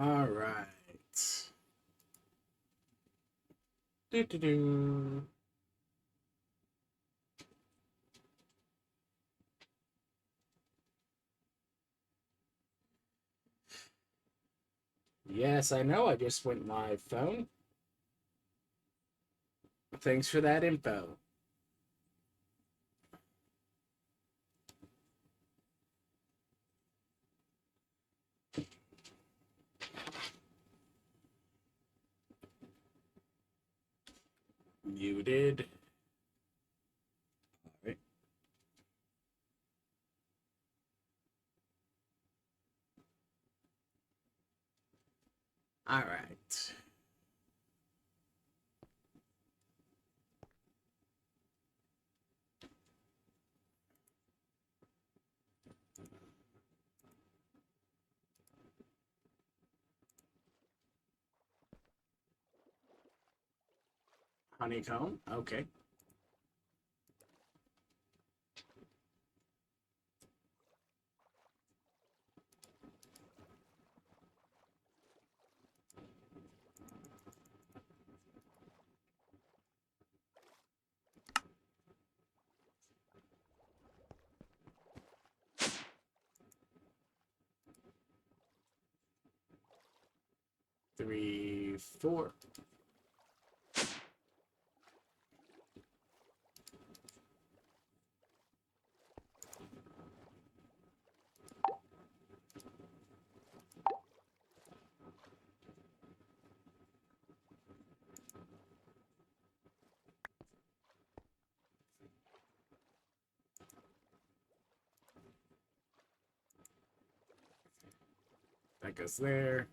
All right. Do. Yes, I know. I just went live, phone. Thanks for that info. Muted. All right. All right. Honeycomb. Okay. Three, four. That goes there.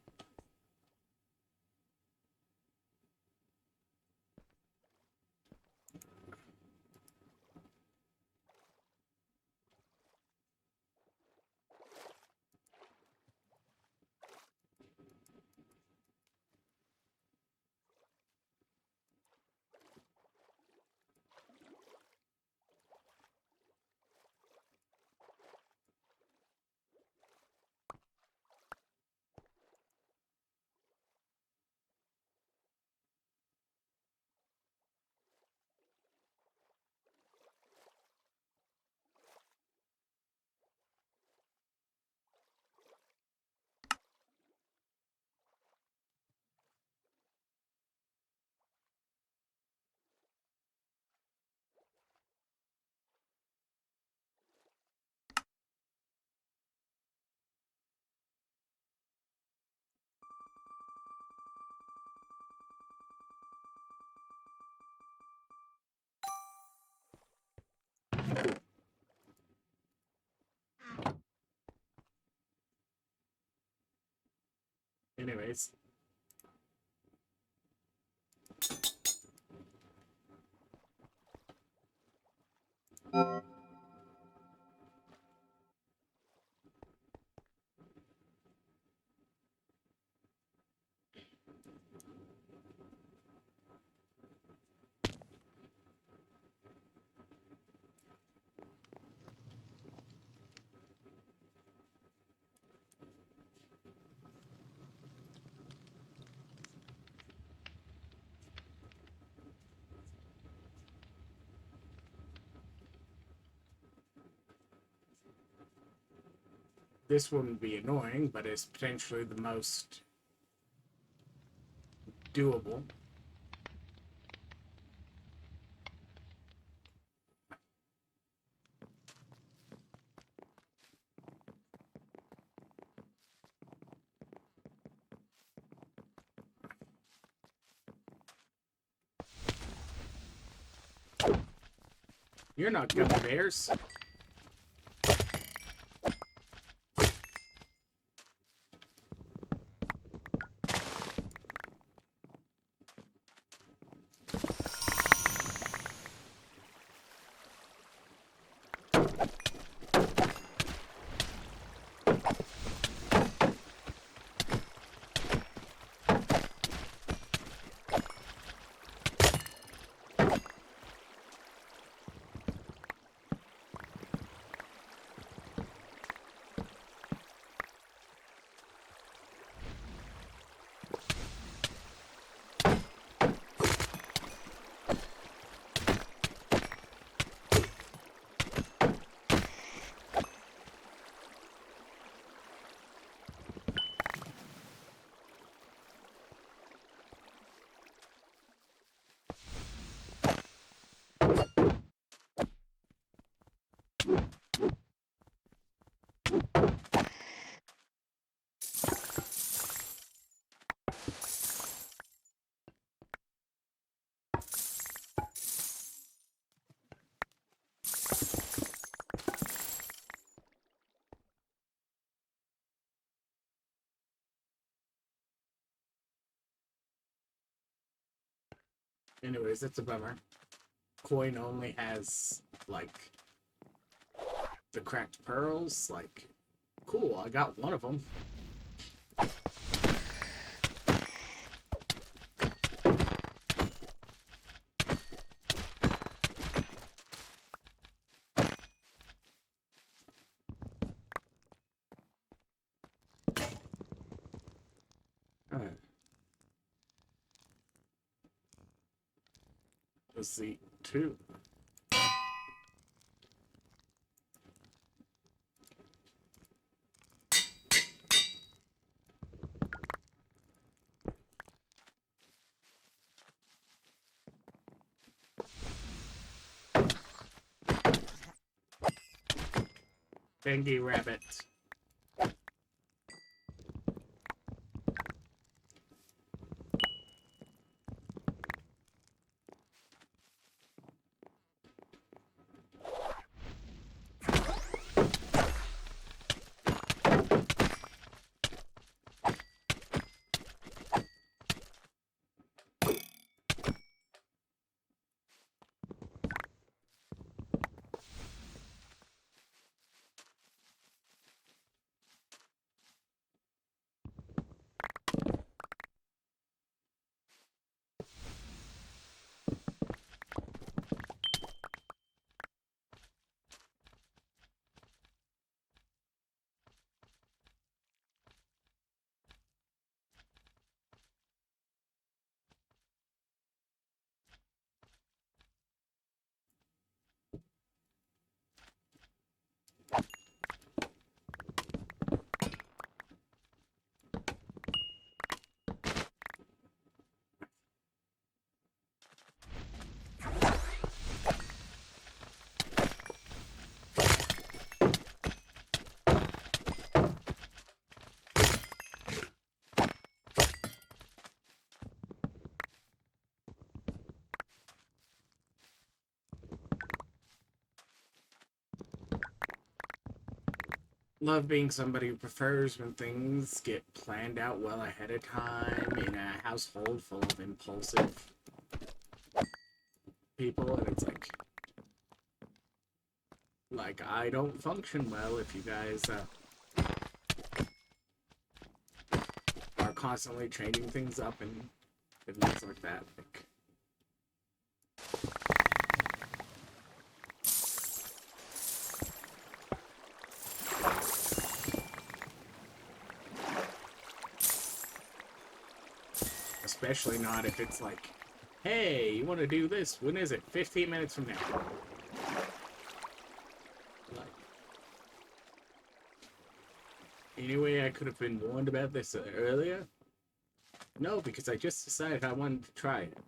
Anyways. This wouldn't be annoying, but it's potentially the most doable. You're not gummy bears. Anyways, that's a bummer. Coin only has, like, the cracked pearls. Like, cool, I got one of them. Let's see, two. Bengi rabbit. Love being somebody who prefers when things get planned out well ahead of time in a household full of impulsive people, and it's like I don't function well if you guys are constantly changing things up and things like that. Like, especially not if it's like, hey, you want to do this? When is it? 15 minutes from now. Like, anyway, I could have been warned about this earlier. No, because I just decided I wanted to try it.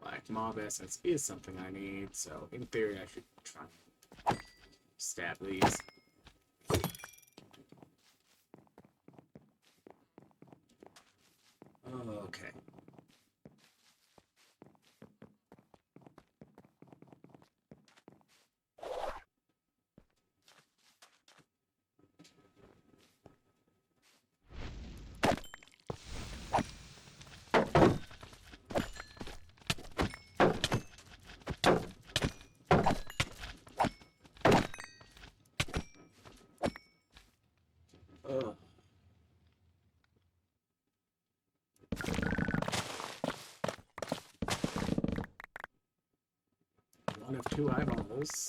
Like, mob essence is something I need, so in theory I should try and stab these. Okay. Ugh. One of two eyeballs.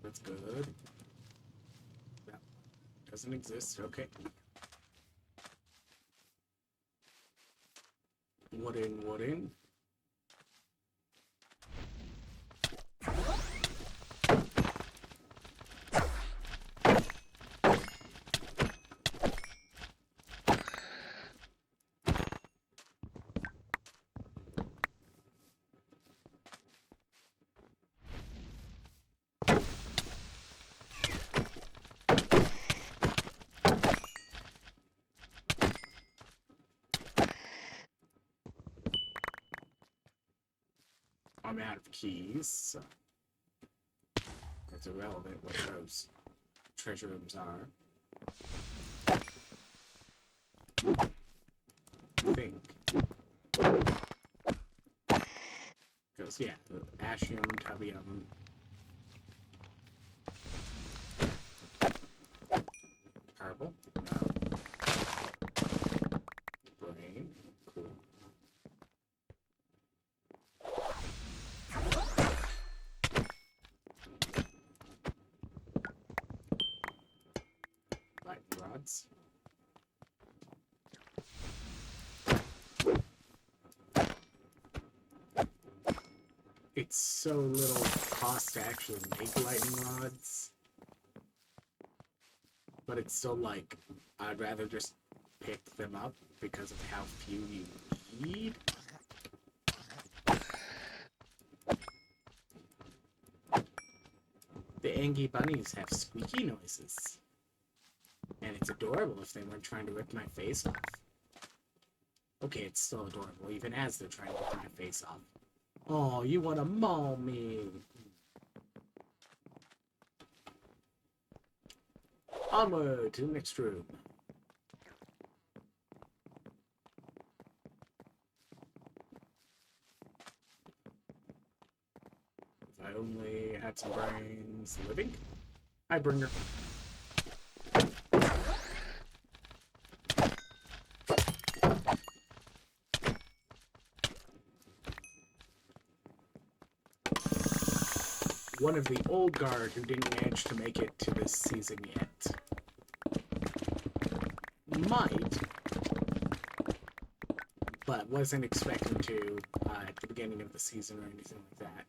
That's good. That doesn't exist. Okay. Wooden, wooden. I'm out of keys, so it's irrelevant what those treasure rooms are. I think. Because, yeah, ashium, tubium. Purple? No. Brain? Cool. Lightning rods. It's so little cost to actually make lightning rods. But it's still like, I'd rather just pick them up because of how few you need. The Angie bunnies have squeaky noises. And it's adorable if they weren't trying to rip my face off. Okay, it's still adorable, even as they're trying to rip my face off. Oh, you want to maul me. Onward to the next room. If I only had some brains living, I'd bring her. One of the old guard who didn't manage to make it to this season yet. Might, but wasn't expecting to at the beginning of the season or anything like that.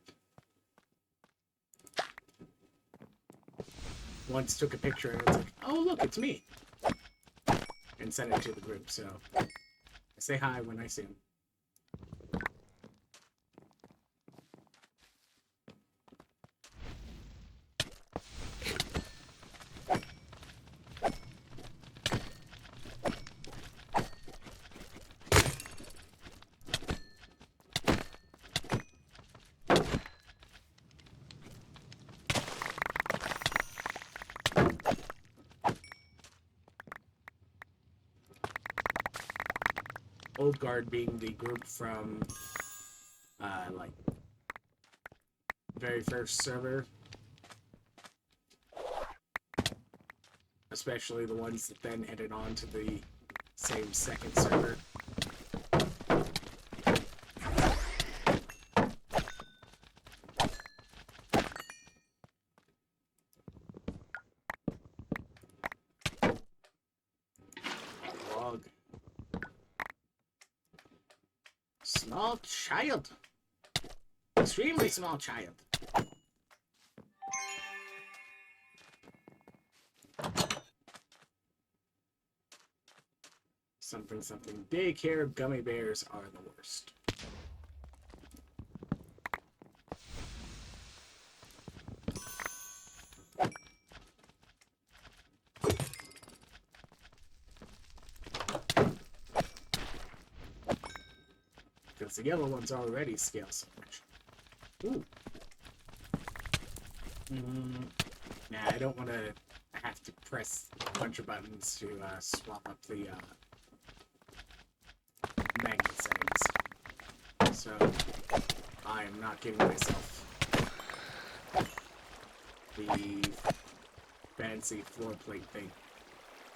Once took a picture and it's like, oh look, it's me. And sent it to the group, so I say hi when I see him. Old Guard being the group from, like, very first server. Especially the ones that then headed on to the same second server. Log. Small child. Extremely small child. Something, something. Daycare gummy bears are the worst. Because the yellow ones already scale so much. Ooh. Nah, I don't want to have to press a bunch of buttons to swap up the magnet settings. So, I am not giving myself the fancy floor plate thing.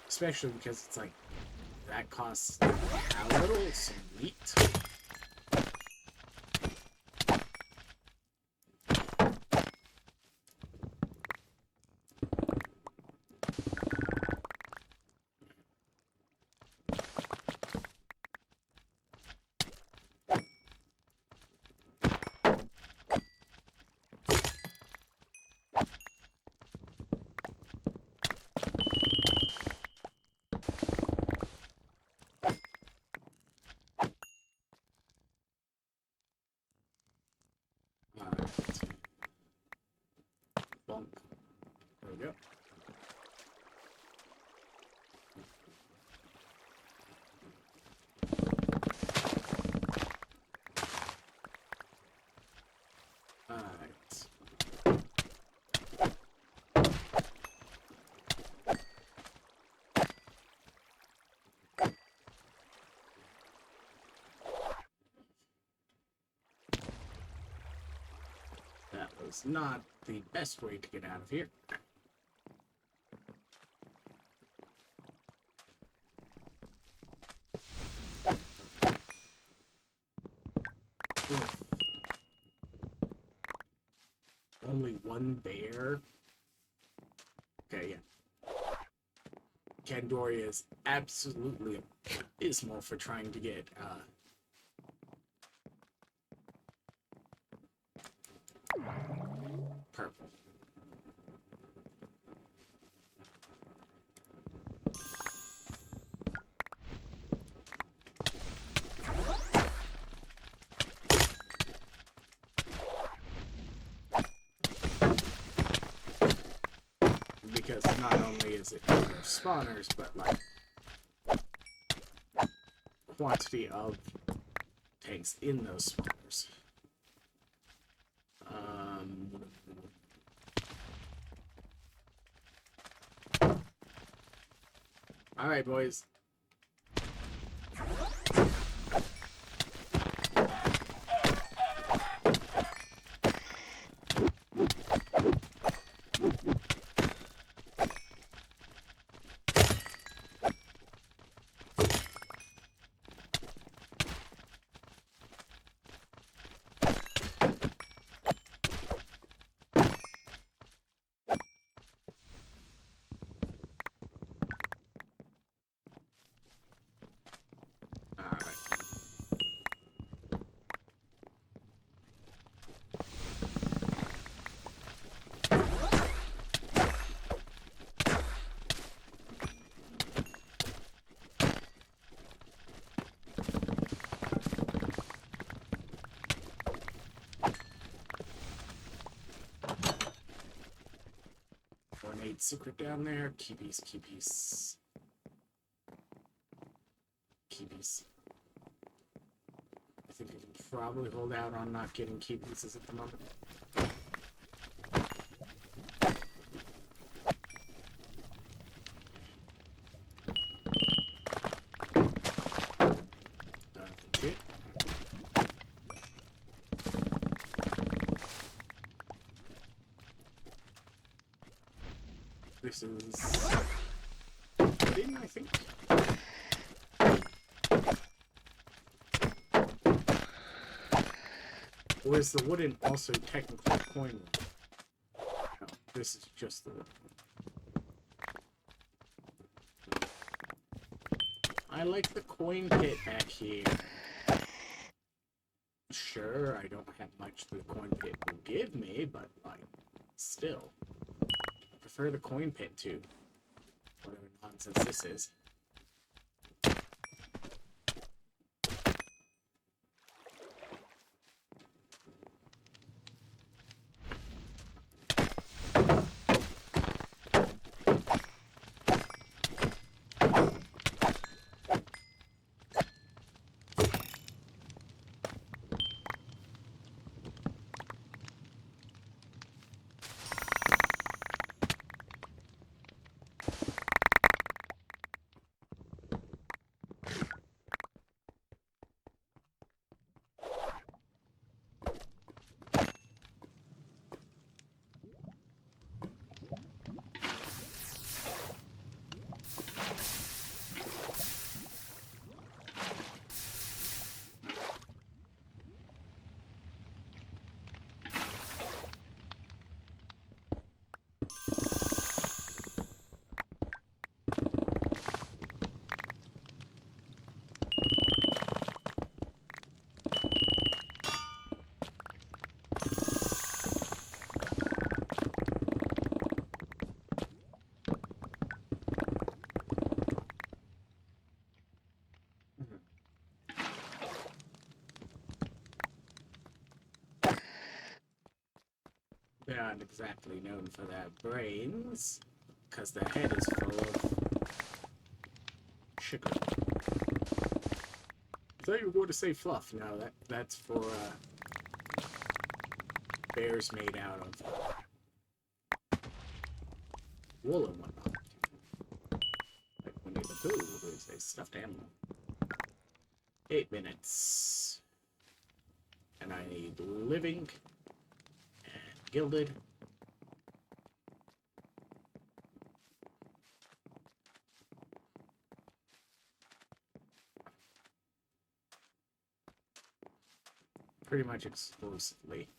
Especially because it's like, that costs a little, sweet. Bonk. There we go. Alright. is not the best way to get out of here. Oof. Only one bear? Okay, yeah. Candoria is absolutely abysmal for trying to get, purple. Because not only is it number of spawners, but like quantity of tanks in those spawners. All right, boys. Ornate secret down there. Keepies, keepies. Keepies. I think I can probably hold out on not getting key pieces at the moment. Okay. This is wooden, I think. Or is the wooden also technically a coin? No, this is just the wooden. I like the coin pit back here. Sure, I don't have much the coin pit will give me, but like, still. I prefer the coin pit to whatever nonsense this is. They're not exactly known for their brains, because their head is full of sugar. I thought you were going to say fluff. No, that's for bears made out of wool and whatnot. Like Winnie the Pooh is a stuffed animal. 8 minutes. And I need living and gilded. Pretty much exclusively.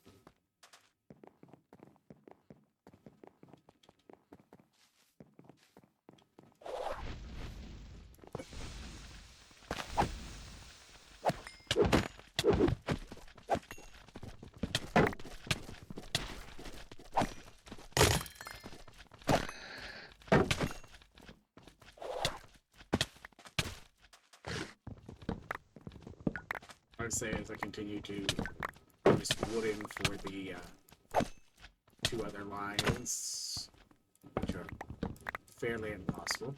I would say as I continue to harvest wooden for the 2 other lines, which are fairly impossible,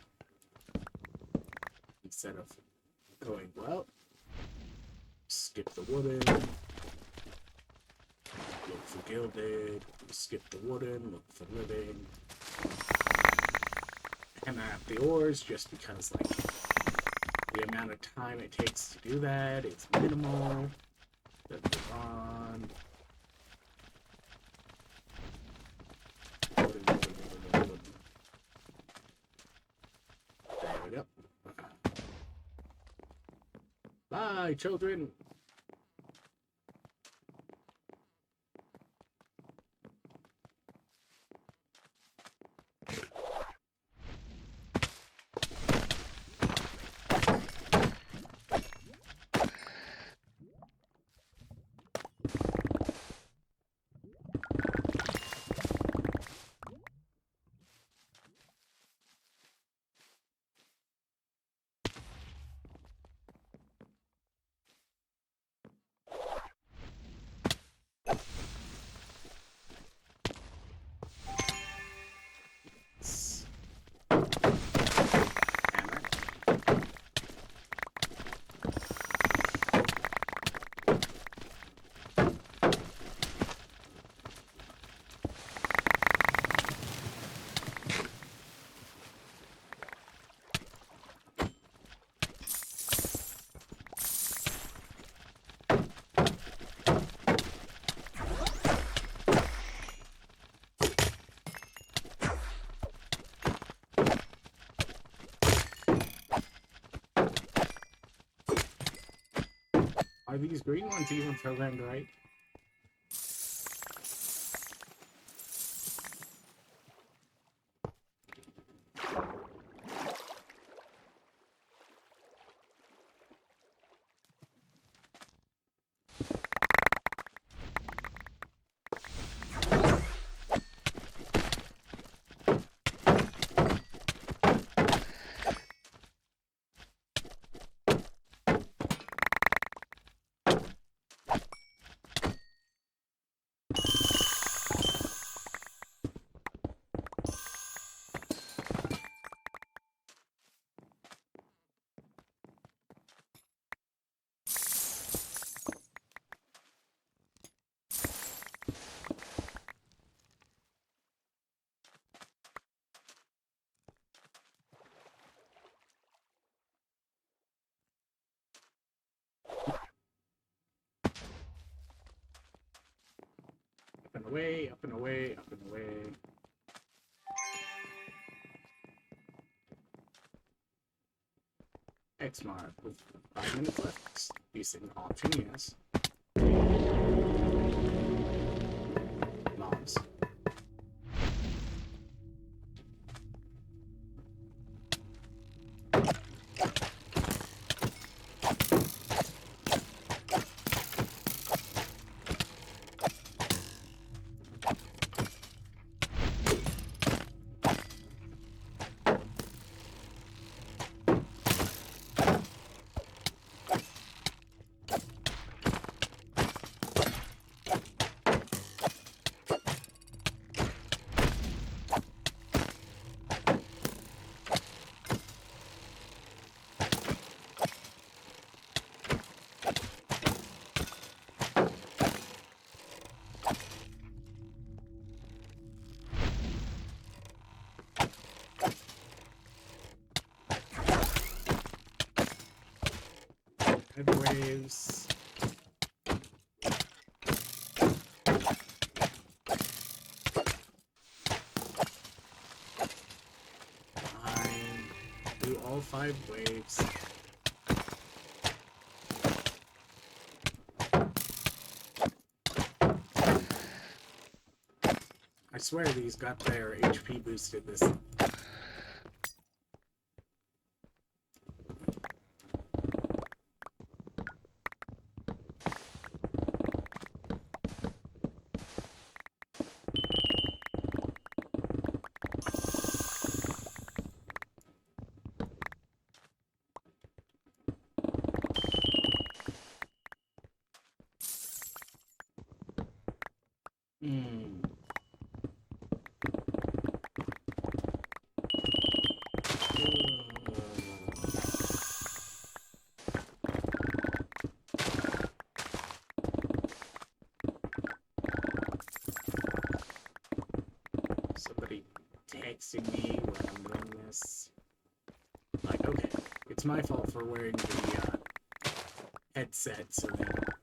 instead of going, well, skip the wooden, look for gilded, skip the wooden, look for living, and the ores, just because, like, the amount of time it takes to do that is minimal. Let's move on. There we go. Bye, children. Are these green ones even programmed right? Up and away, up and away, up and away. X mark with 5 minutes left. Decent option, yes. Mobs. Heavy waves. all 5 waves. I swear these got their HP boosted this. Somebody texting me when I'm doing this. Like, okay, it's my fault for wearing the headset so that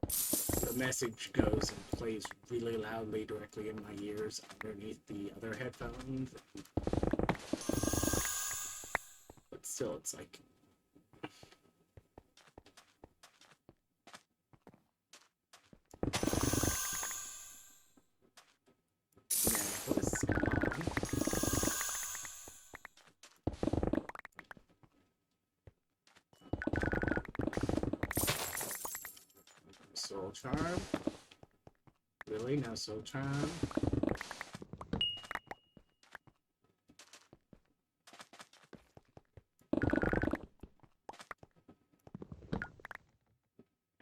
the message goes and plays really loudly directly in my ears underneath the other headphones. But still, it's like... Soul Charm? Really? No Soul Charm?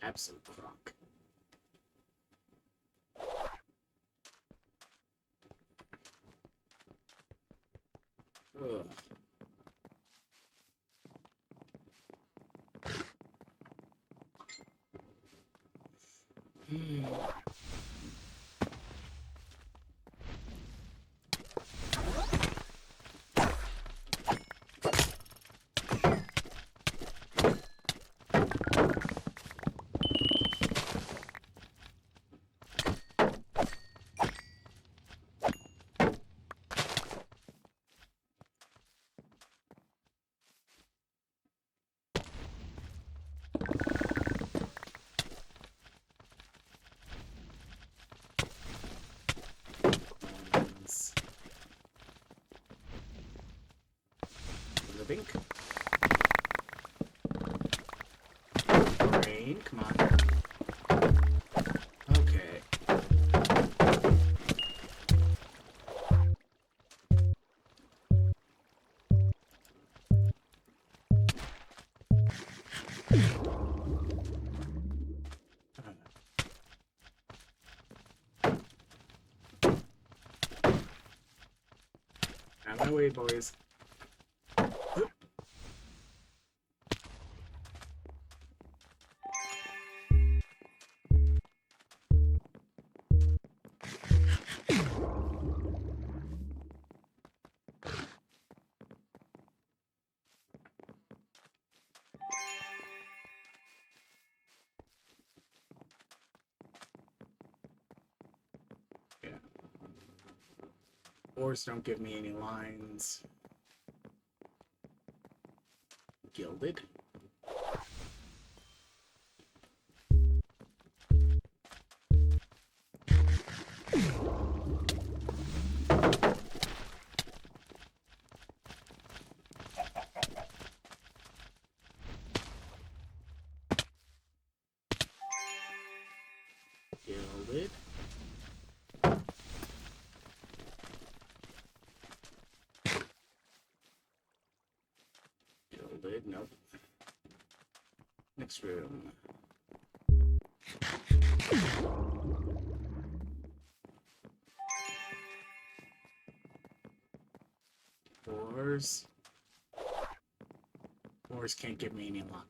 Absolute crock. Ugh. Living. Rain, come on. Okay. Out of my way, boys. Ores don't give me any lines. Gilded. Gilded. Nope. Next room. Ores. Ores can't give me any luck.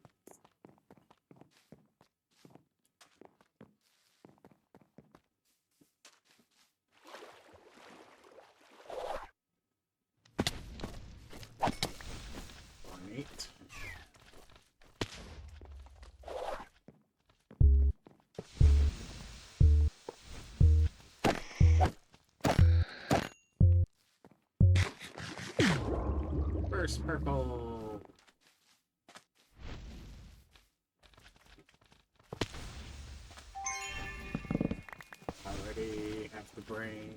Ornate. First purple. Already have the brain.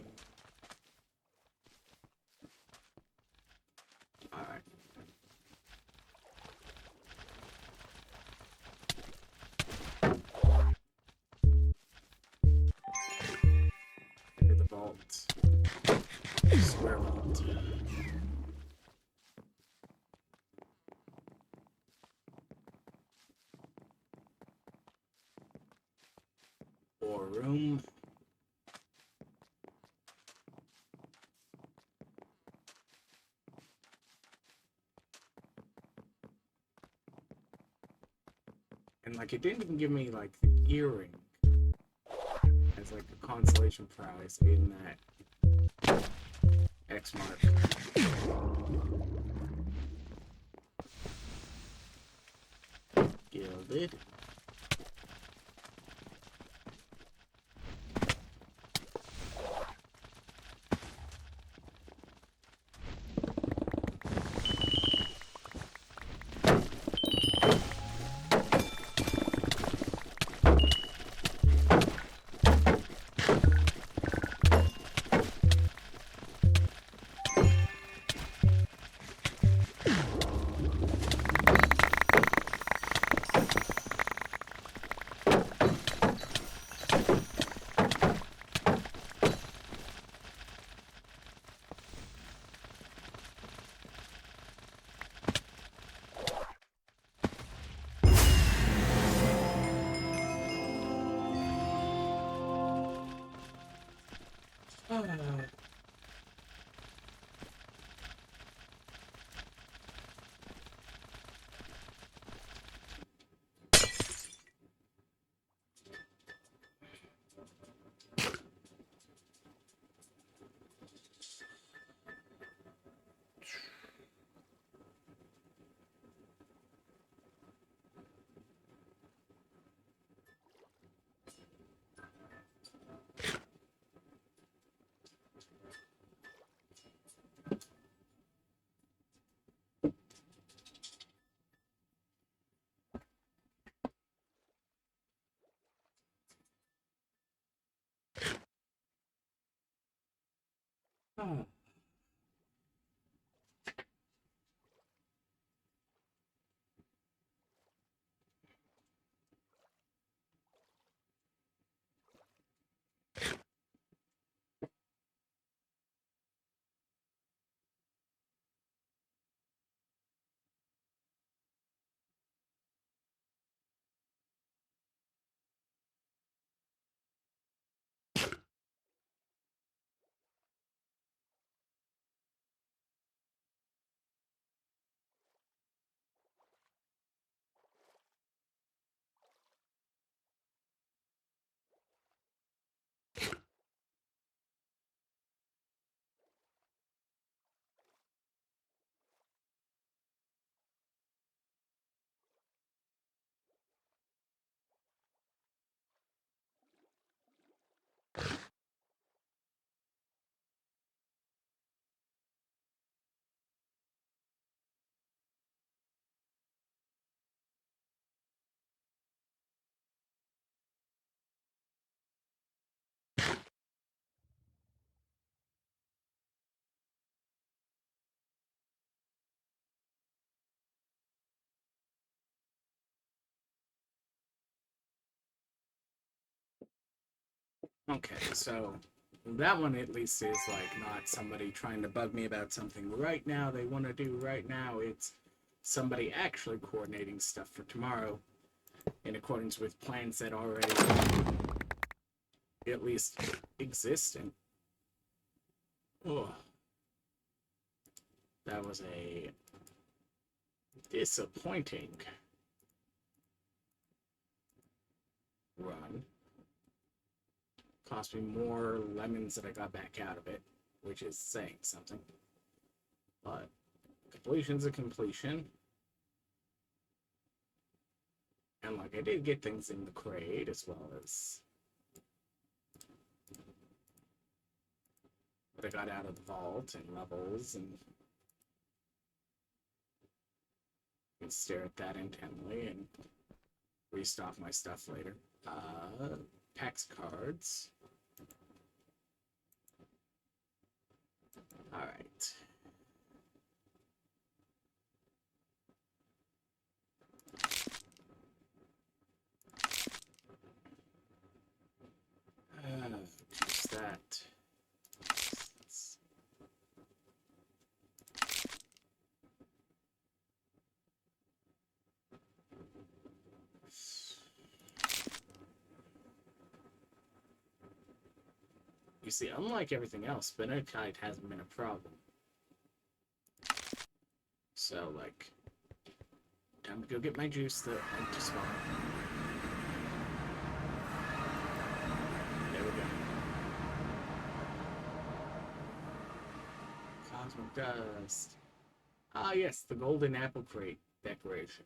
Alright. Into the vault. Square vault. Or room. And like it didn't even give me like the earring as like a consolation prize in that X mark. Gilded. Oh. Okay, so that one at least is like not somebody trying to bug me about something right now they want to do right now. It's somebody actually coordinating stuff for tomorrow in accordance with plans that already at least exist. And oh, that was a disappointing run. Cost me more lemons that I got back out of it, which is saying something. But completion's a completion. And like I did get things in the crate as well as what I got out of the vault and levels and And stare at that intently and restock my stuff later. Packs cards. Alright. Choose that. You see, unlike everything else, Benokite hasn't been a problem. So, like, time to go get my juice that went to spawn. There we go. Cosmic dust. Ah, yes, the golden apple crate decoration.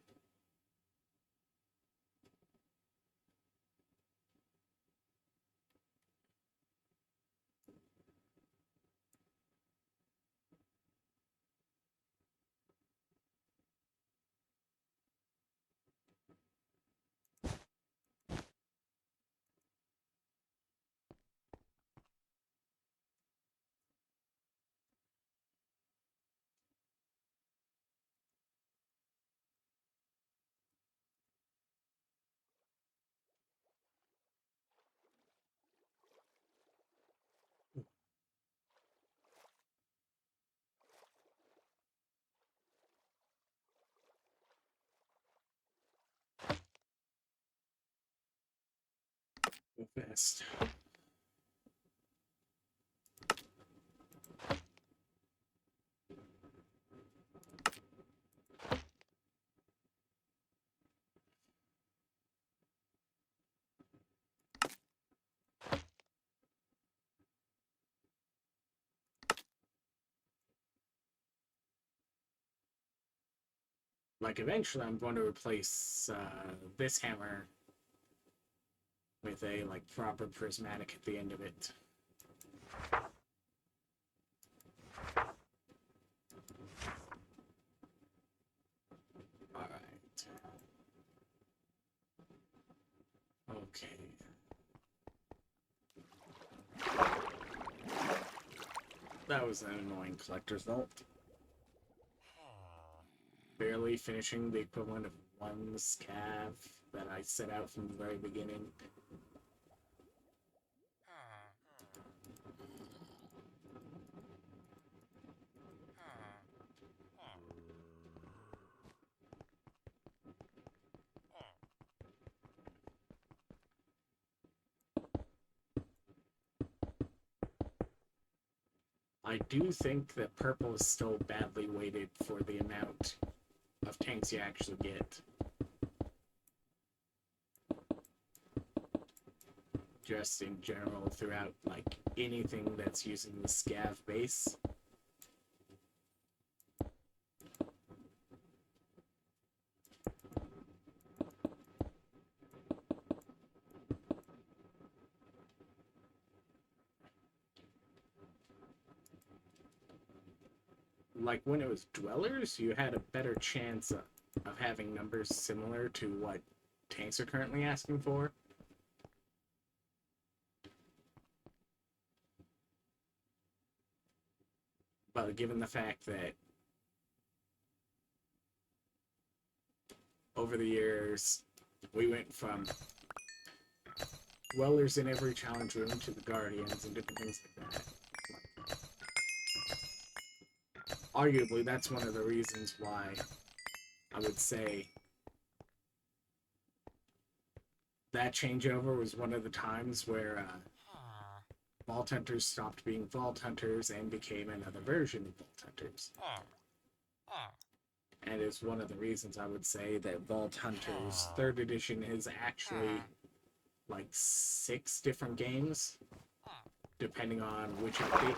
Go fast. Like, eventually I'm going to replace this hammer with a, like, proper prismatic at the end of it. Alright. Okay. That was an annoying collector's vault. Barely finishing the equivalent of one scav that I set out from the very beginning. I do think that purple is still badly weighted for the amount of tanks you actually get. Just in general, throughout, like, anything that's using the scav base. Like, when it was dwellers, you had a better chance of having numbers similar to what tanks are currently asking for. But given the fact that over the years, we went from dwellers in every challenge room to the guardians and different things like that. Arguably, that's one of the reasons why I would say that changeover was one of the times where Vault Hunters stopped being Vault Hunters and became another version of Vault Hunters. And it's one of the reasons I would say that Vault Hunters 3rd edition is actually like 6 different games, depending on which update.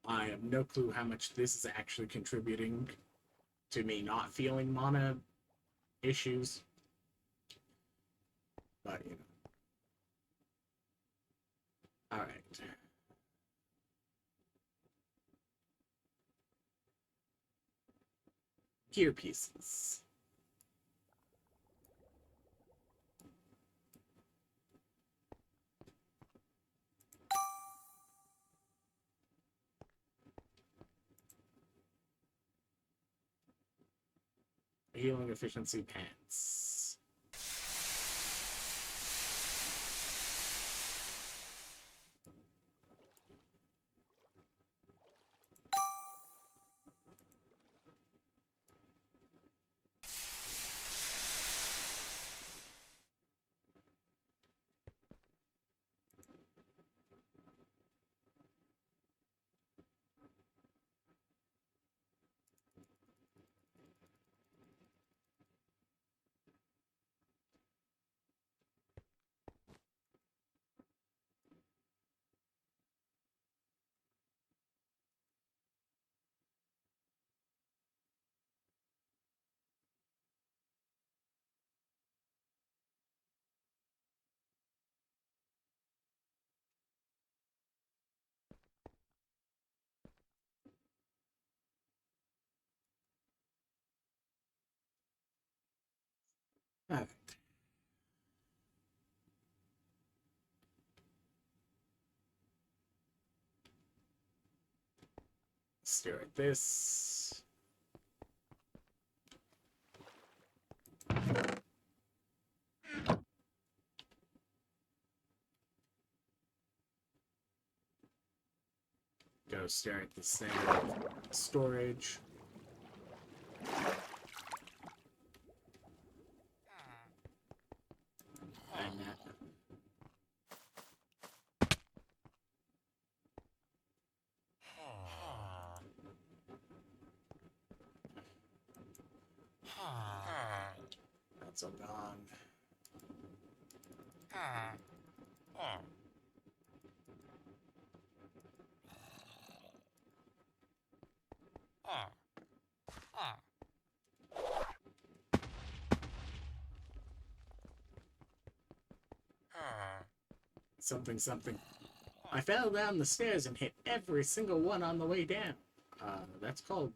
I have no clue how much this is actually contributing to me not feeling mana issues. But, you know. Alright. Gear pieces. Healing efficiency pants. Alright. Stare at this. Go stare at this thing. Storage. And that's all gone. Something, something. I fell down the stairs and hit every single one on the way down. That's called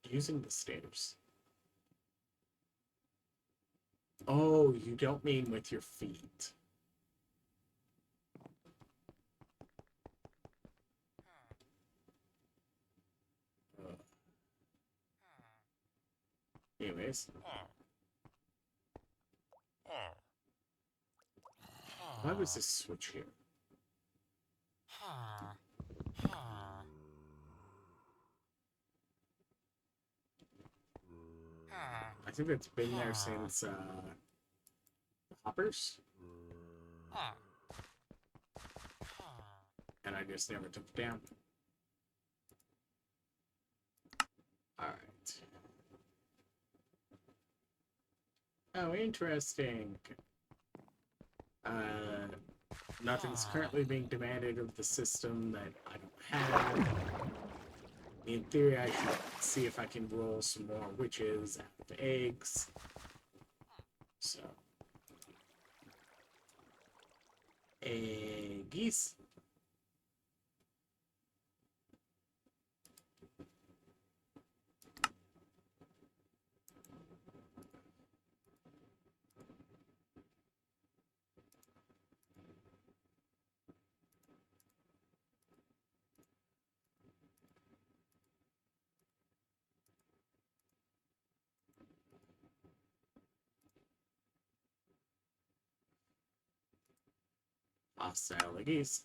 using the stairs. Oh, you don't mean with your feet. Anyways. Why was this switch here? I think it's been there since the hoppers. And I just never took it down. Alright. Oh, interesting. Nothing's currently being demanded of the system that I don't have. In theory, I should see if I can roll some more witches out of eggs. So. Eggies. Hostile eggies.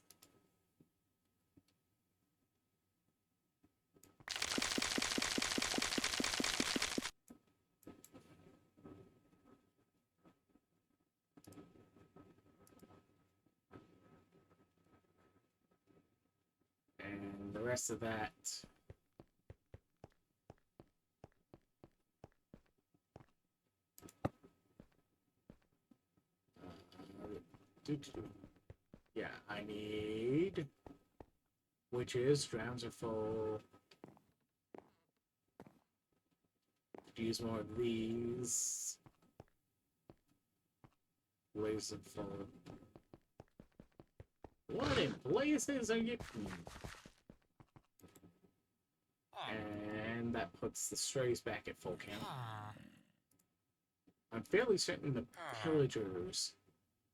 And the rest of that. Yeah, I need witches. Drowns are full. Could use more of these. Blaze are full. What in blazes are you? And that puts the strays back at full count. I'm fairly certain the pillagers,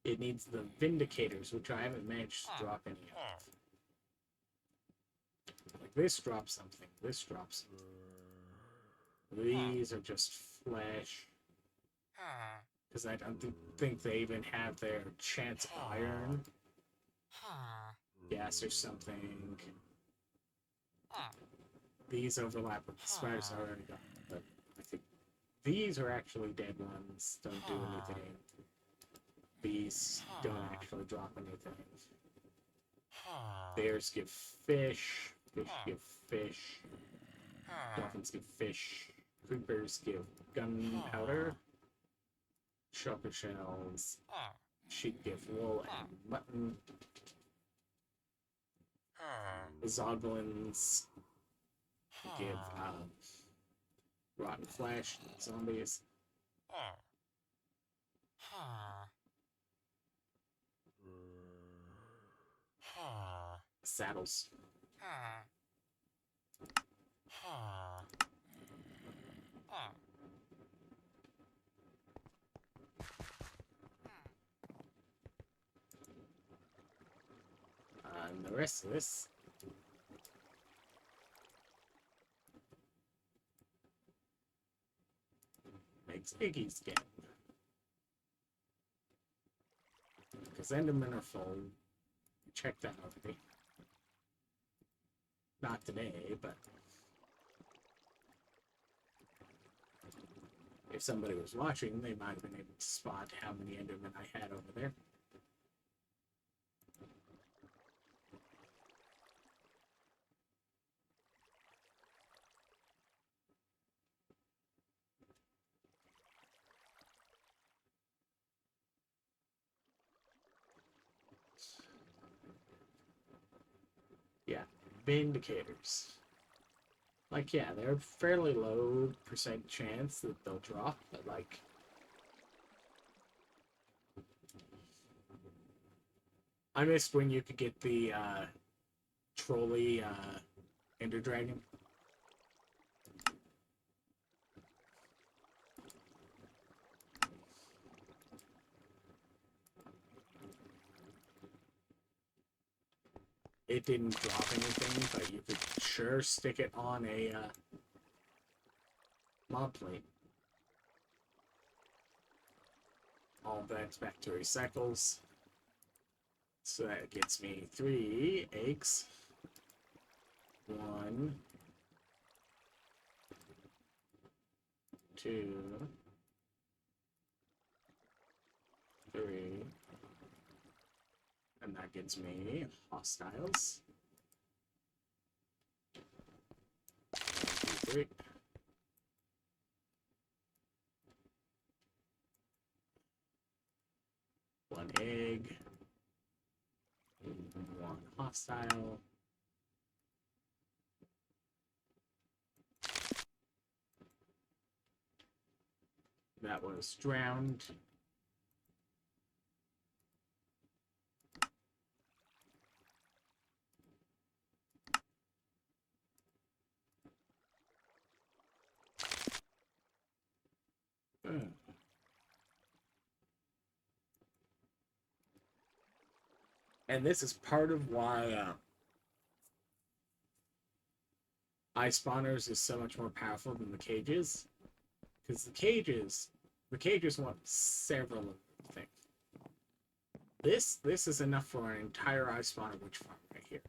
it needs the vindicators, which I haven't managed to drop any of. Like this drops something, this drops something. These are just flesh. Because I don't think they even have their chance iron. Gas or something. These overlap with the spiders I already got, but I think these are actually dead ones. Don't do anything. These don't actually drop anything. Bears give fish. Fish give fish. Dolphins give fish. Creepers give gunpowder. Shulker shells. Sheep give wool and mutton. Zoglins give rotten flesh. Zombies. Saddles. And the rest of this makes Iggy's skin. Because Endermen are full. Check that already. Not today, but if somebody was watching, they might have been able to spot how many Endermen I had over there. Yeah, Vindicators. Like, yeah, they're fairly low % chance that they'll drop, but like, I missed when you could get the trolley Ender Dragon. It didn't drop anything, but you could sure stick it on a mob plate. All that's back to recycles. So that gets me 3 eggs. 1, 2, 3. And that gets me hostiles. 1, 2, 3. One egg. 1 hostile. That was drowned. And this is part of why ice spawners is so much more powerful than the cages. Because the cages want several things. This is enough for an entire ice spawner witch farm right here.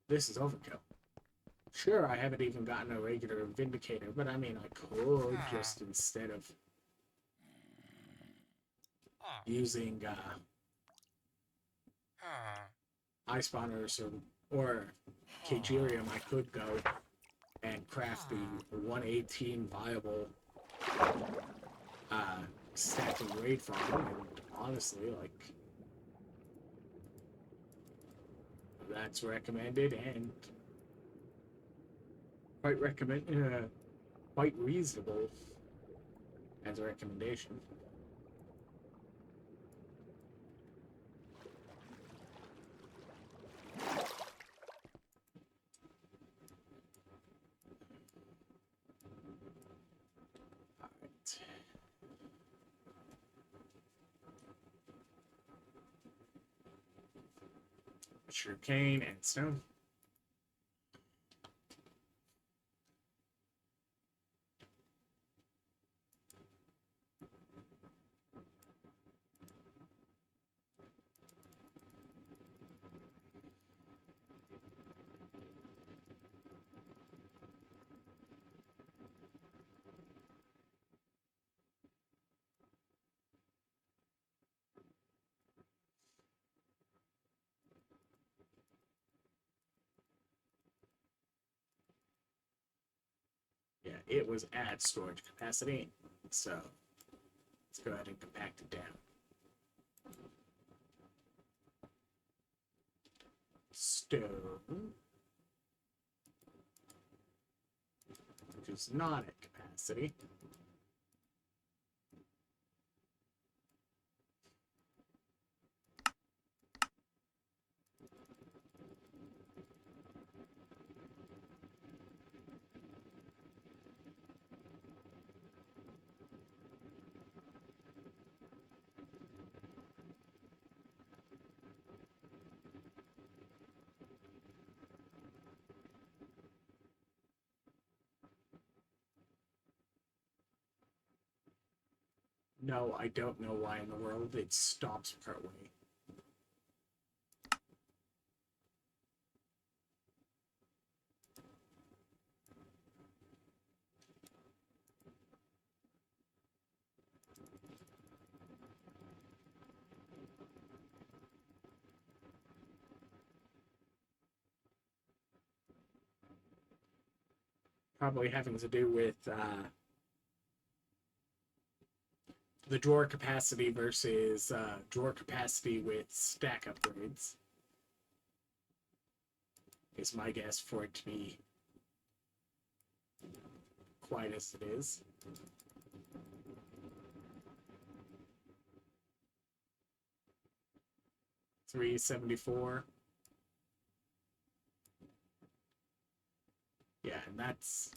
This is overkill. Sure, I haven't even gotten a regular Vindicator, but I mean, I could just, instead of using ice spawners or Cagerium, I could go and craft the 118 viable stacking raid farm, and honestly, like, that's recommended and quite reasonable as a recommendation. sugar cane and stone. Yeah, it was at storage capacity, so let's go ahead and compact it down. Stone, which is not at capacity. No, I don't know why in the world it stops partway. Probably having to do with the drawer capacity versus drawer capacity with stack upgrades is my guess for it to be quite as it is. $374. Yeah, and that's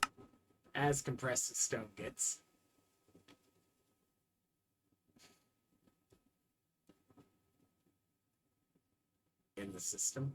as compressed as stone gets. In the system.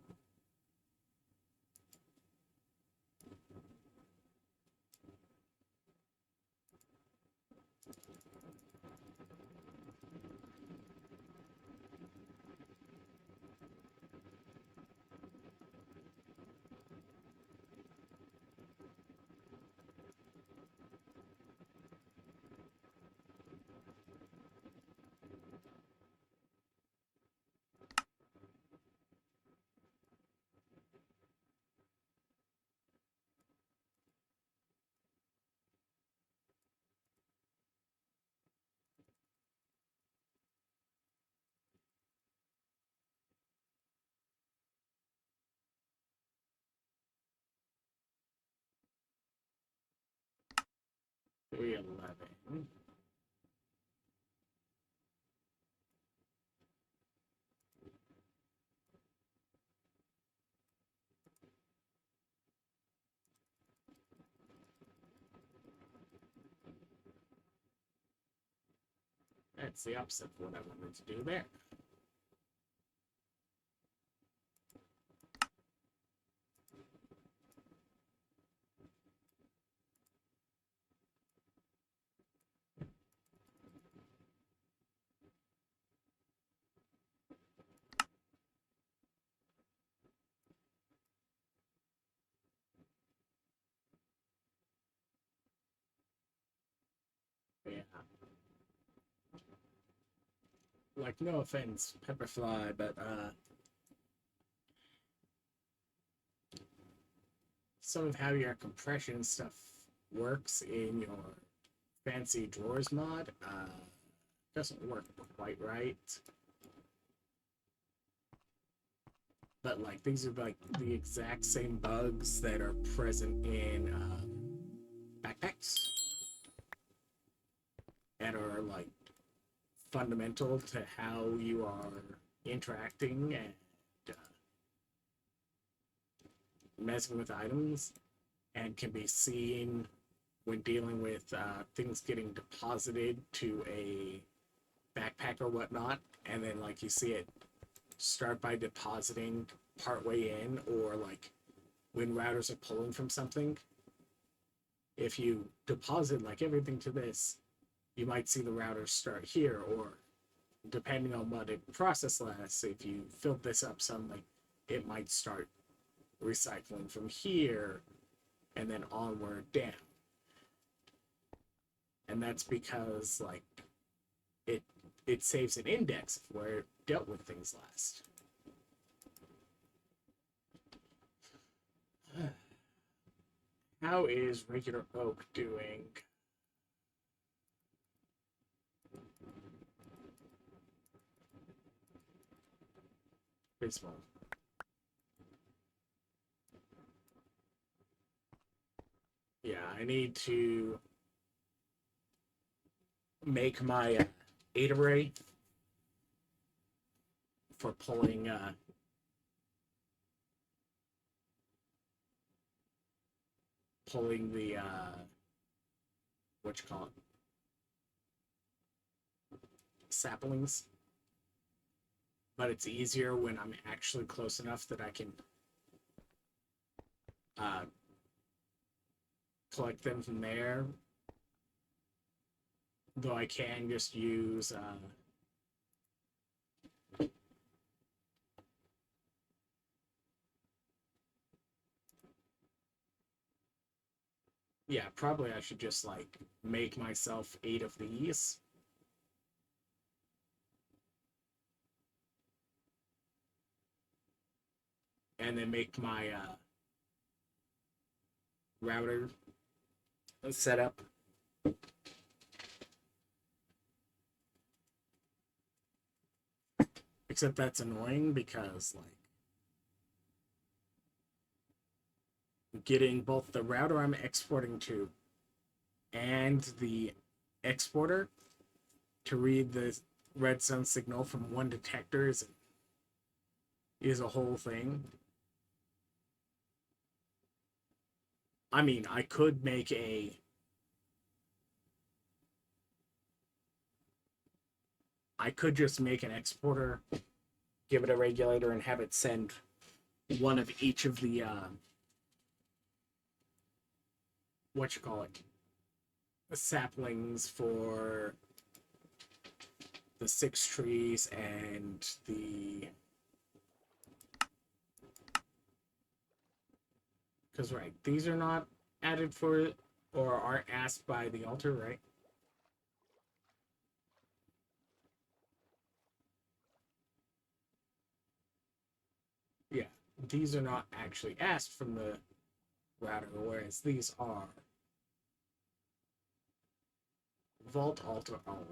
$311. That's the opposite of what I wanted to do there. Yeah. Like, no offense, Pepperfly, but some of how your compression stuff works in your fancy drawers mod doesn't work quite right. But like these are like the exact same bugs that are present in backpacks and are like fundamental to how you are interacting and messing with items, and can be seen when dealing with things getting deposited to a backpack or whatnot, and then like you see it start by depositing partway in, or like when routers are pulling from something, if you deposit like everything to this, you might see the routers start here, or depending on what it process lasts, if you fill this up some, like it might start recycling from here and then onward down. And that's because like it saves an index of where it dealt with things last. How is regular oak doing? Abysmal. Yeah, I need to make my 8 array for pulling the what you call it, saplings. But it's easier when I'm actually close enough that I can collect them from there. Though I can just use yeah, probably I should just like make myself 8 of these. And then make my router setup. Except that's annoying because like getting both the router I'm exporting to and the exporter to read the redstone signal from one detector is a whole thing. I mean, I could make I could just make an exporter, give it a regulator, and have it send one of each of the what you call it, the saplings for the 6 trees and the, because right, these are not added for or are asked by the altar, right? Yeah, these are not actually asked from the router, whereas these are. Vault altar all.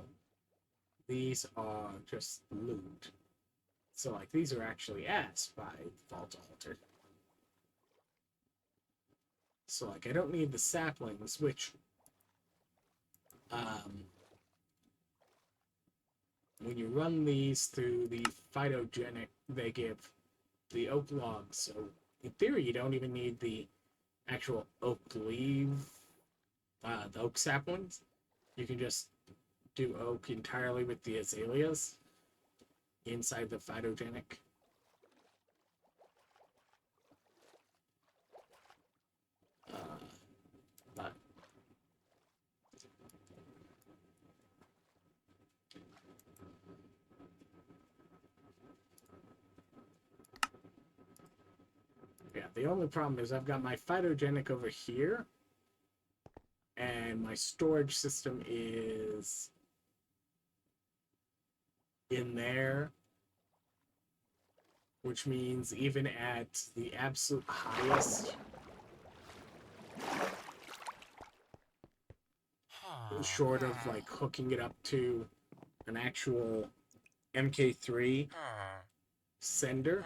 These are just loot. So like these are actually asked by Vault altar. So like I don't need the saplings, which when you run these through the phytogenic, they give the oak logs. So in theory, you don't even need the actual oak leaf, the oak saplings. You can just do oak entirely with the azaleas inside the phytogenic. But yeah, the only problem is I've got my phytogenic over here, and my storage system is in there, which means even at the absolute highest, short of like hooking it up to an actual MK3 sender,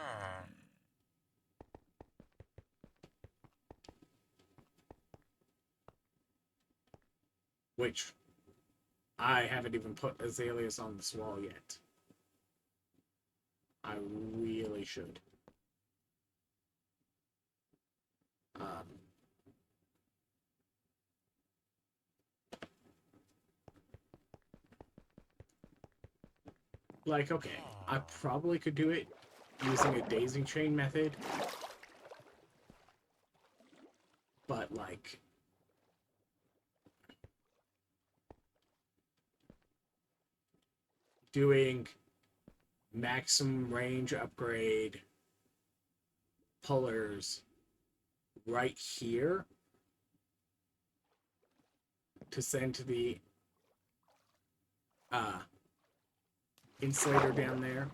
which I haven't even put azaleas on this wall yet. I really should. Like, okay, I probably could do it using a daisy chain method, but like doing maximum range upgrade pullers right here to send to the uh, insulator down there,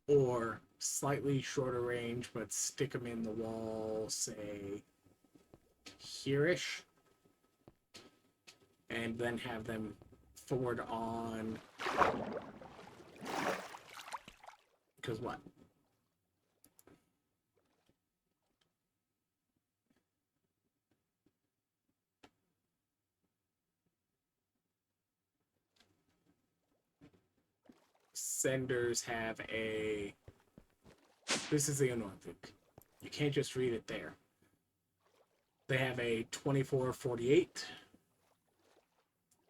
or slightly shorter range but stick them in the wall, say here-ish, and then have them forward on. Because what? Senders have a. This is the annoying thing. You can't just read it there. They have a 24-48.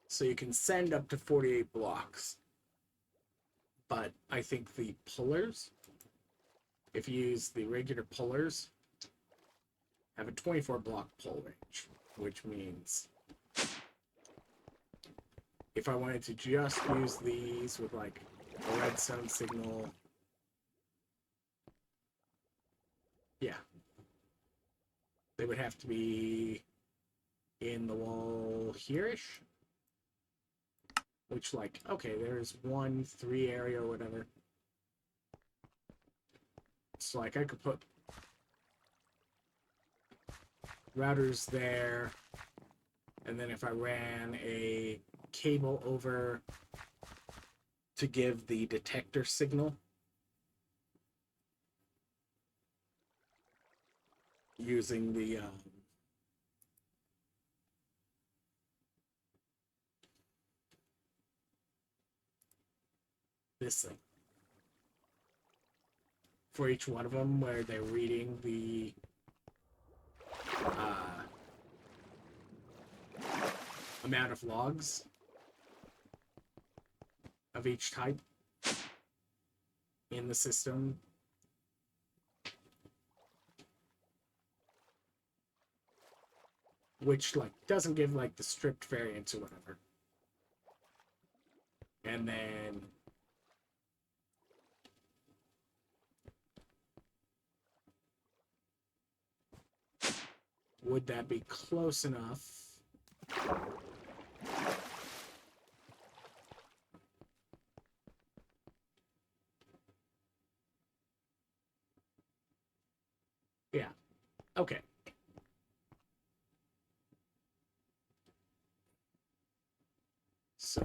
So you can send up to 48 blocks. But I think the pullers, if you use the regular pullers, have a 24 block pull range, which means if I wanted to just use these with like a redstone signal, yeah, they would have to be in the wall here-ish, which like, okay, there's 1-3 area or whatever. So like I could put routers there, and then if I ran a cable over to give the detector signal using the this thing for each one of them, where they're reading the amount of logs of each type in the system. Which like doesn't give like the stripped variants or whatever. And then would that be close enough? Yeah. Okay. So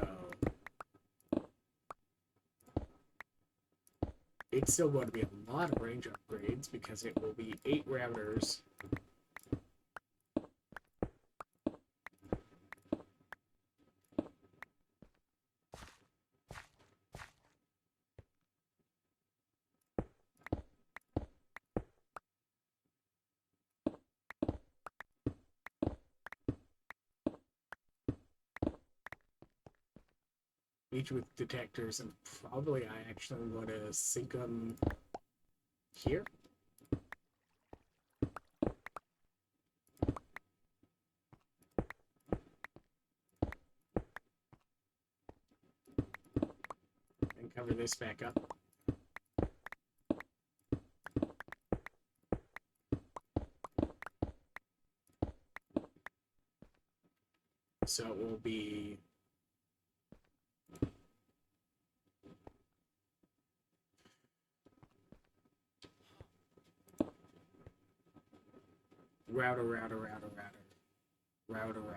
it's still going to be a lot of range upgrades because it will be 8 routers. Each with detectors, and probably I actually want to sync them here. And cover this back up. So it will be router.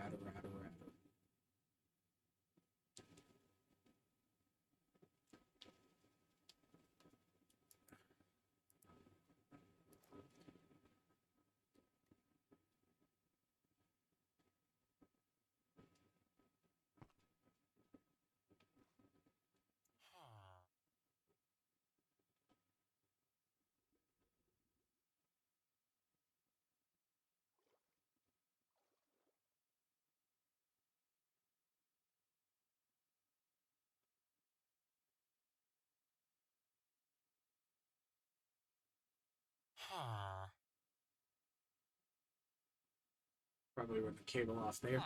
Probably run the cable off there.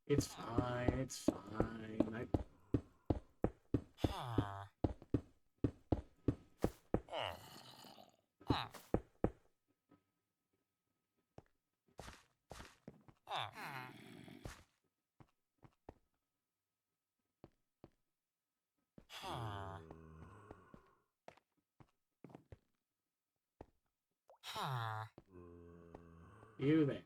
It's fine, it's fine. You there.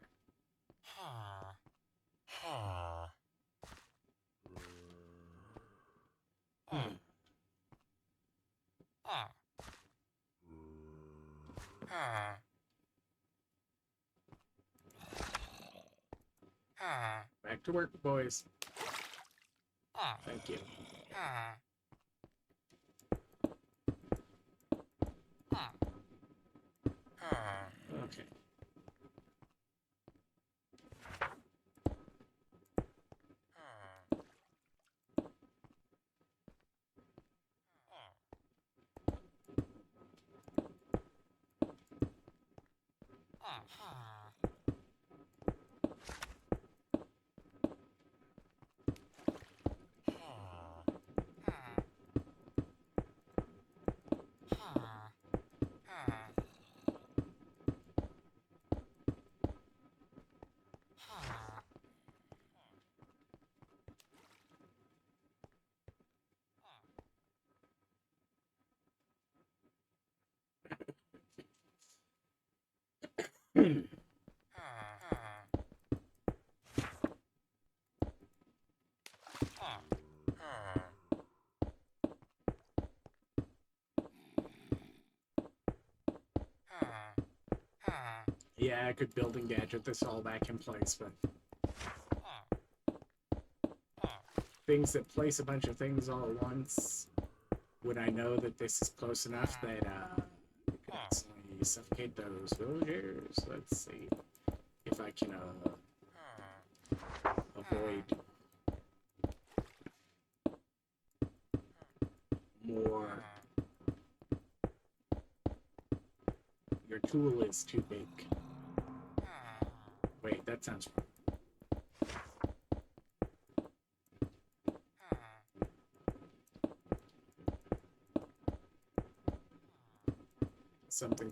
Back to work, boys. Thank you. Okay. Yeah, I could build and gadget this all back in place, but things that place a bunch of things all at once, would I know that this is close enough that you could accidentally suffocate those villagers? Let's see if I can avoid more. Your tool is too big. Wait, that sounds wrong. Something.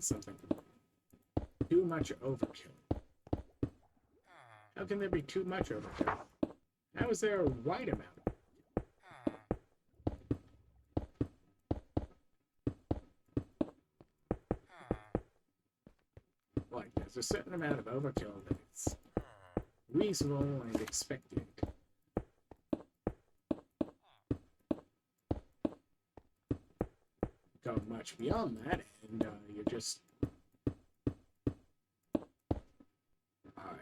Too much overkill. How can there be too much overkill? How is there a right amount? Like, there's a certain amount of overkill that it's reasonable and expected. Go much beyond that, and you're just... Alright.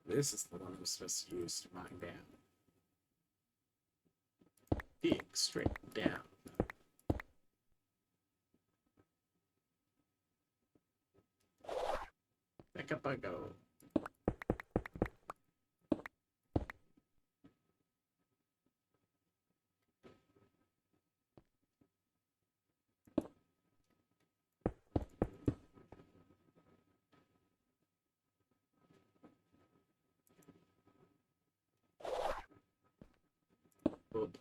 This is the one I'm supposed to use to mine down. Dig straight down. Back up I go. Oop.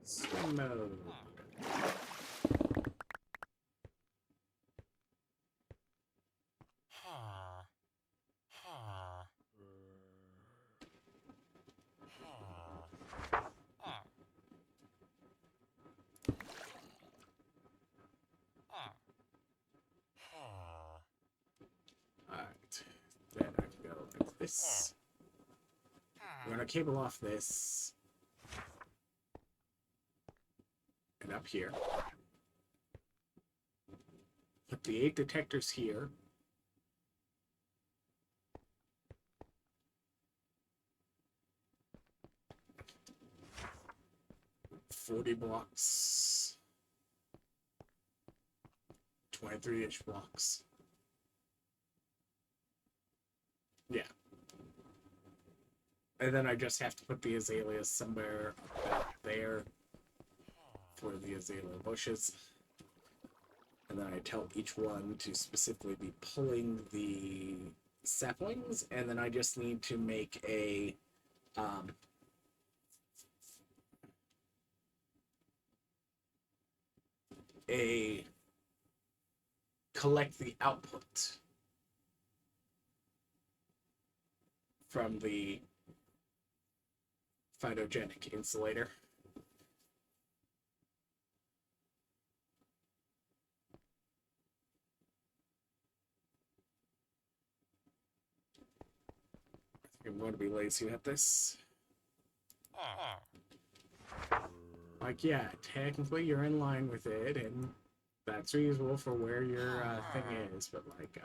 Swim mode. Alright. Then I can go like this. We're gonna cable off this. And up here. Put the 8 detectors here. $40 blocks. 23-inch blocks. Yeah. And then I just have to put the azaleas somewhere back there for the azalea bushes. And then I tell each one to specifically be pulling the saplings, and then I just need to make a collect the output from the phytogenic insulator. I'm going to be lazy at this. Like, yeah, technically you're in line with it, and that's reasonable for where your thing is, but like,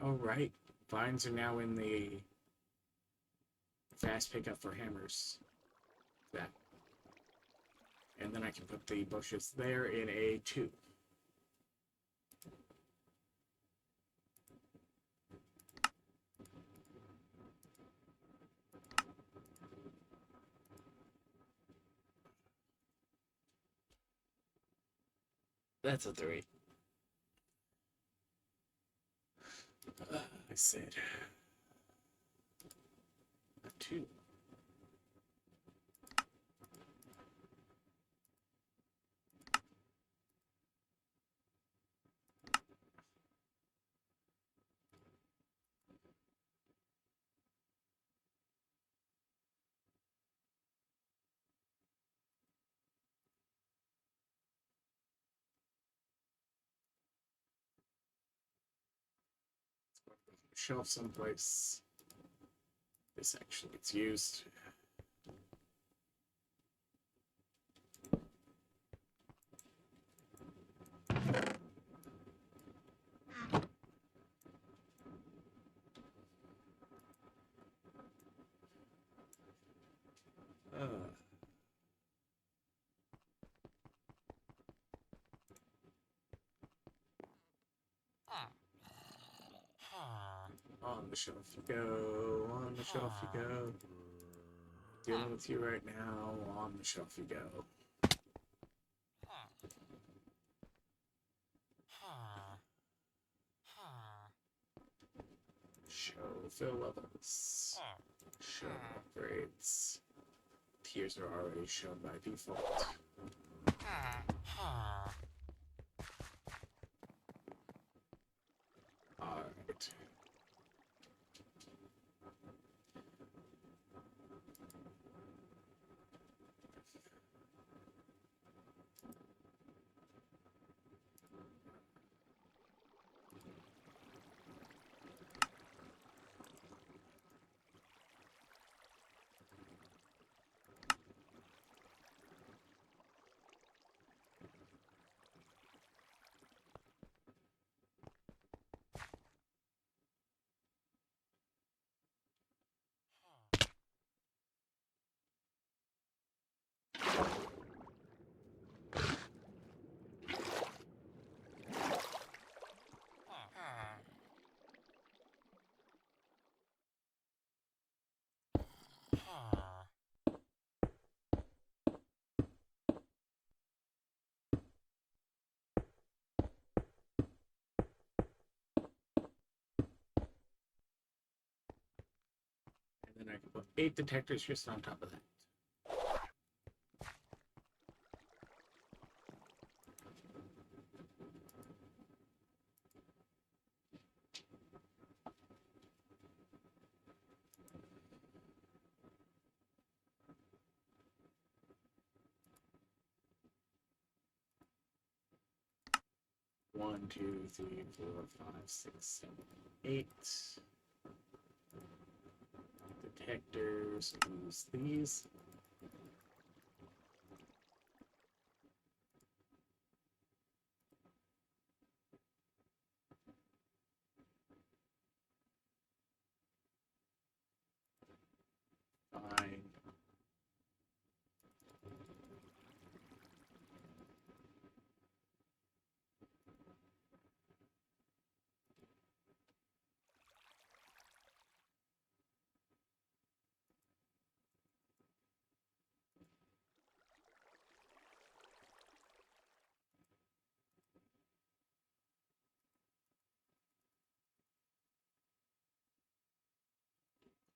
all right, vines are now in the fast pickup for hammers. That. And then I can put the bushes there in a 2. That's a 3. I said a 2. Shelf someplace. This actually gets used. On the shelf you go, on the shelf you go. Dealing with you right now, on the shelf you go. Show fill levels. Show upgrades. Tiers are already shown by default. Alright. I can put 8 detectors just on top of that. One, two, three, 4, 5, 6, 7, 8. Detectors, use these. Fine.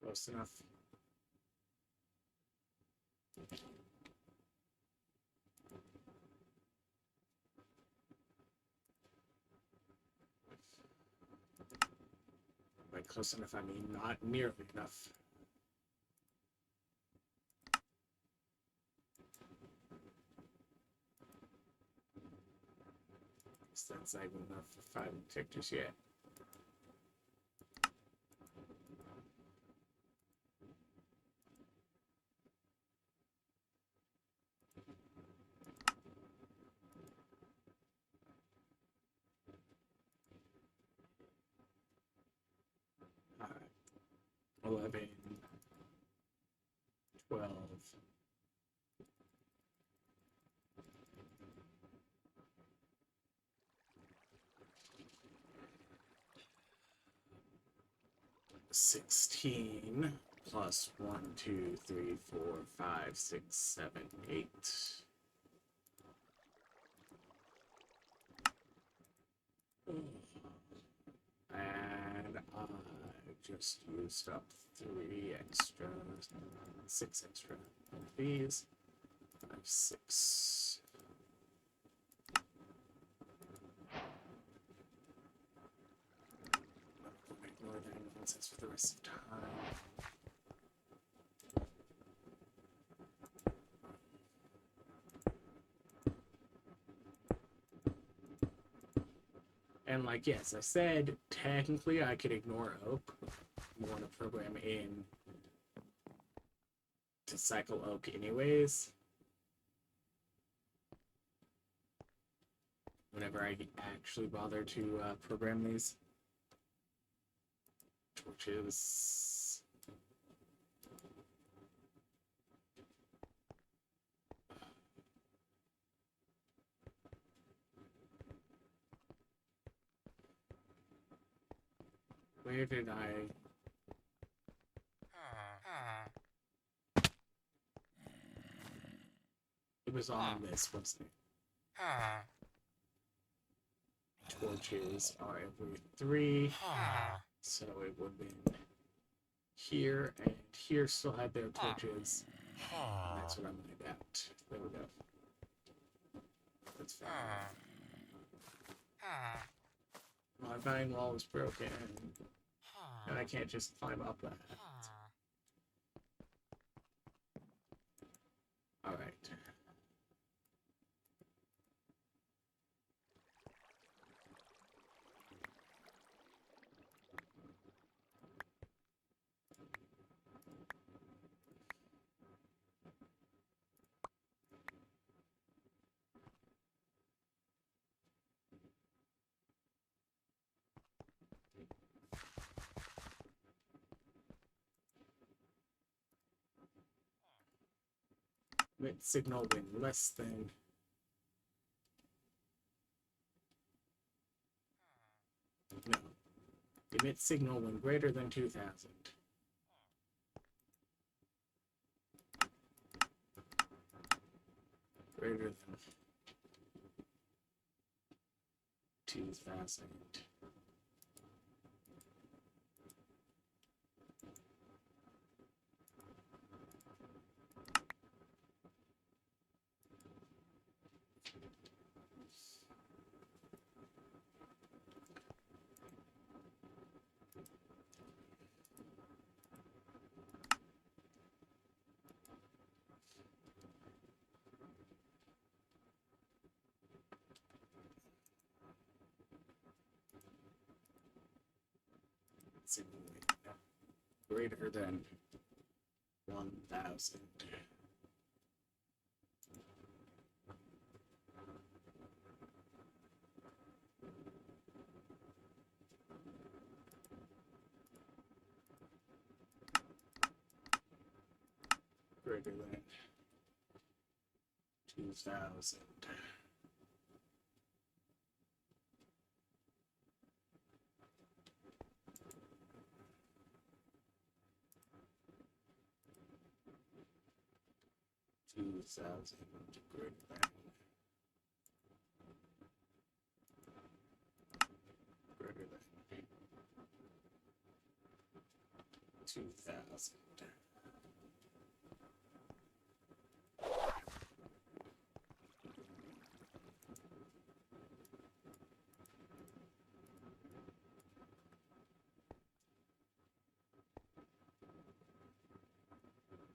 Close enough. By close enough, I mean not nearly enough. So that's not even enough for 5 detectors yet. All right. 11, 12. 16 plus 1, 2, 3, 4, 5, 6, 7, 8. And I just used up 3 extra, 6 extra of these. 5, 6. Ignore that nonsense for the rest of time. And like, yes, I said, technically I could ignore Oak. You want to program in to cycle Oak anyways. Whenever I actually bother to program these torches. Where did I... It was on this, wasn't it? Torches are every 3. So it would have been here, and here still had their torches. And that's what I'm going to adapt. There we go. That's fine. My vine wall is broken, and I can't just climb up that. Alright. Emit signal when less than... No. Emit signal when greater than 2000. Greater than 2000. simulated. Greater than 1,000. Greater than 2,000. Greater than 2,000.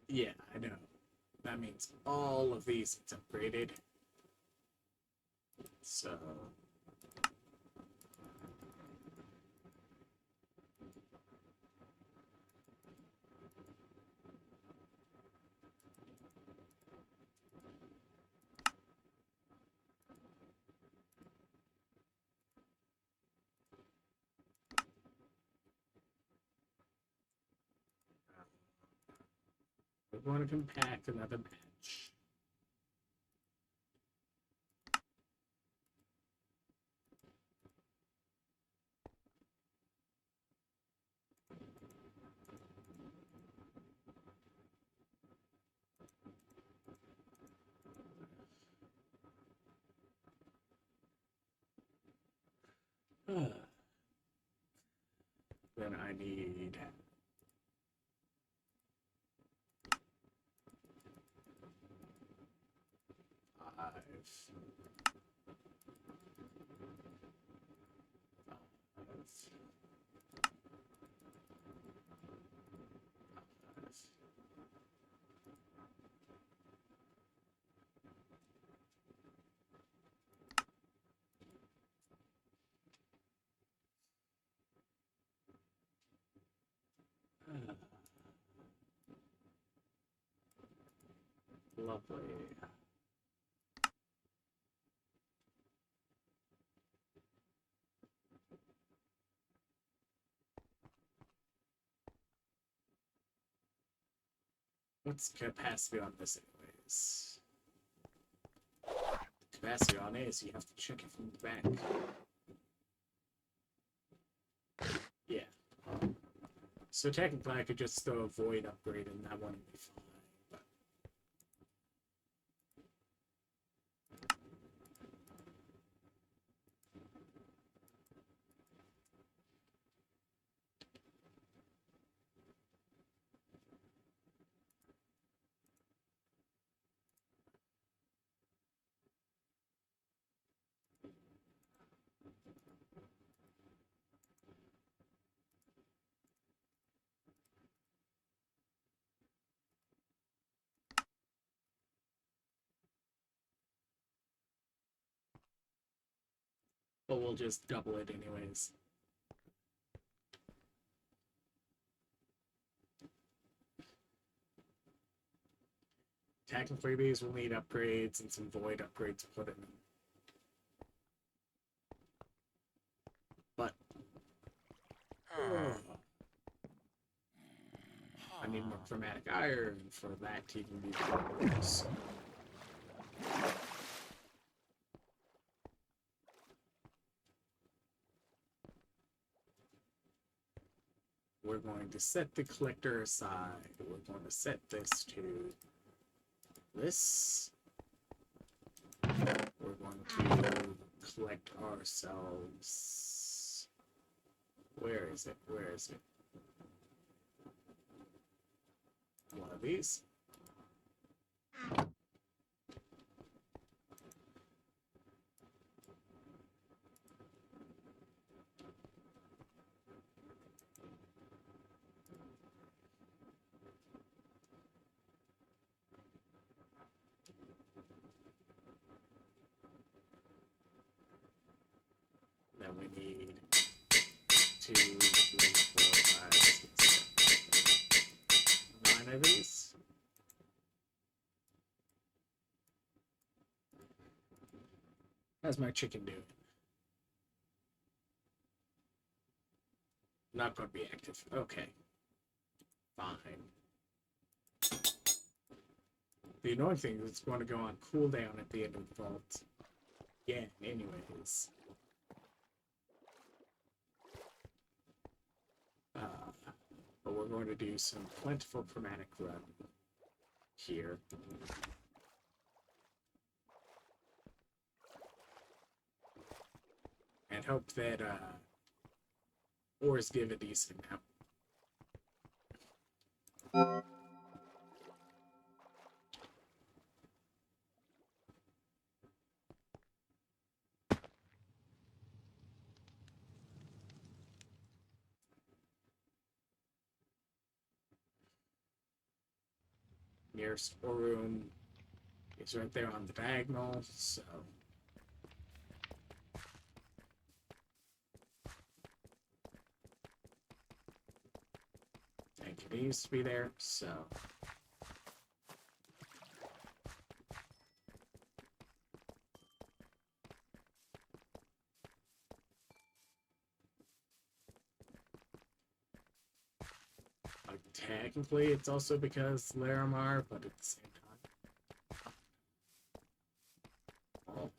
Yeah, I know. That means all of these it's upgraded. So we're going to compact another batch. Then I need 5. Lovely. What's the capacity on this anyways? The capacity on it is you have to check it from the back. Yeah. So technically I could just throw a void upgrade and that one would be fine. But we'll just double it anyways. Technically these will need upgrades and some void upgrades put in them. But I need more chromatic iron for that to even be worse. We're going to set the collector aside. We're going to set this to this. We're going to collect ourselves. Where is it? Where is it? One of these. Then we need 2, 3, 4, of these. How's my chicken doing? Not going to be active. Okay. Fine. The annoying thing is it's going to go on cooldown at the end of the vault. Yeah, anyways. But we're going to do some plentiful chromatic run here. And hope that ores give a decent amount. Nearest ore room is right there on the diagonal, so and continues to be there, so technically it's also because Larimar, but at the same time. Oh.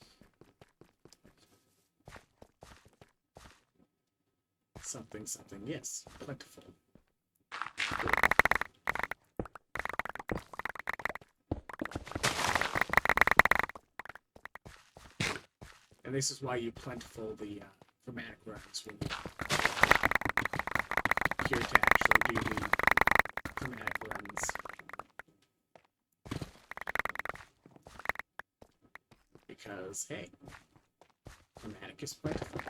Something, something, yes, plentiful. And this is why you plentiful the chromatic runs when you're here to actually do the chromatic runs. Because, hey, chromatic is plentiful.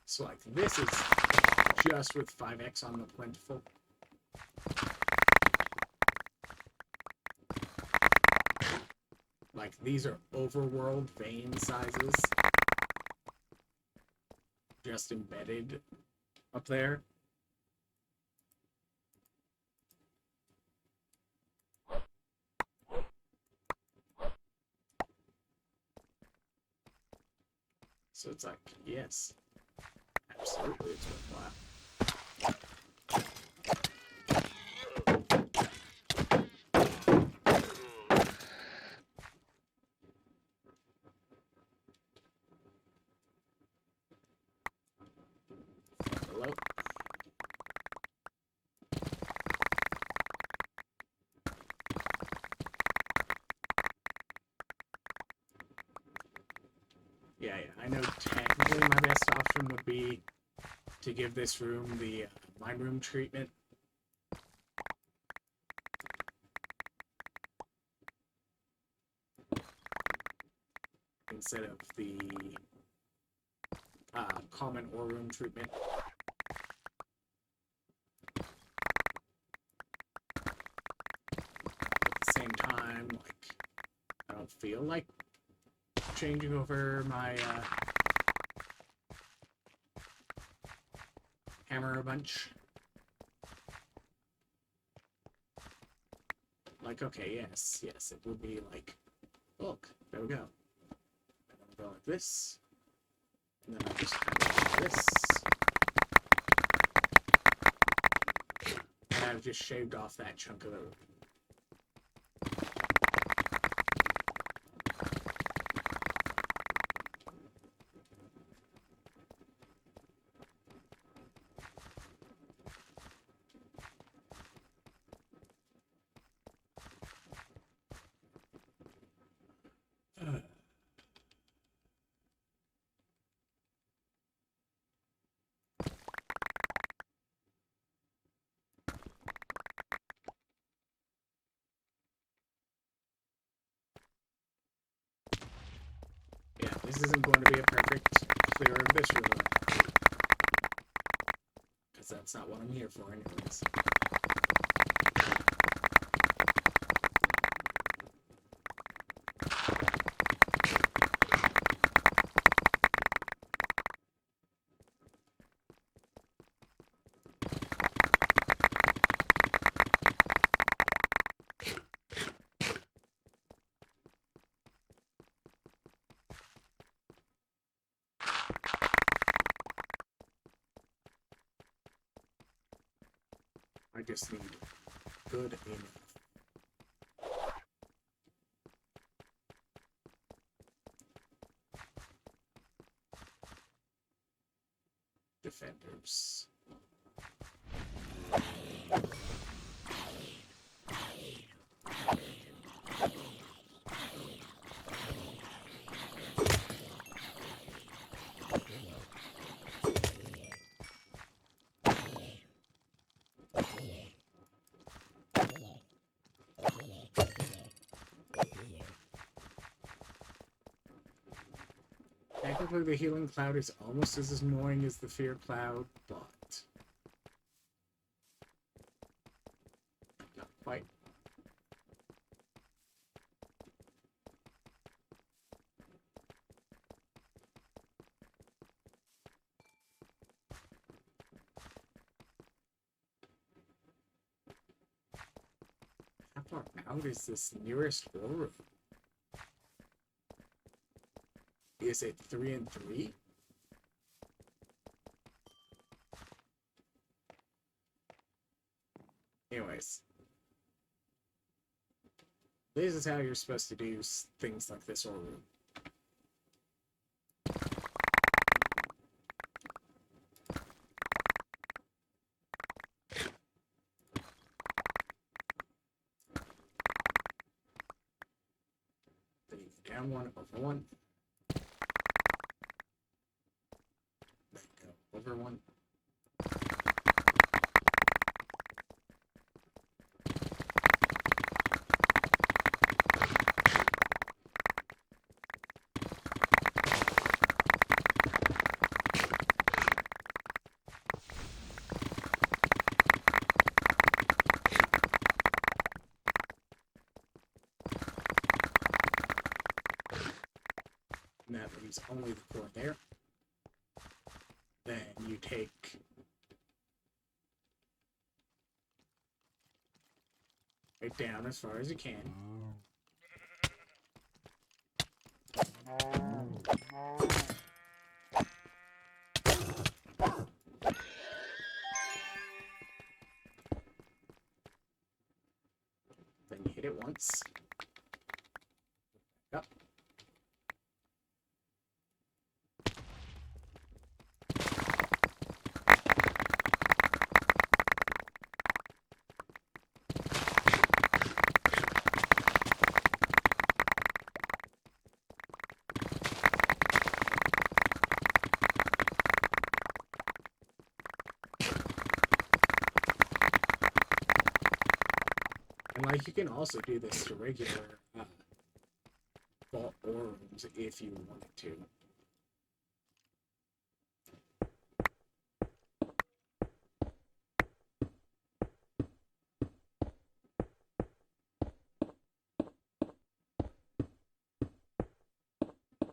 So, like, this is just with 5x on the plentiful. Like, these are overworld vein sizes. Just embedded up there. So it's like, yes, absolutely it's worthwhile. Hello? Yeah, I know technically my best option would be to give this room the mine room treatment. Instead of the common ore room treatment. At the same time, like, I don't feel like changing over my hammer a bunch. Like, okay, yes, it would be like, look, there we go. And then we'll go like this. And then I'll just kind of like this. And I've just shaved off that chunk of the room. Yeah, this isn't going to be a perfect clear of this room. Because that's not what I'm here for anyways. I just need good enough. Defenders. Technically, the healing cloud is almost as annoying as the fear cloud, but not quite. How far out is this nearest war room? Is it 3 and 3? Anyways. This is how you're supposed to do things like this or room. Then you go down one, over one. Then go over one. And that leaves only the core there. Then you take it down as far as you can. Then you hit it once. Up. And like, you can also do this to regular vault ore rooms if you wanted to.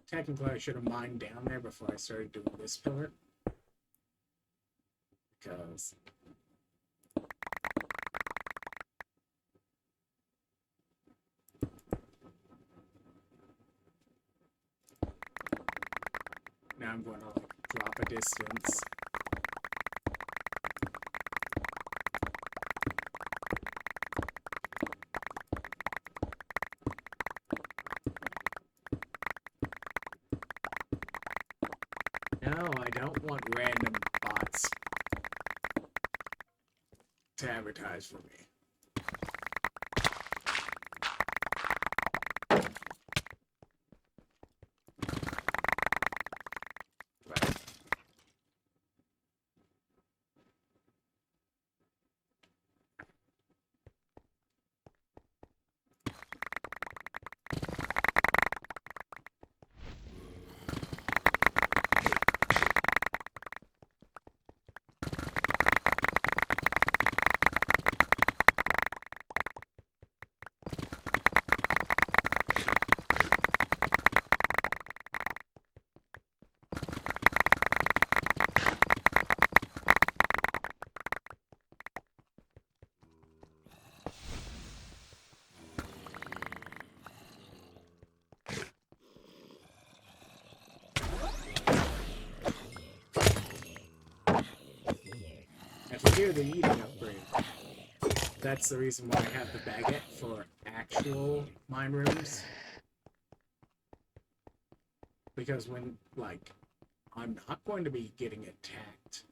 Technically, I should have mined down there before I started doing this pillar. Because now I'm going to like drop a distance. No, I don't want random bots to advertise for me. Right. After here, the eating upgrade. That's the reason why I have the baguette for actual mine rooms. Because when, like, I'm not going to be getting attacked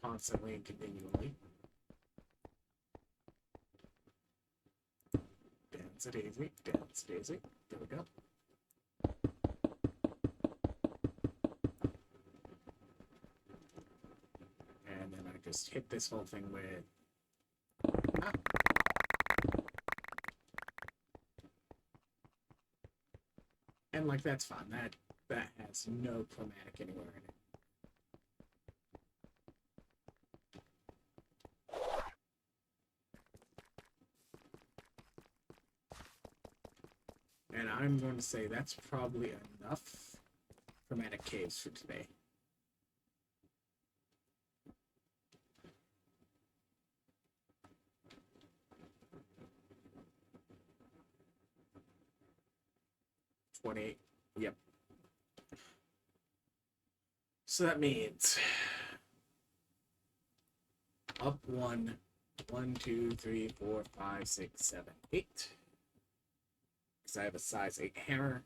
constantly and continually. Dance a daisy, dance daisy. There we go. And then I just hit this whole thing with... Ah. And, like, that's fine. That has no chromatic anywhere in it. And I'm going to say that's probably enough chromatic caves for today. Yep. So that means up 1, 1, 2, 3, 4, 5, 6, 7, 8. Because I have a size 8 hammer.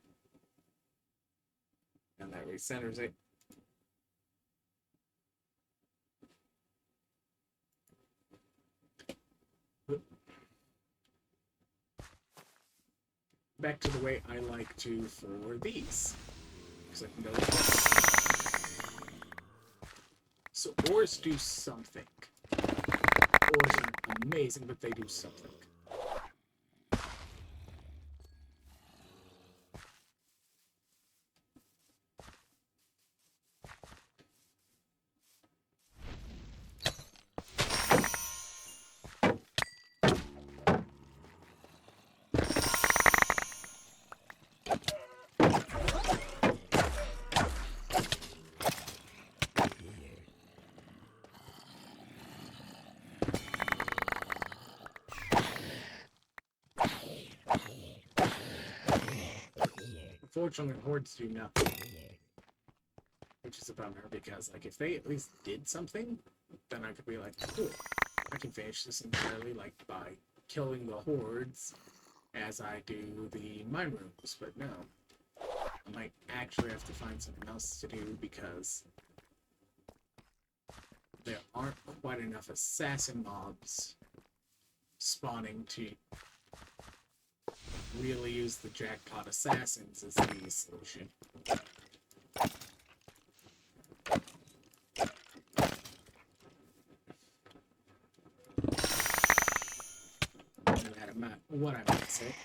And that recenters it. Back to the way I like to for these. Because I can go like this. So ores do something. Ores aren't amazing, but they do something. Unfortunately, hordes do nothing. Which is a bummer, because, like, if they at least did something, then I could be like, cool, I can finish this entirely, like, by killing the hordes as I do the mine rooms, but no. I might actually have to find something else to do, because there aren't quite enough assassin mobs spawning to really use the jackpot assassins as the solution. What I might say.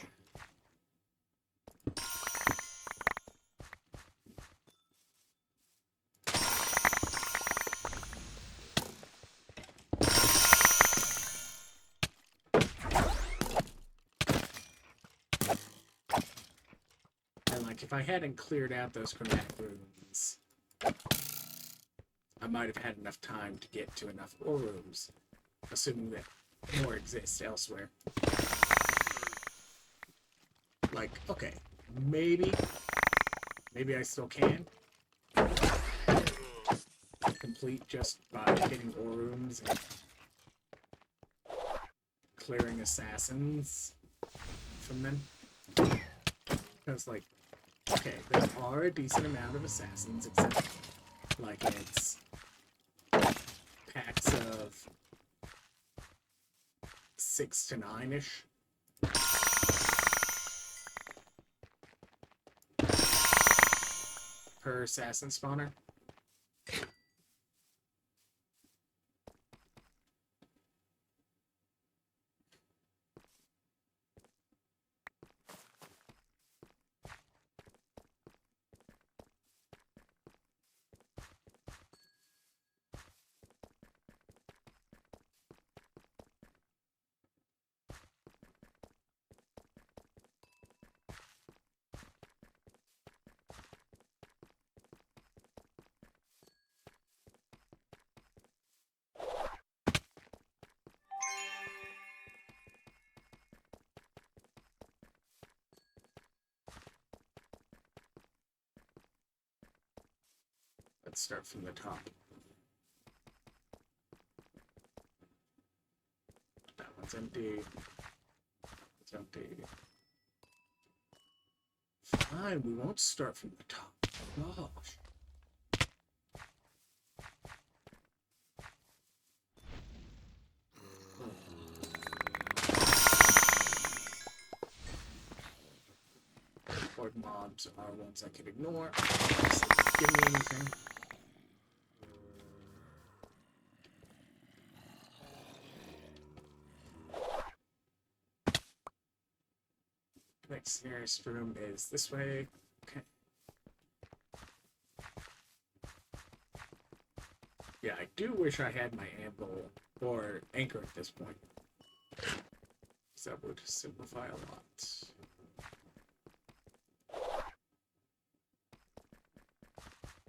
And like, if I hadn't cleared out those chromatic rooms, I might have had enough time to get to enough ore rooms, assuming that more exist elsewhere. Like, okay, maybe I still can complete just by getting ore rooms and clearing assassins from them. Because, like, okay, there are a decent amount of assassins, except, like, it's packs of 6 to 9-ish. Per assassin spawner. Let's start from the top. That one's empty. It's empty. Fine, we won't start from the top. Gosh. Horde mobs are ones I can ignore. So give me anything. Next nearest room is this way. Okay. Yeah, I do wish I had my anvil or anchor at this point. That would simplify a lot.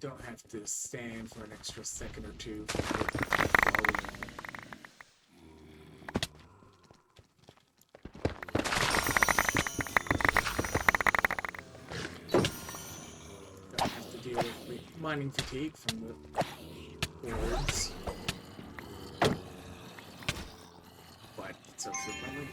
Don't have to stand for an extra second or two. Don't have to deal with mining fatigue from the hordes. But it's also friendly.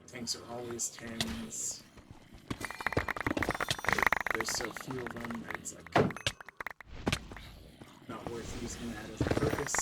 Things are always 10s. There's so few of them that it's like not worth using that as a purpose.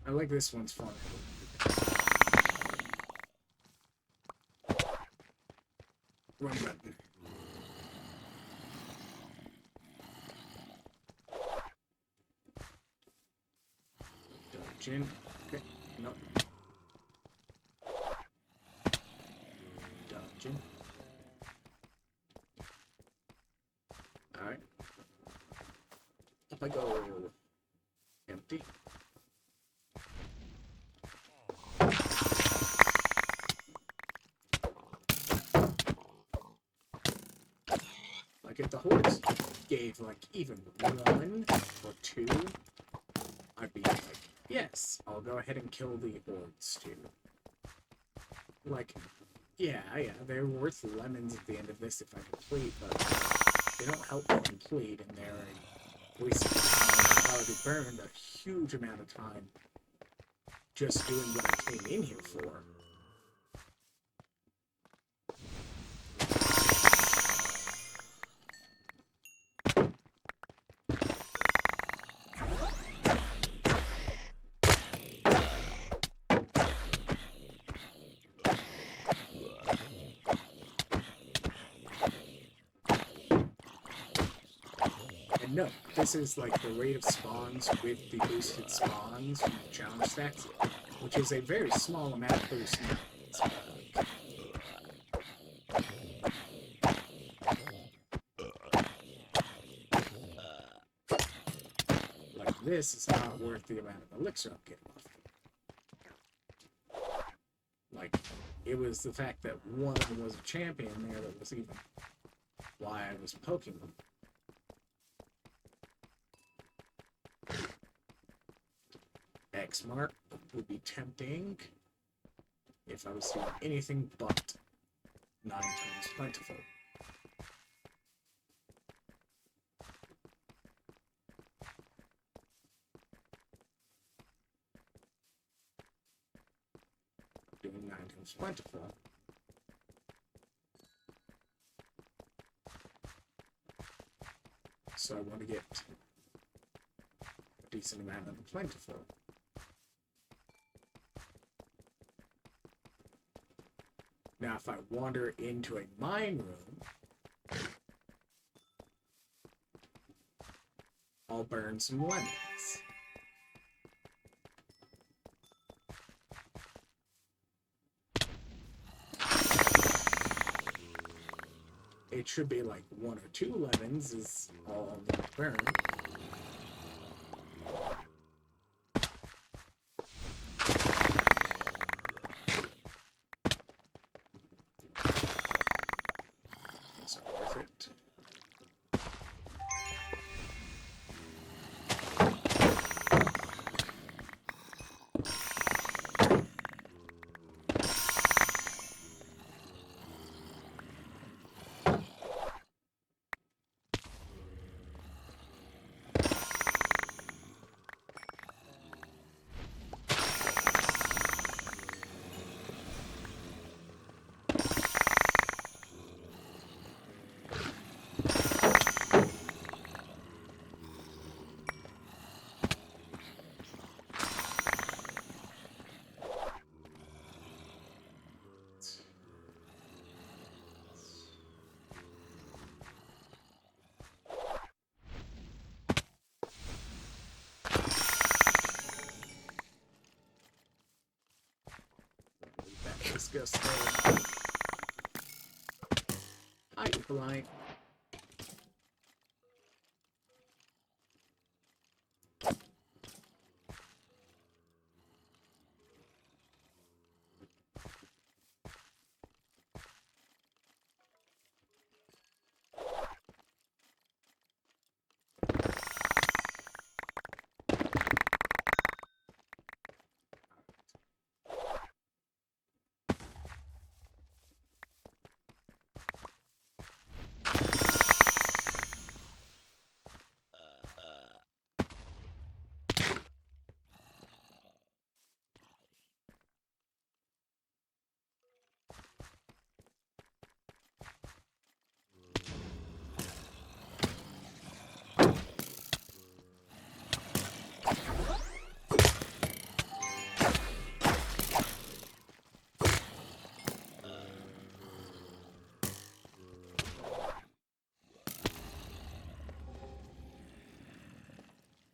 I like this one's fun. Run button. Dungeon. Okay. Nope. Dungeon. Alright. Up I go. Empty. Like if the hordes gave like even 1 or 2, I'd be like, yes, I'll go ahead and kill the hordes too. Like, yeah, they're worth lemons at the end of this if I complete, but they don't help me complete, and they're wasting time. I've already burned a huge amount of time just doing what I came in here for. No, this is like the rate of spawns with the boosted spawns from the challenge stacks, which is a very small amount boost. Like this is not worth the amount of elixir I'm getting off. Like, it was the fact that one of them was a champion there that was even why I was poking them. X mark would be tempting if I was doing anything but 9 times plentiful. Doing 9 times plentiful. So I want to get a decent amount of the plentiful. Now, if I wander into a mine room, I'll burn some lemons. It should be like 1 or 2 lemons is all I'm gonna burn. Is that worth it? Let's go slow. Hi, polite.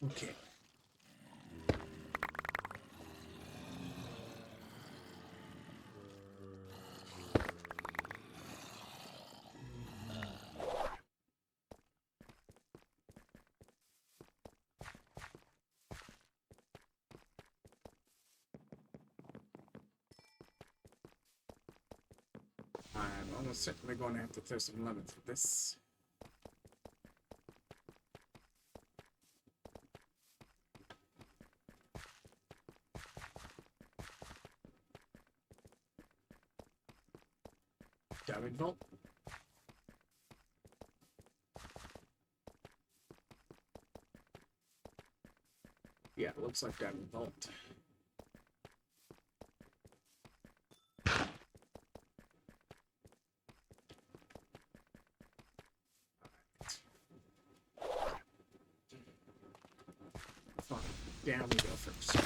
Okay. I'm almost certainly going to have to throw some lemons at this. Diamond Vault. Yeah, it looks like Diamond Vault. Fine. Down we go first.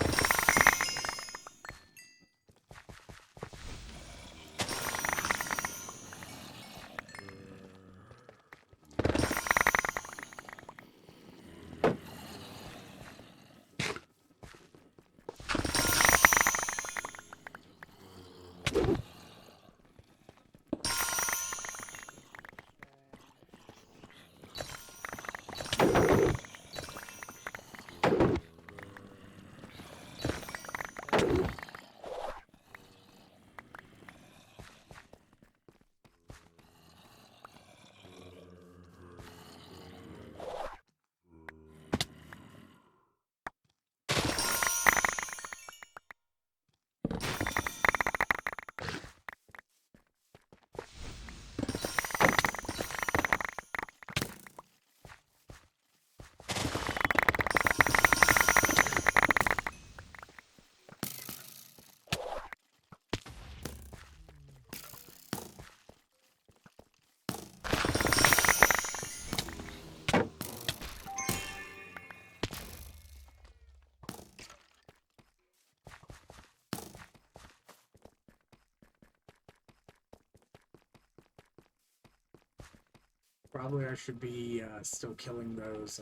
Probably I should be still killing those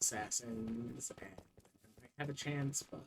assassins, and I might have a chance, but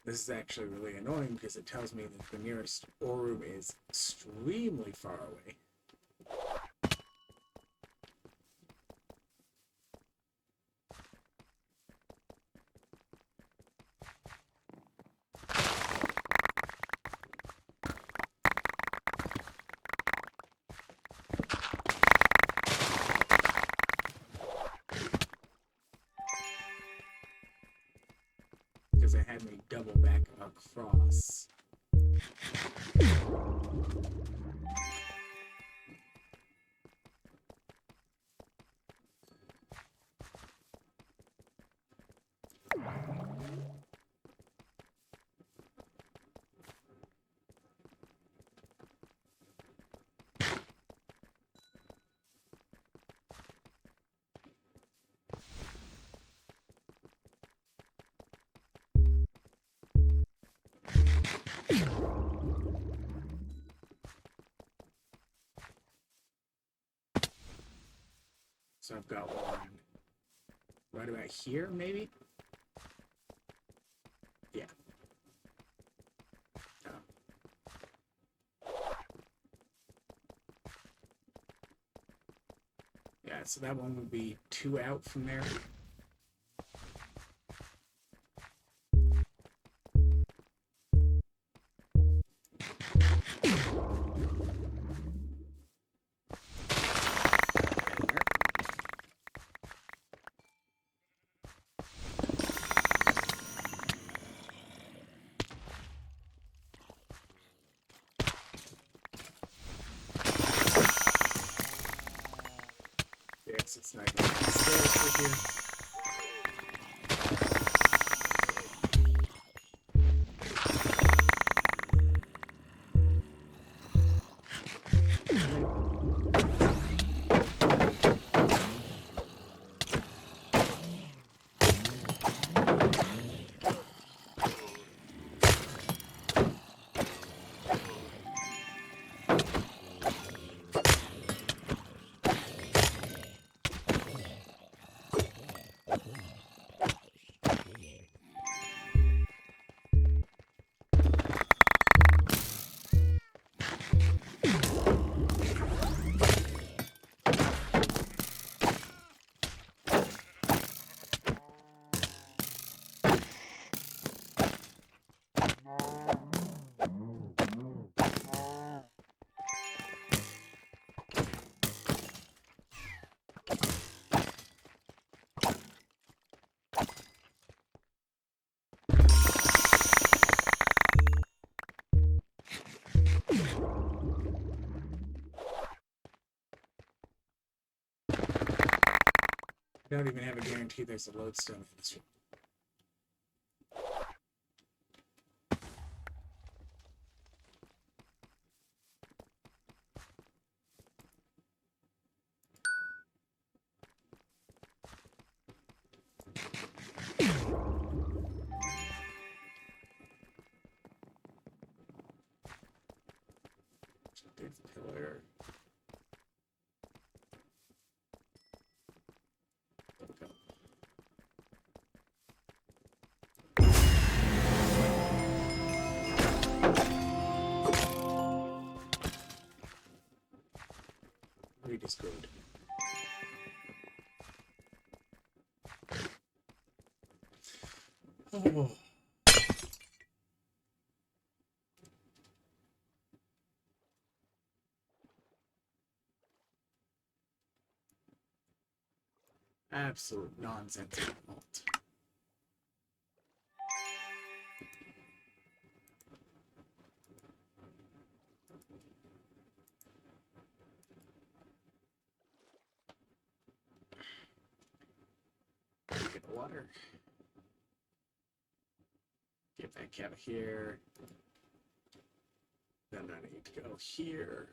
this is actually really annoying because it tells me that the nearest ore room is extremely far away. Because it had me double back across. So I've got one right about here, maybe? Yeah. Oh. Yeah, so that one would be 2 out from there. Yes, it's not going to be stairs for here. I don't even have a guarantee there's a lodestone in this room. Big pillar. Okay. Read is good. Oh. absolute nonsense at fault. Get the water. Get that cat here. Then I need to go here.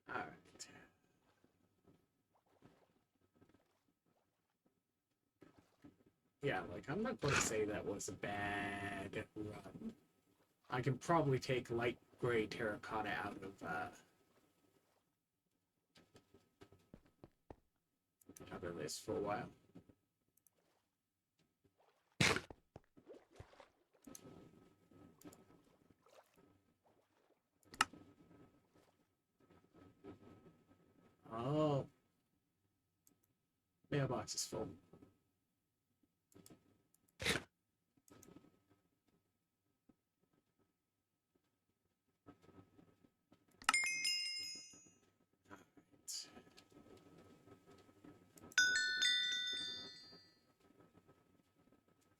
Alright. Yeah, like, I'm not going to say that was a bad run. I can probably take light gray terracotta out of this for a while. Oh. Mailbox is full.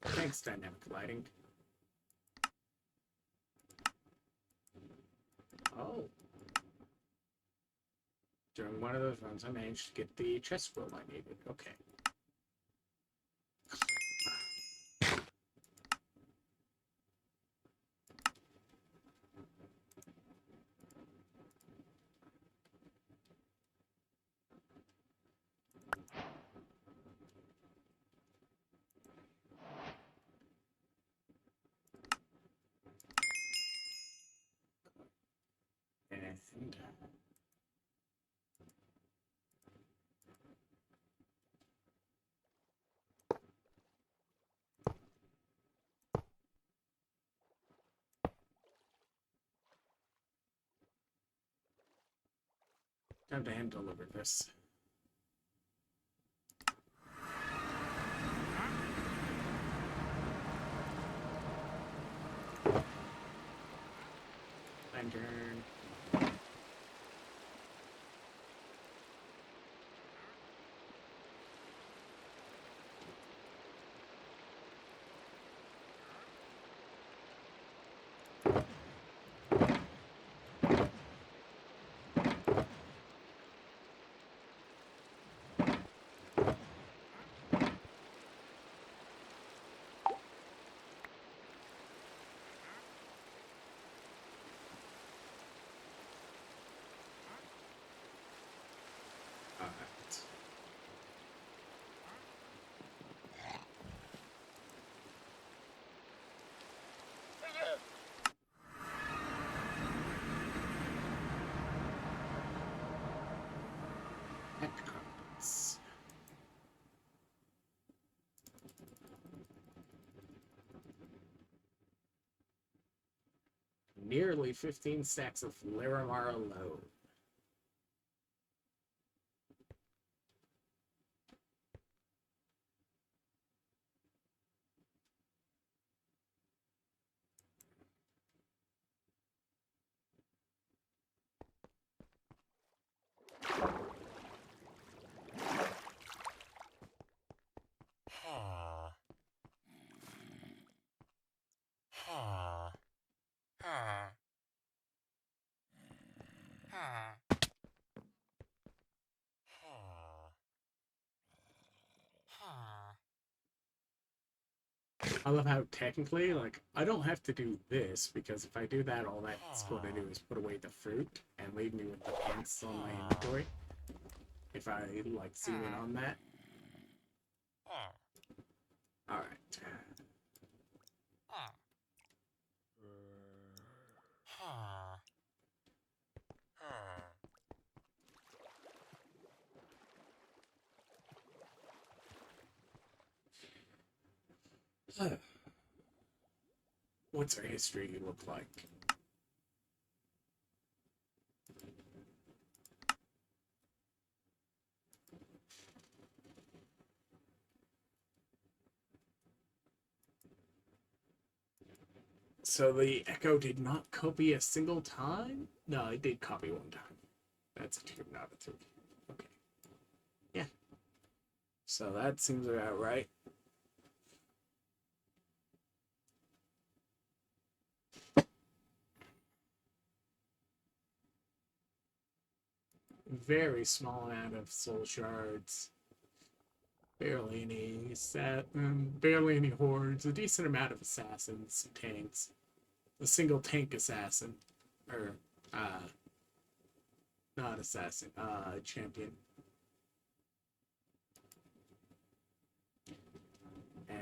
Thanks, dynamic lighting. Oh. During one of those runs, I managed to get the chest scroll I needed. Okay. And time to hand deliver this. Lantern. Alright. Cards. Nearly 15 stacks of Larimar alone. I love how technically, like, I don't have to do this because if I do that, all that's going to do is put away the fruit and leave me with the pants on my inventory. If I, like, zoom in on that. Alright. What's our history look like? So the echo did not copy a single time? No, it did copy one time. That's a 2, not a 3. Okay. Yeah. So that seems about right. Very small amount of soul shards. Barely any hordes. A decent amount of assassins and tanks. A single tank assassin. Or, not assassin, champion. And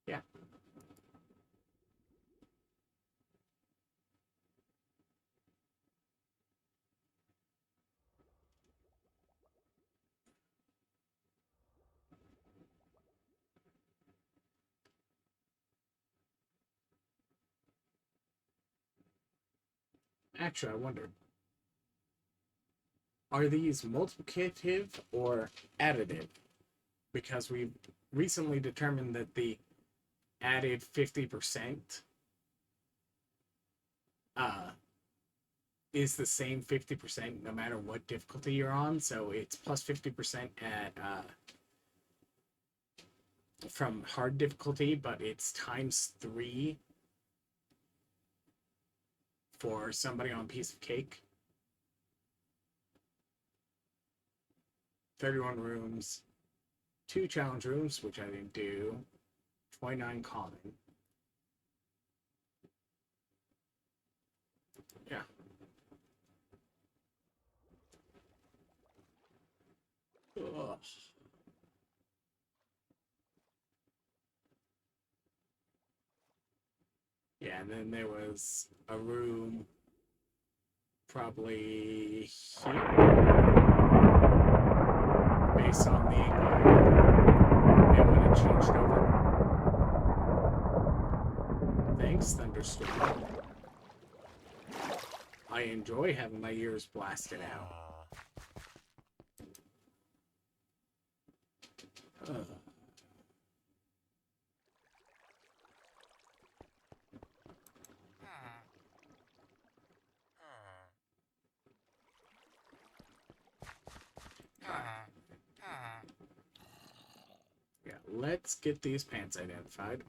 yeah. Actually, I wonder, are these multiplicative or additive? Because we recently determined that the added 50% is the same 50% no matter what difficulty you're on. So it's plus 50% at from hard difficulty, but it's times 3 for somebody on piece of cake. 31 rooms, 2 challenge rooms, which I didn't do, 29 common. Yeah. Ugh. Yeah, and then there was a room probably here, based on the angle, and when it changed over. Thanks, Thunderstorm. I enjoy having my ears blasted out. Ugh. Yeah, let's get these pants identified.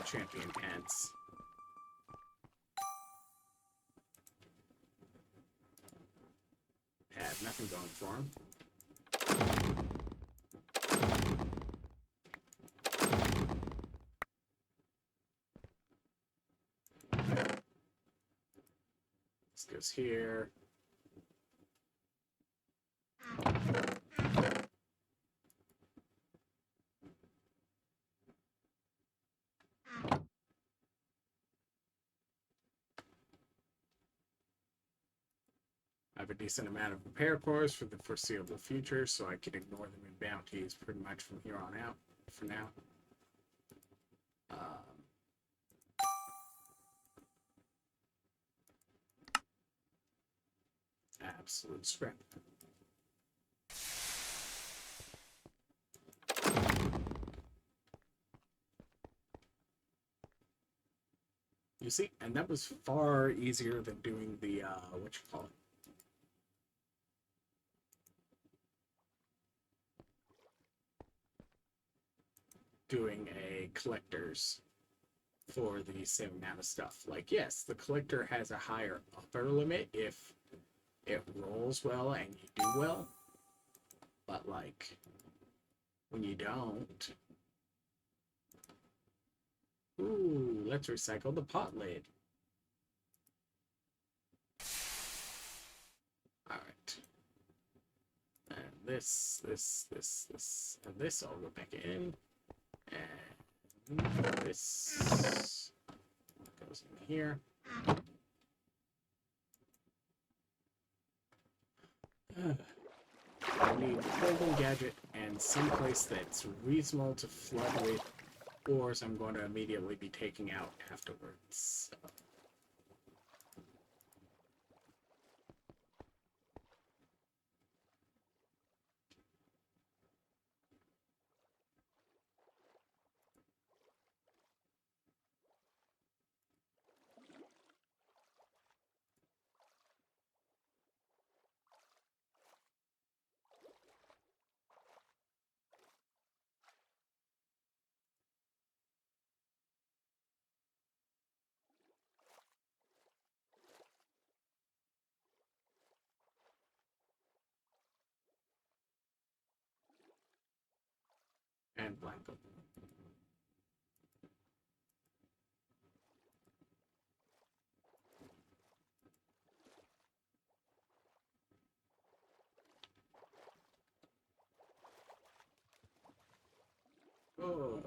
Champion pants. Have nothing going for him. This goes here. I have a decent amount of repair cores for the foreseeable future, so I can ignore them in bounties pretty much from here on out for now. Absolute scrap. You see, and that was far easier than doing the, what you call it? Doing a collector's for the same amount of stuff. Like, yes, the collector has a higher upper limit if it rolls well and you do well, but like, when you don't, ooh, let's recycle the pot lid. Alright. And this, and this I'll go back in. And this goes in here. I need a golden gadget and someplace that's reasonable to flood with ores I'm going to immediately be taking out afterwards. So. and Blanco. Oh.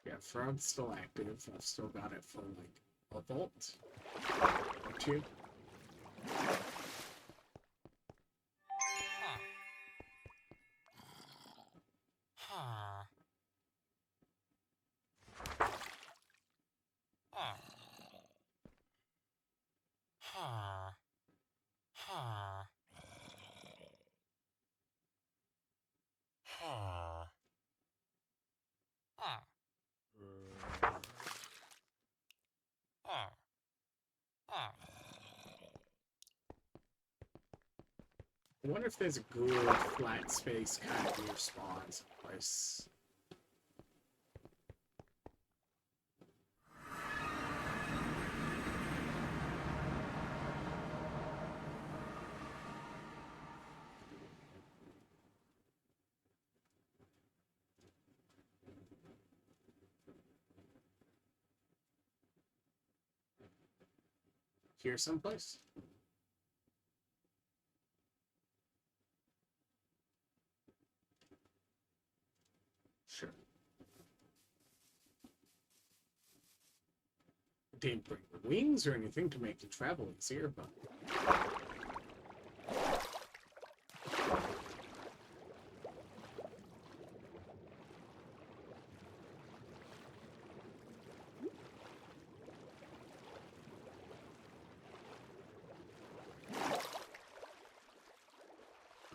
Yeah, frog's still active. I've still got it for like a volt or two. I wonder if there's a good flat space kind of near spawn someplace. Here someplace? Sure. Didn't bring wings or anything to make the travel easier, but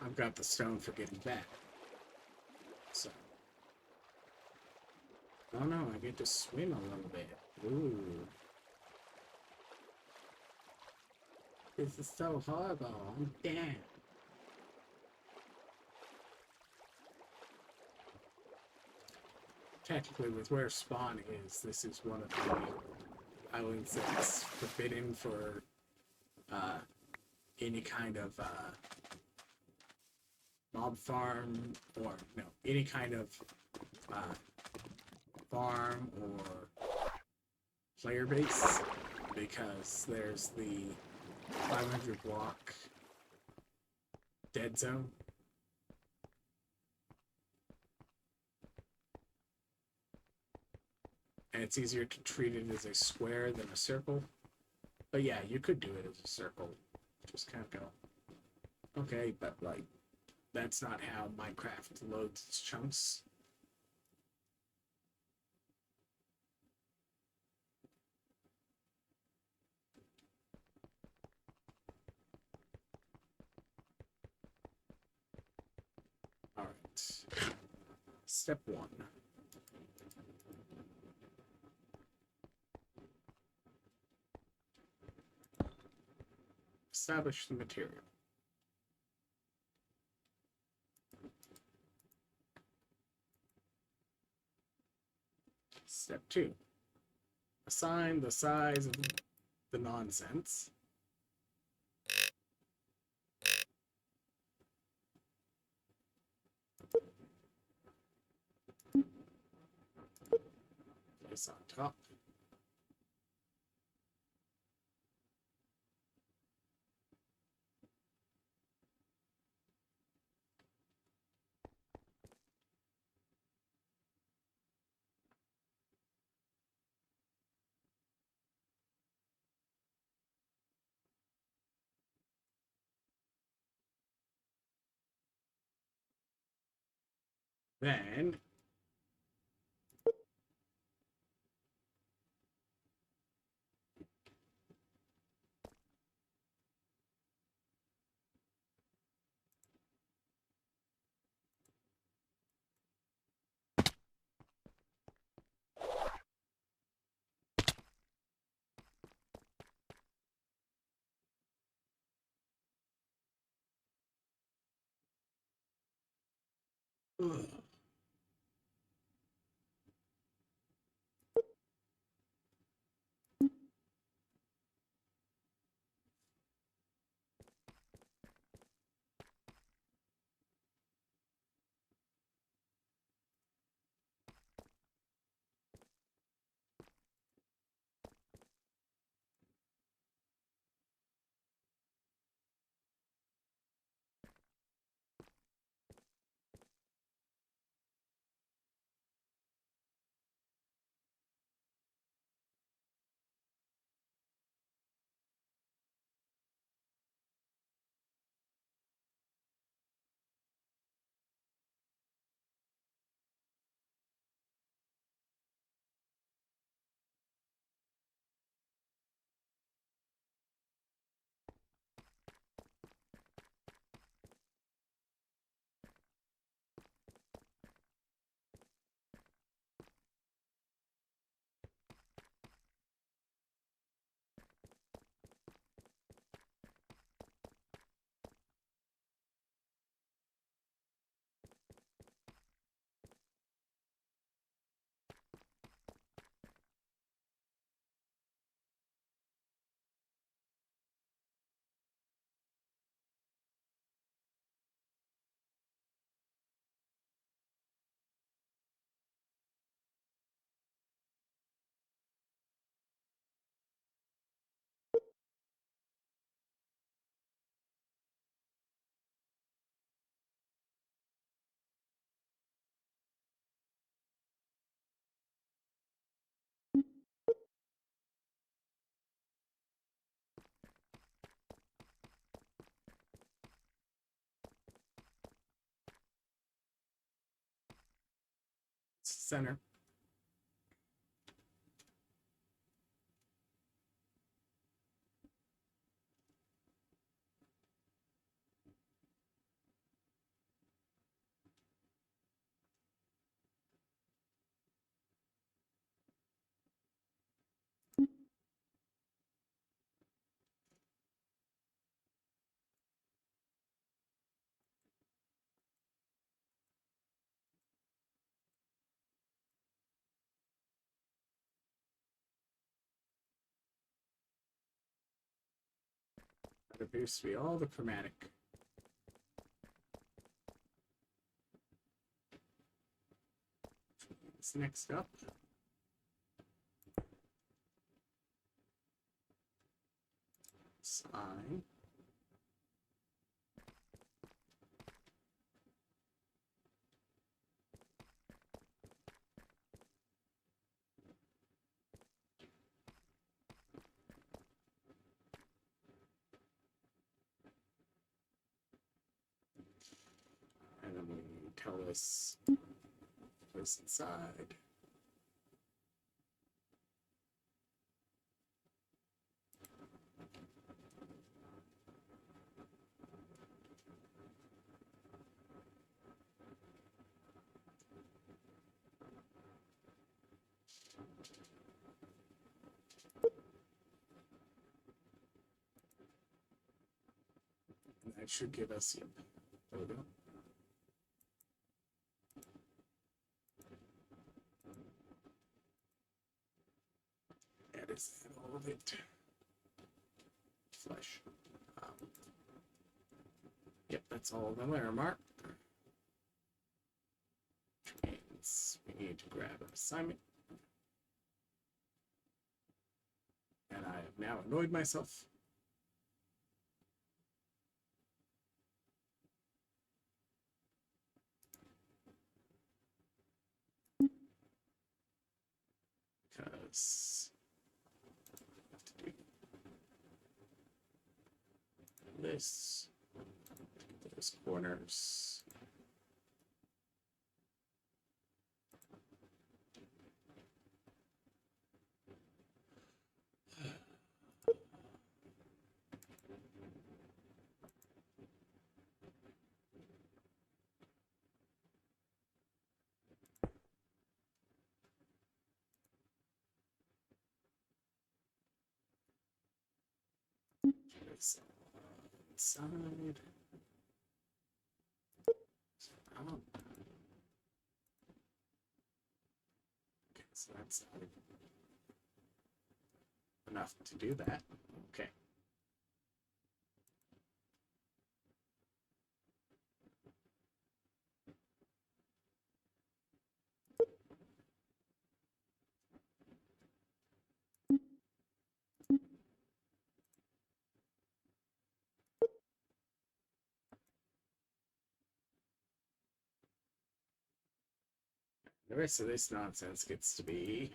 I've got the stone for getting back. So. Oh no, I get to swim a little bit. Ooh. This is so horrible. I'm dead. Technically, with where spawn is, this is one of the islands that's forbidden for any kind of mob farm, or no, any kind of farm or player base, because there's the 500 block dead zone. And it's easier to treat it as a square than a circle. But yeah, you could do it as a circle. Just kind of go, okay, but like, that's not how Minecraft loads its chunks. Alright. Step 1. Establish the material. Step 2. Assign the size of the nonsense. Place on top. Then Ugh. Center. That appears to be all the chromatic. Next up, sign. And then we tell us what's inside. And that should give us, yep, there we go. That is all of it. Flesh. Yep, that's all of the layer mark. Which means we need to grab an assignment. And I have now annoyed myself. Because I have to do this, those corners. This inside. Oh. so that's enough to do that. Okay. The rest of this nonsense gets to be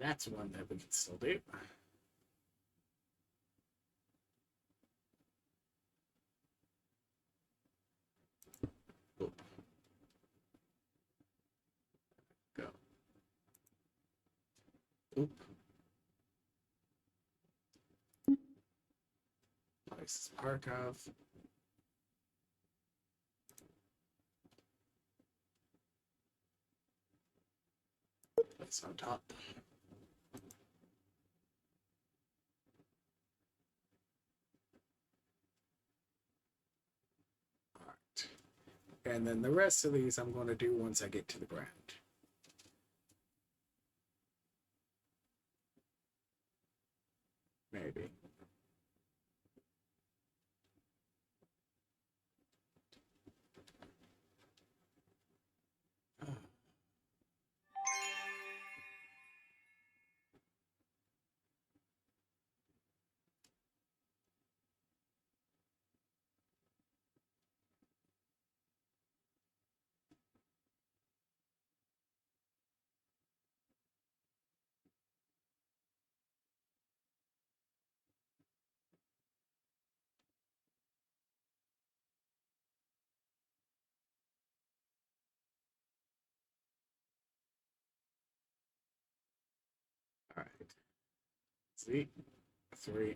that's one that we can still do. Oop. Go. Oop. Place Archive. Place on top. Alright. And then the rest of these I'm going to do once I get to the ground. Maybe. All right. See, 3.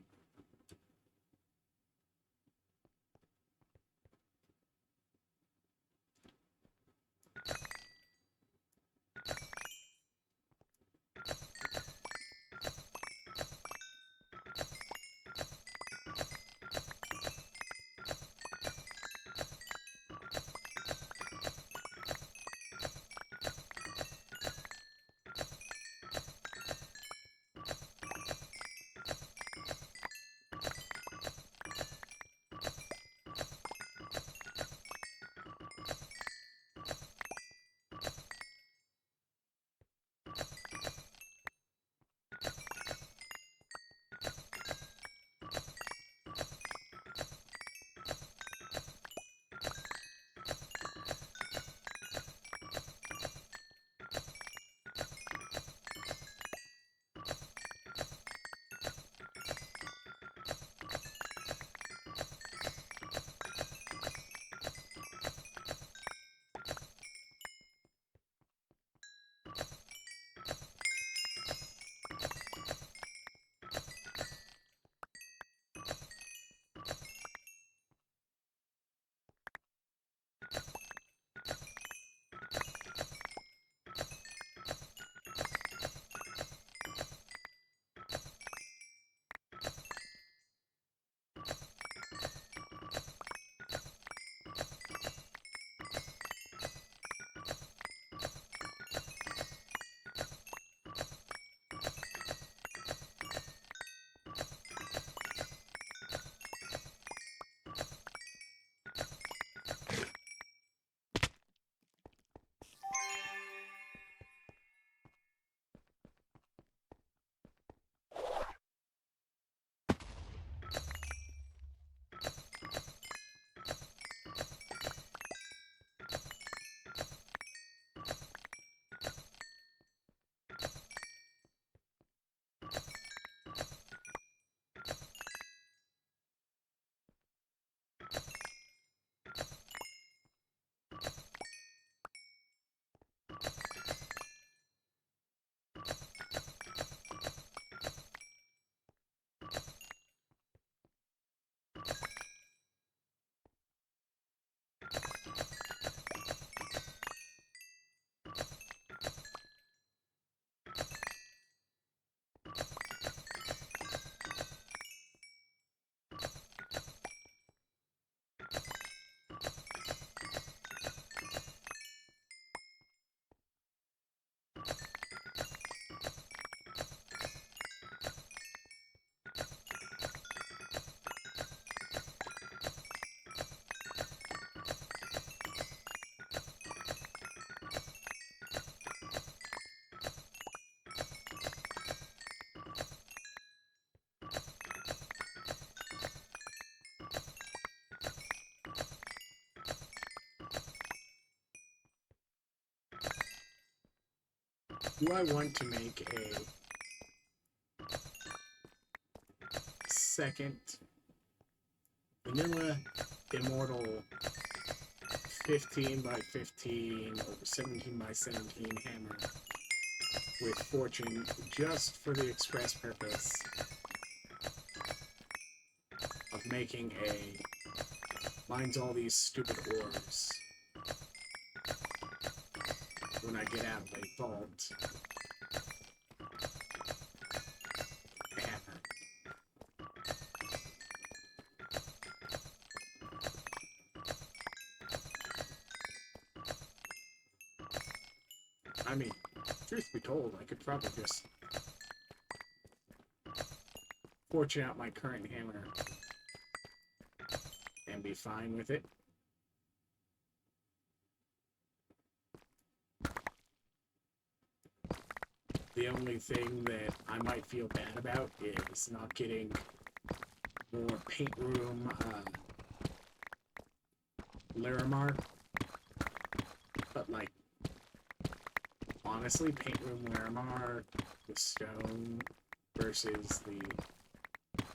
Do I want to make a second vanilla immortal 15 by 15 or 17 by 17 hammer with fortune just for the express purpose of making a mines all these stupid ores when I get out of a vault hammer. I mean, truth be told, I could probably just fortune out my current hammer and be fine with it. The only thing that I might feel bad about is not getting more paint room Larimar. But like, honestly, paint room Larimar with stone versus the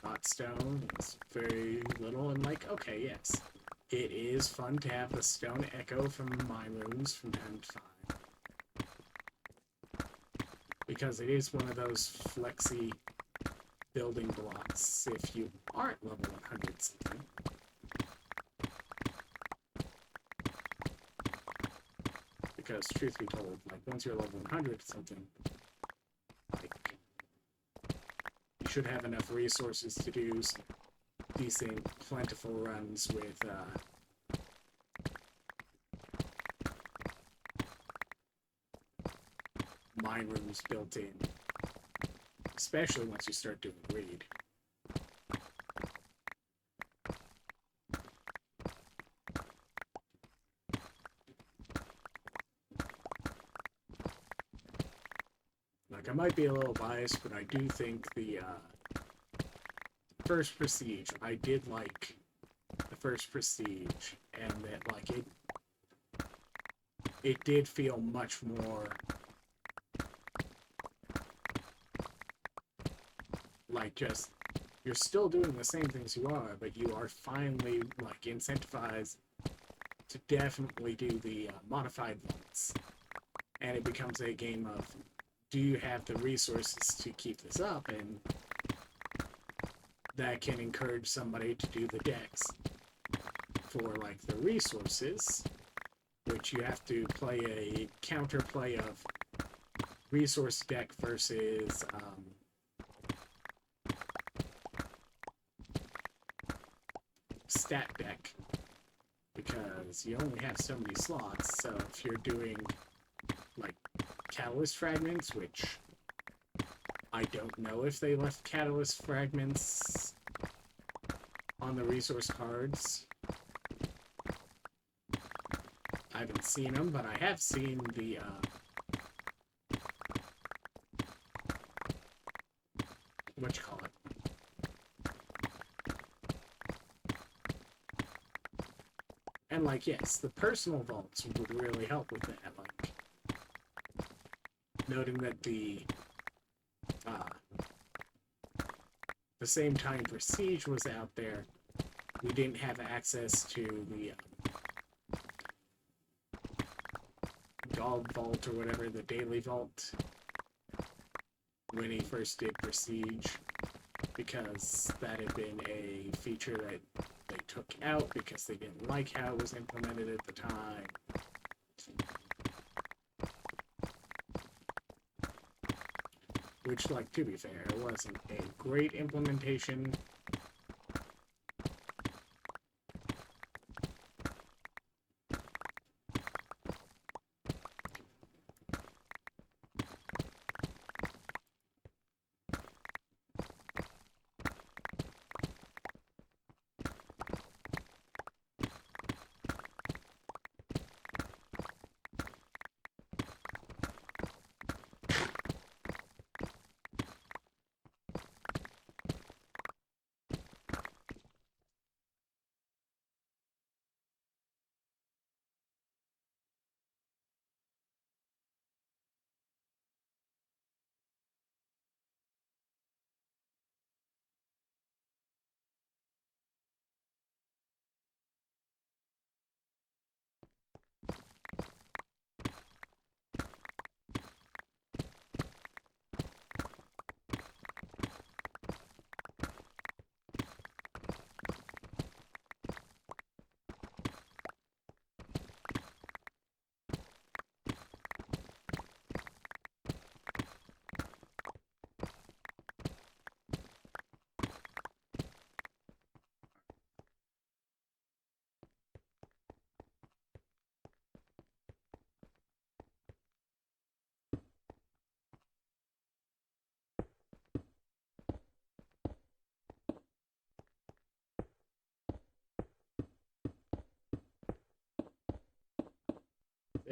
not stone is very little, and like, okay, yes, it is fun to have the stone echo from my rooms from time to time. Because it is one of those flexy building blocks if you aren't level 100 something. Because truth be told, like once you're level 100 something, like you should have enough resources to do some decent, plentiful runs with mine rooms built in, especially once you start doing raid. Like, I might be a little biased, but I do think the first Prestige, I did like the first Prestige, and that like it did feel much more like just you're still doing the same things you are, but you are finally like incentivized to definitely do the modified ones, and it becomes a game of do you have the resources to keep this up, and that can encourage somebody to do the decks for like the resources, which you have to play a counterplay of resource deck versus stat deck, because you only have so many slots. So if you're doing like catalyst fragments, which I don't know if they left catalyst fragments on the resource cards. I haven't seen them, but I have seen the whatchamacallit. And like, yes, the personal vaults would really help with that. Like, noting that the same time Prestige was out there, we didn't have access to the Dog Vault or whatever, the Daily Vault, when he first did Prestige, because that had been a feature that they took out because they didn't like how it was implemented at the time. Which, like, to be fair, it wasn't a great implementation.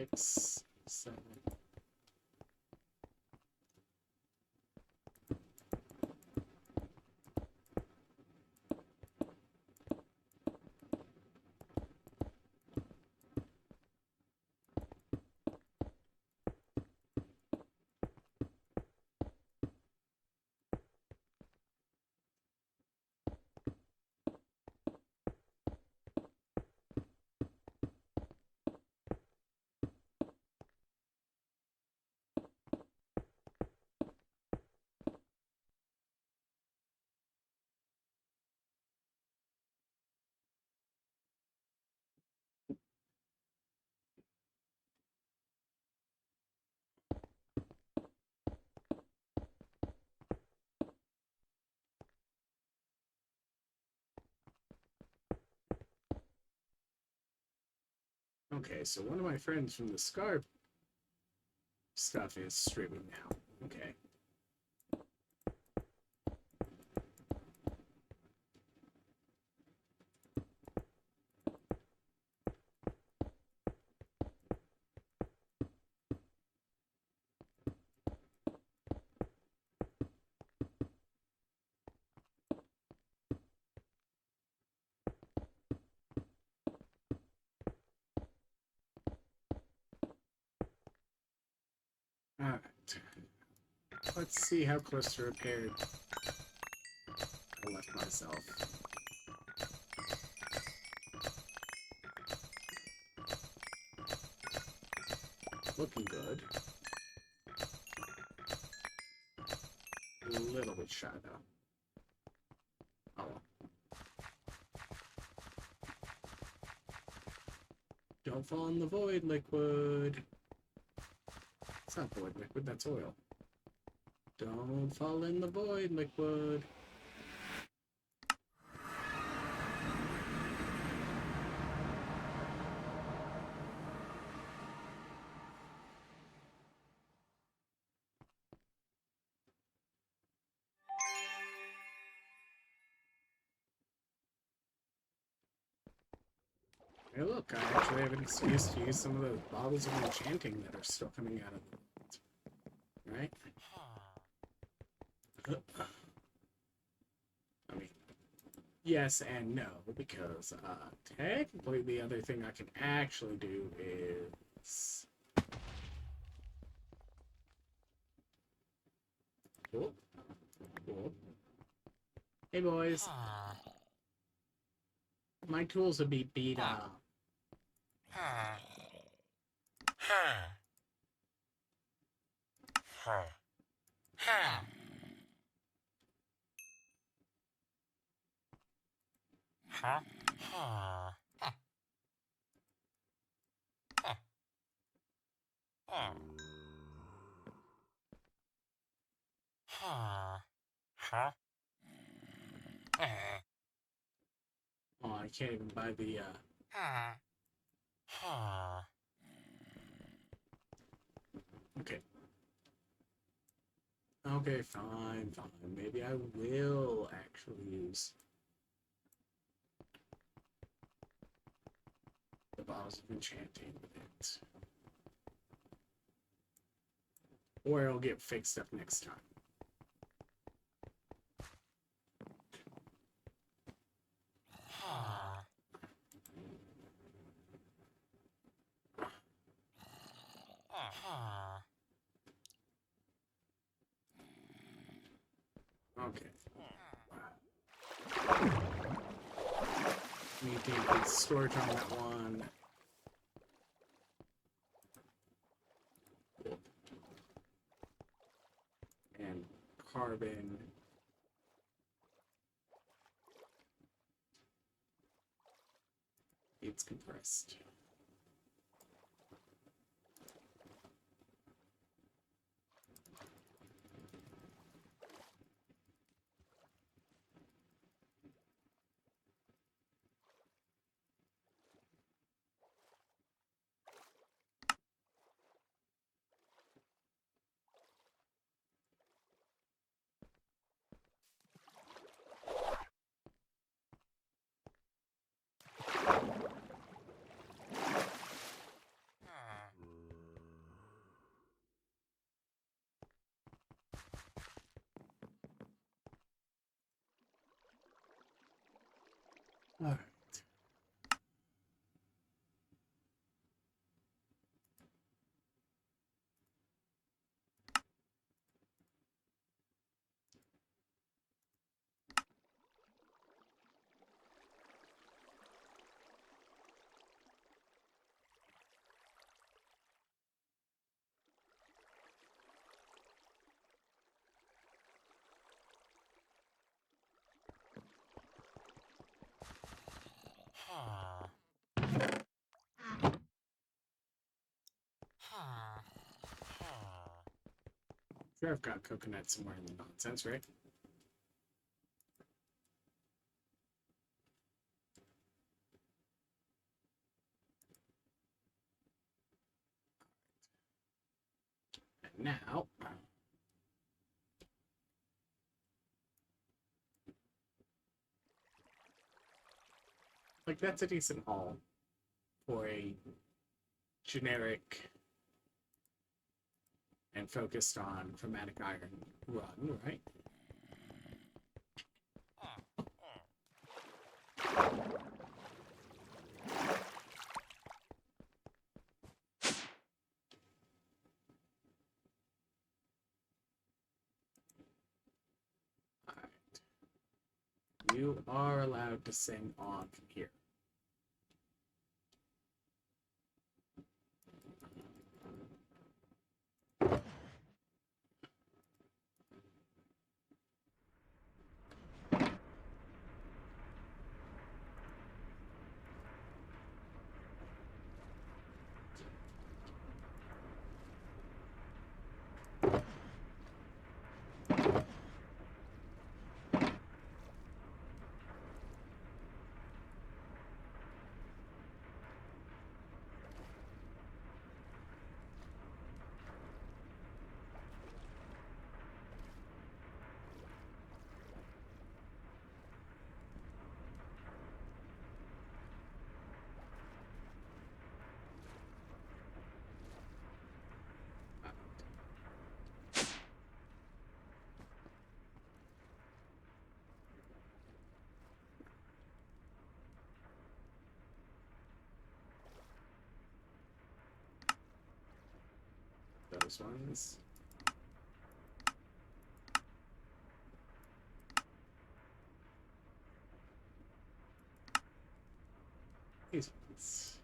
6, 7. Okay, so one of my friends from the Scar stuff is streaming now. Okay. Alright. Let's see how close to repaired I left myself. Looking good. A little bit shy though. Oh well. Don't fall in the void, liquid. It's not void liquid, that's oil. Don't fall in the void, liquid. Hey look, I actually have an excuse to use some of those bottles of enchanting that are still coming out of the world. Right? I mean, yes and no, because technically the other thing I can actually do is... Cool. Cool. Hey boys. My tools would be beat up. Oh, I can't even buy the, Okay. Okay, fine, fine. Maybe I will actually use the bottles of enchanting with it. Or it'll get fixed up next time. Okay. Need to increase storage on that one. And carbon. It's compressed. All right. Sure, I've got coconut somewhere in the nonsense, right? And now, like, that's a decent haul for a generic and focused on chromatic iron run, right? Alright. You are allowed to sing on from here. Those ones. These ones.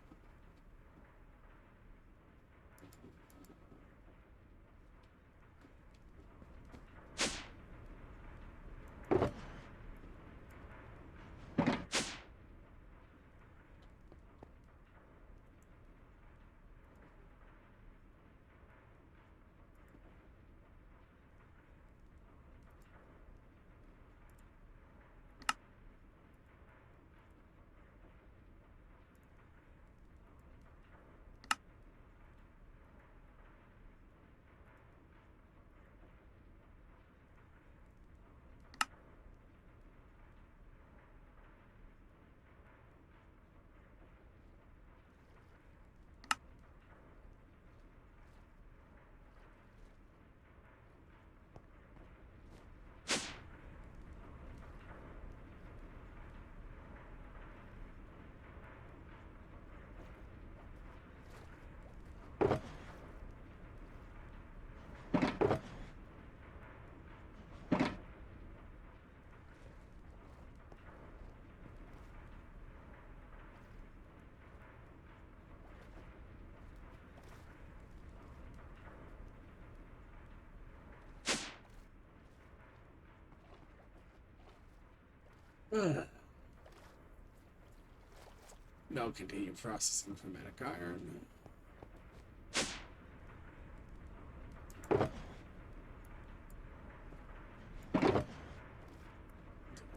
No, continue processing chromatic iron.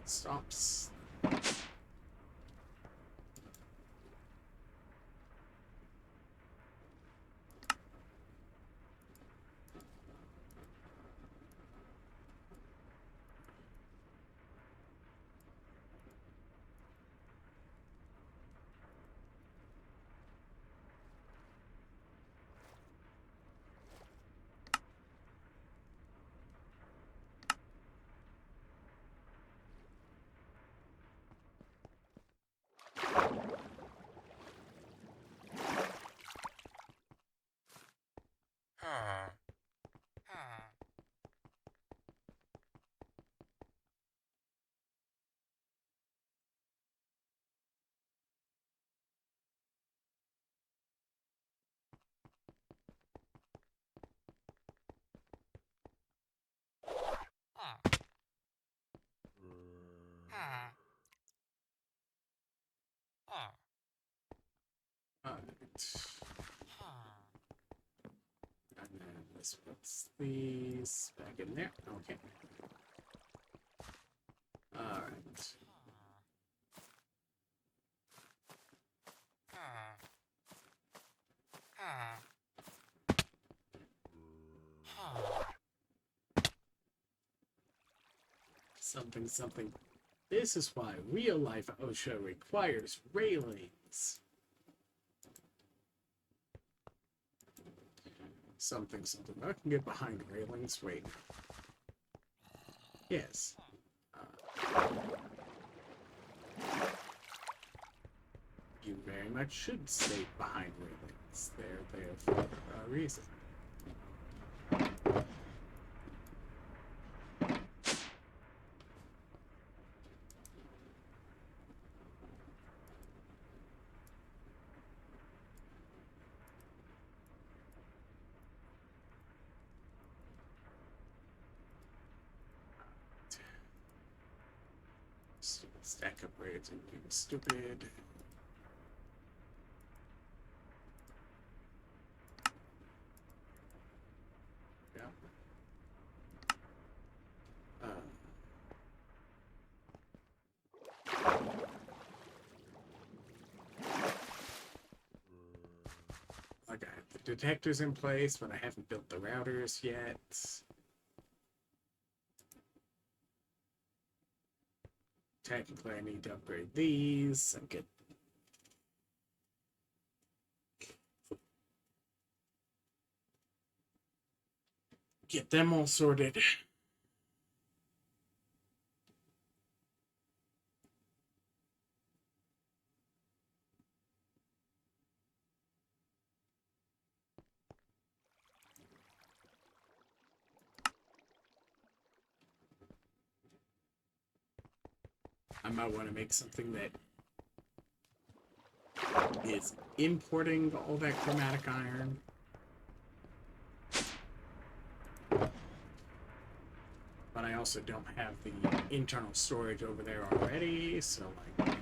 Stops. Let's put these back in there. Okay. Alright. Something, something. This is why real-life OSHA requires railings. Something, something. I can get behind railings. Wait. Yes. You very much should stay behind railings. They're there for a reason. Stack upgrades and being stupid. Yeah. Like I have the detectors in place, but I haven't built the routers yet. Technically, I need to upgrade these and get them all sorted. I might want to make something that is importing all that chromatic iron. But I also don't have the internal storage over there already, so like...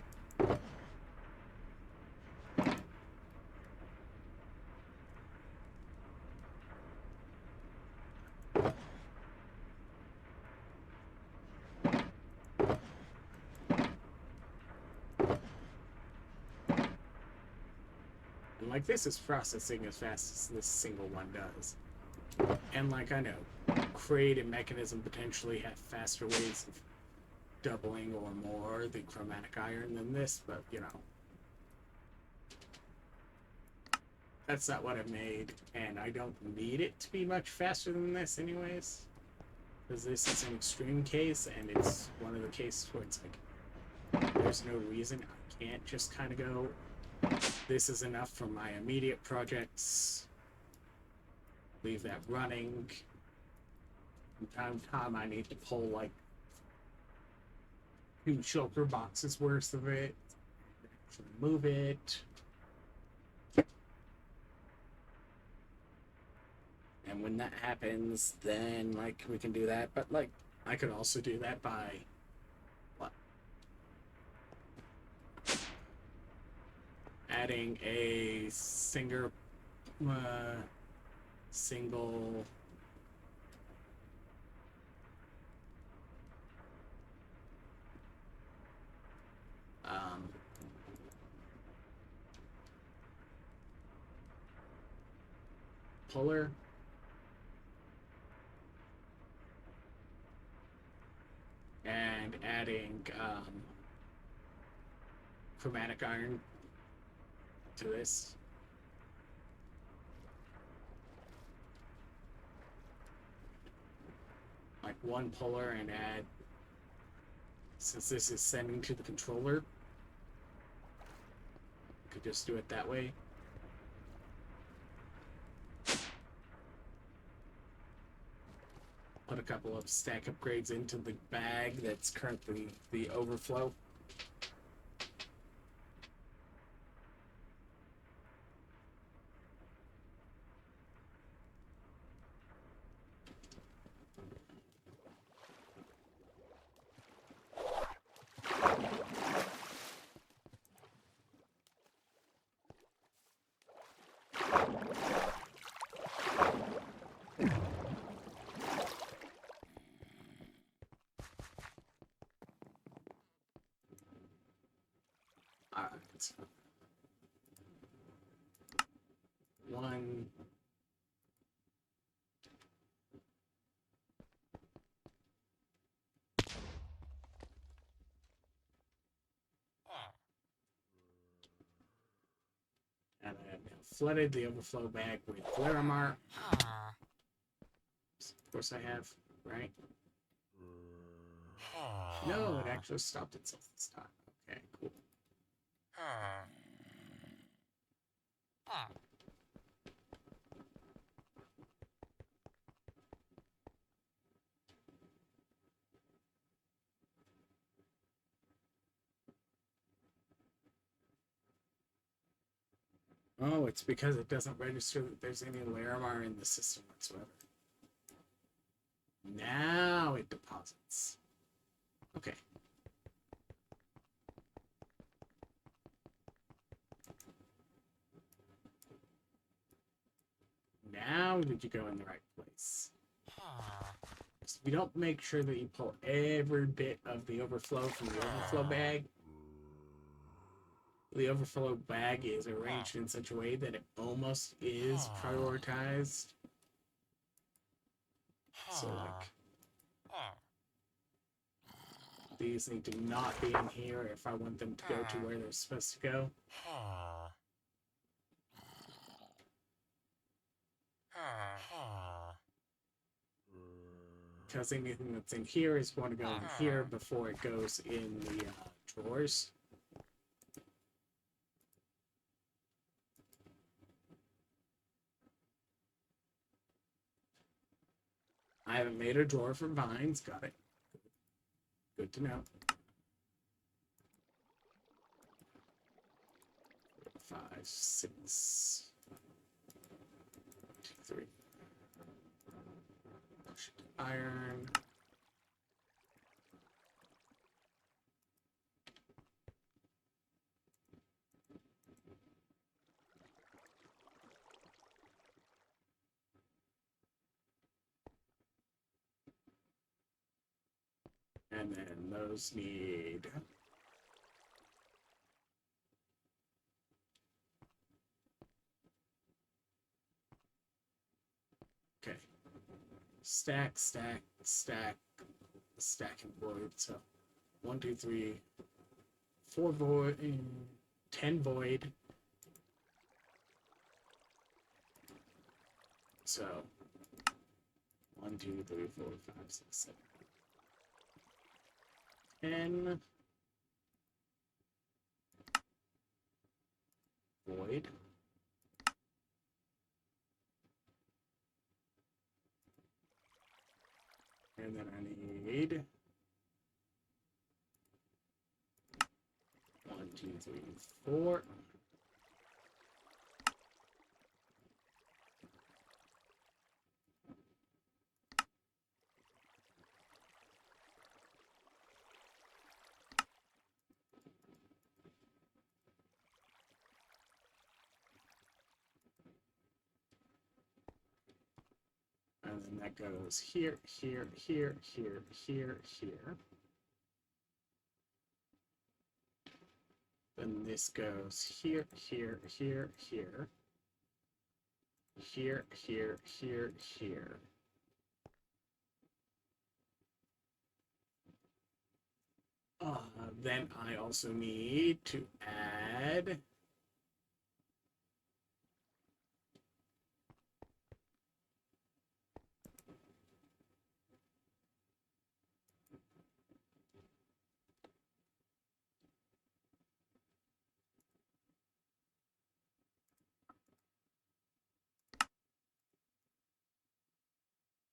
And like this is processing as fast as this single one does. And like I know, Crate and Mechanism potentially have faster ways of doubling or more the chromatic iron than this, but you know. That's not what I made, and I don't need it to be much faster than this anyways. Because this is an extreme case, and it's one of the cases where it's like, there's no reason I can't just kind of go, this is enough for my immediate projects. Leave that running. From time to time, I need to pull like 2 shulker boxes worth of it. Actually move it. And when that happens, then like we can do that. But like I could also do that by what? Adding a single puller. And adding chromatic iron to this. Like 1 puller and add, since this is sending to the controller, I could just do it that way. Put a couple of stack upgrades into the bag that's currently the overflow. Alright. One. And I have now flooded the overflow bag with Larimar. Of course I have, right? No, it actually stopped itself this time. Okay, cool. Oh, it's because it doesn't register that there's any Larimar in the system whatsoever. Now it deposits. Okay. Now did you go in the right place? So if you don't make sure that you pull every bit of the overflow from the overflow bag, the overflow bag is arranged in such a way that it almost is prioritized. So, like, these need to not be in here if I want them to go to where they're supposed to go. Because anything that's in here is going to go in here before it goes in the drawers. I haven't made a drawer for vines. Got it. Good to know. 4, 5, 6, 2, 3. Push it to iron. And then those need... Okay. Stack, stack, stack, stack and void. So 1, 2, 3, 4 void, 10 void. So 1, 2, 3, 4, 5, 6, 7, 10 void. And then I need 1, 2, 3, 4. And then that goes here, here, here, here, here, here. Then this goes here, here, here, here. Here, here, here, here. Then I also need to add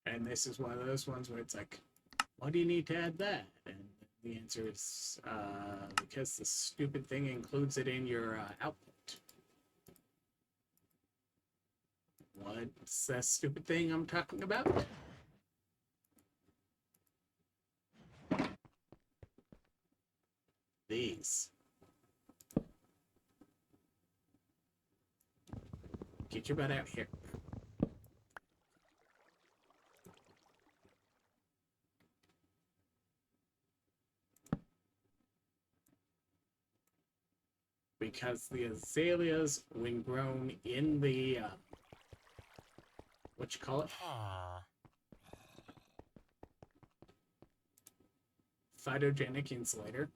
and this is one of those ones where it's like, why do you need to add that? And the answer is because the stupid thing includes it in your output. What's that stupid thing I'm talking about? These. Get your butt out here. because the azaleas, when grown in the, what you call it? Phytogenic insulator.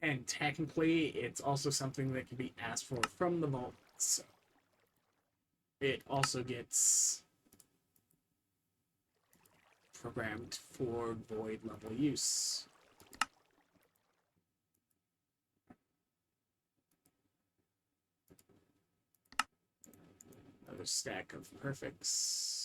And technically, it's also something that can be asked for from the vault, so it also gets programmed for void level use. Another stack of perfects.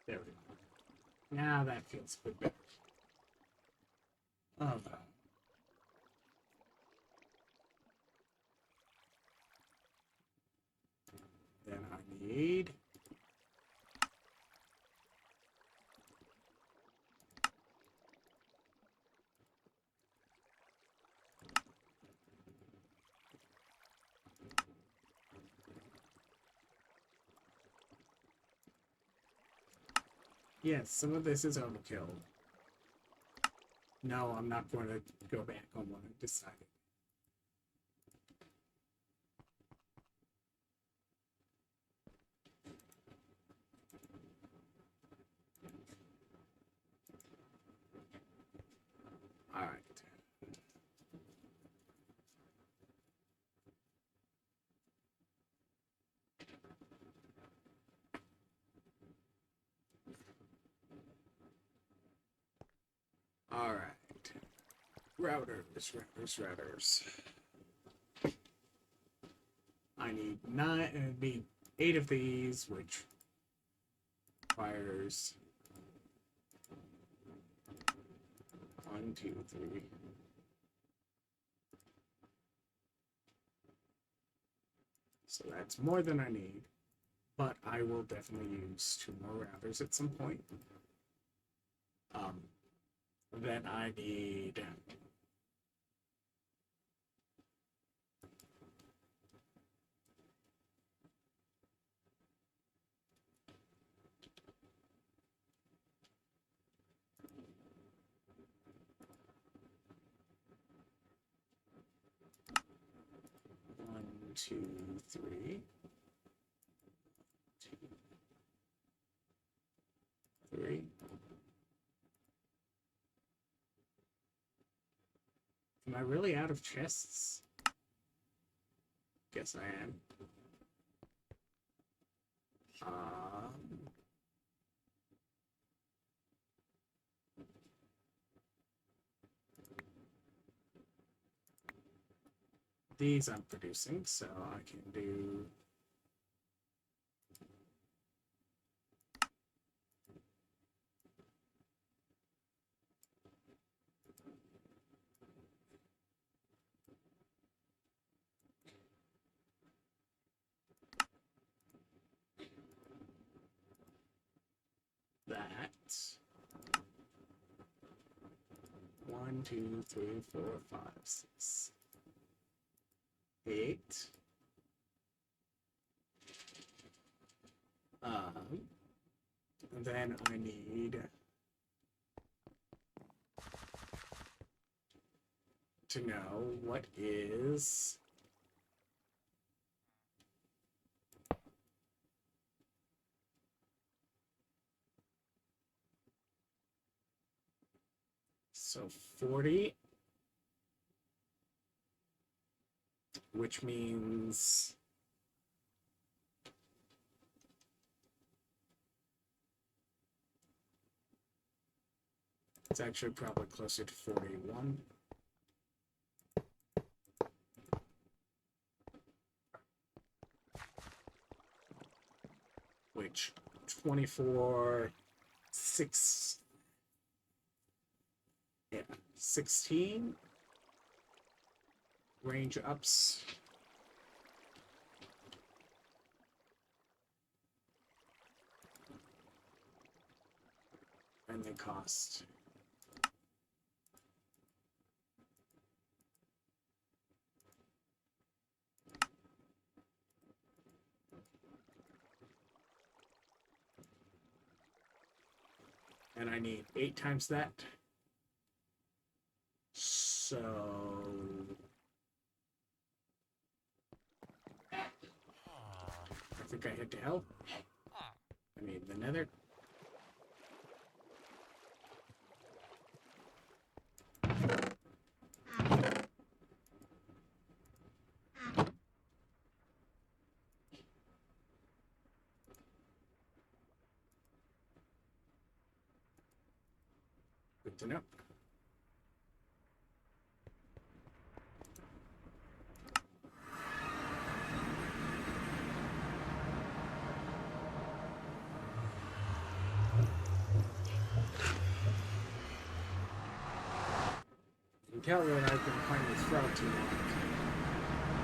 There we go. Now that feels a bit better. Oh, then I need yes, some of this is overkill. No, I'm not going to go back on what I decided. All right. All right. Routers. I need 8 of these, which requires 1, 2, 3. So that's more than I need, but I will definitely use 2 more routers at some point. Then I need 1, 2, 3. 2, 3. Am I really out of chests? Guess I am. These I'm producing, so I can do that. 1, 2, 3, 4, 5, 6, 8. And then I need to know what is so 40, which means it's actually probably closer to 41. Which 24, 6, yeah, 16 range ups. And they cost. And I need 8 times that. So I think I hit to help. I need the nether. Good to know. You can tell that I've been playing with Frog too long.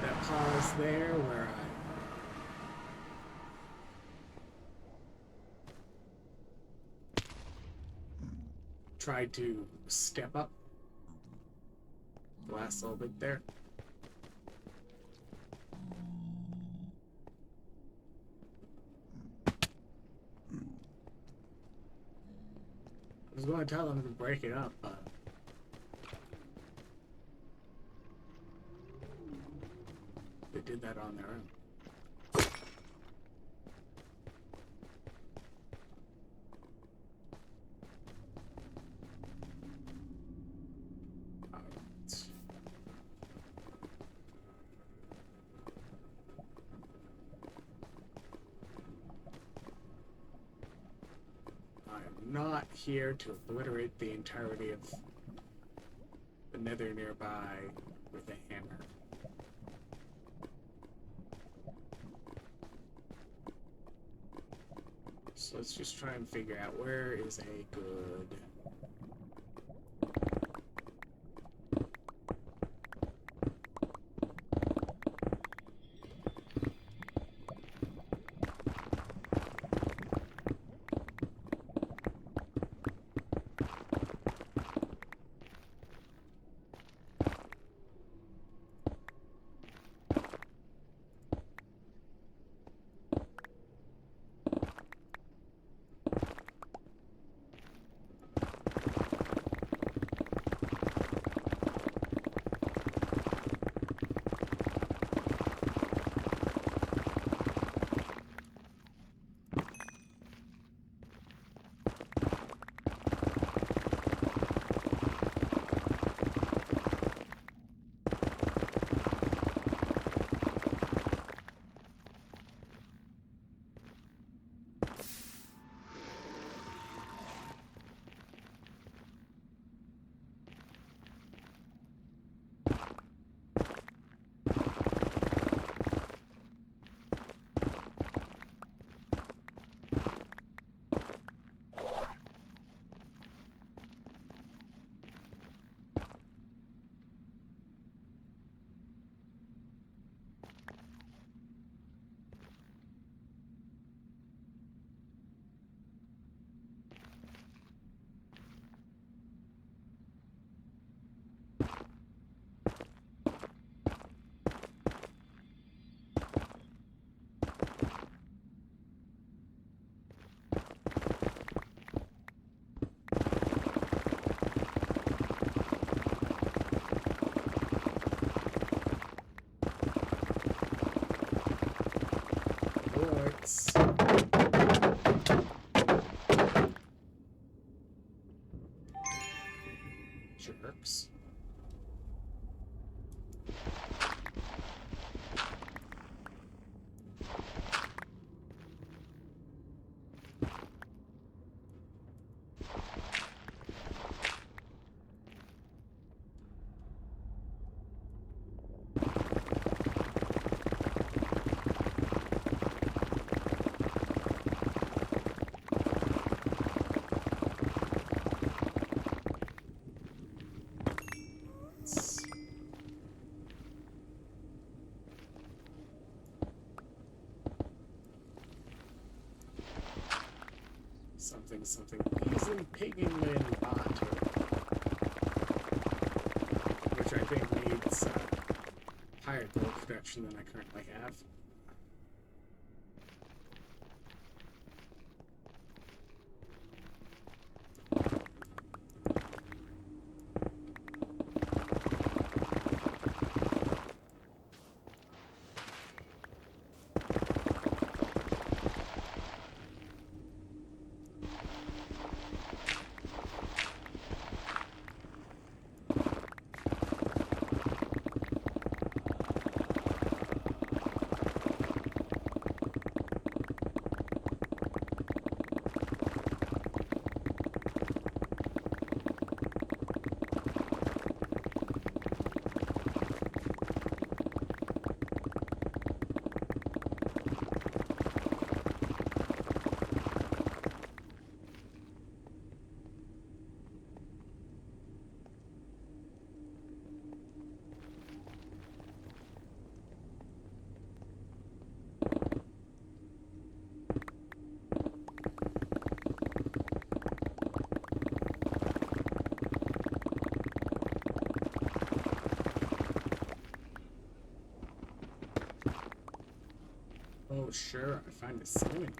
That pause there where I tried to step up the last little bit there. I was going to tell them to break it up, but they did that on their own. Not here to obliterate the entirety of the nether nearby with a hammer. So let's just try and figure out where is a good Jerks. Something easily pigment water, which I think needs higher gold production than I currently have. Oh, sure, I find the cinnamon.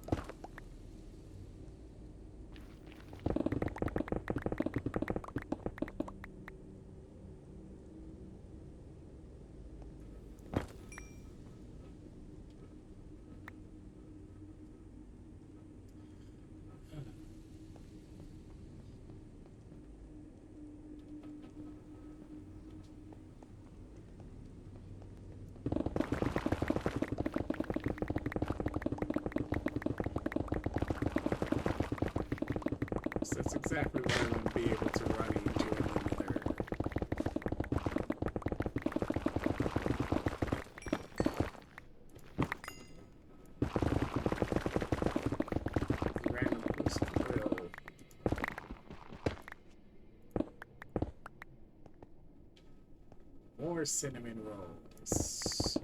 That's exactly what I want to be able to run into another. Random boost grill. More cinnamon rolls.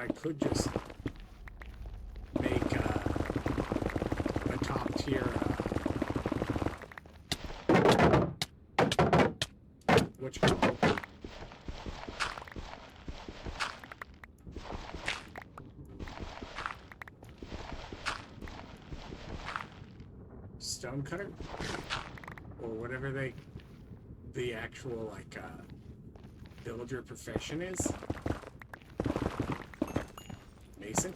I could just make a top tier, whatchamacallit, stonecutter, or whatever the actual, like, villager profession is. Mason.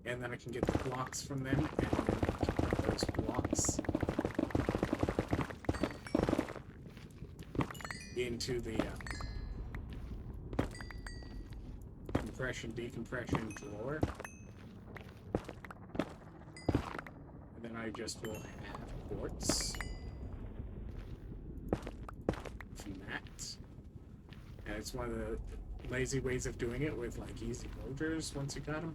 And then I can get the blocks from them, and then put those blocks into the compression decompression drawer. And then I just will have quartz from that. And it's one of the lazy ways of doing it with like easy villagers once you got them.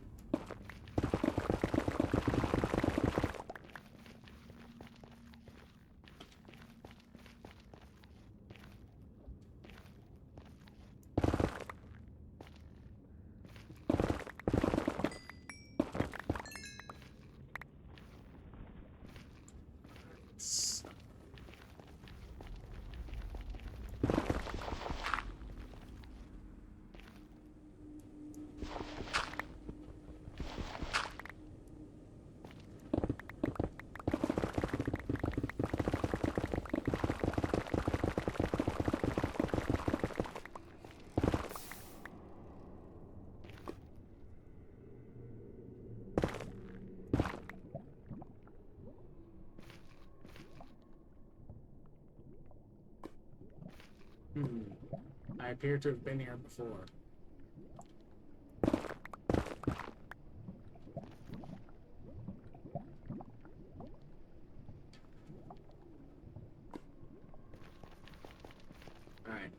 I appear to have been here before. Alright.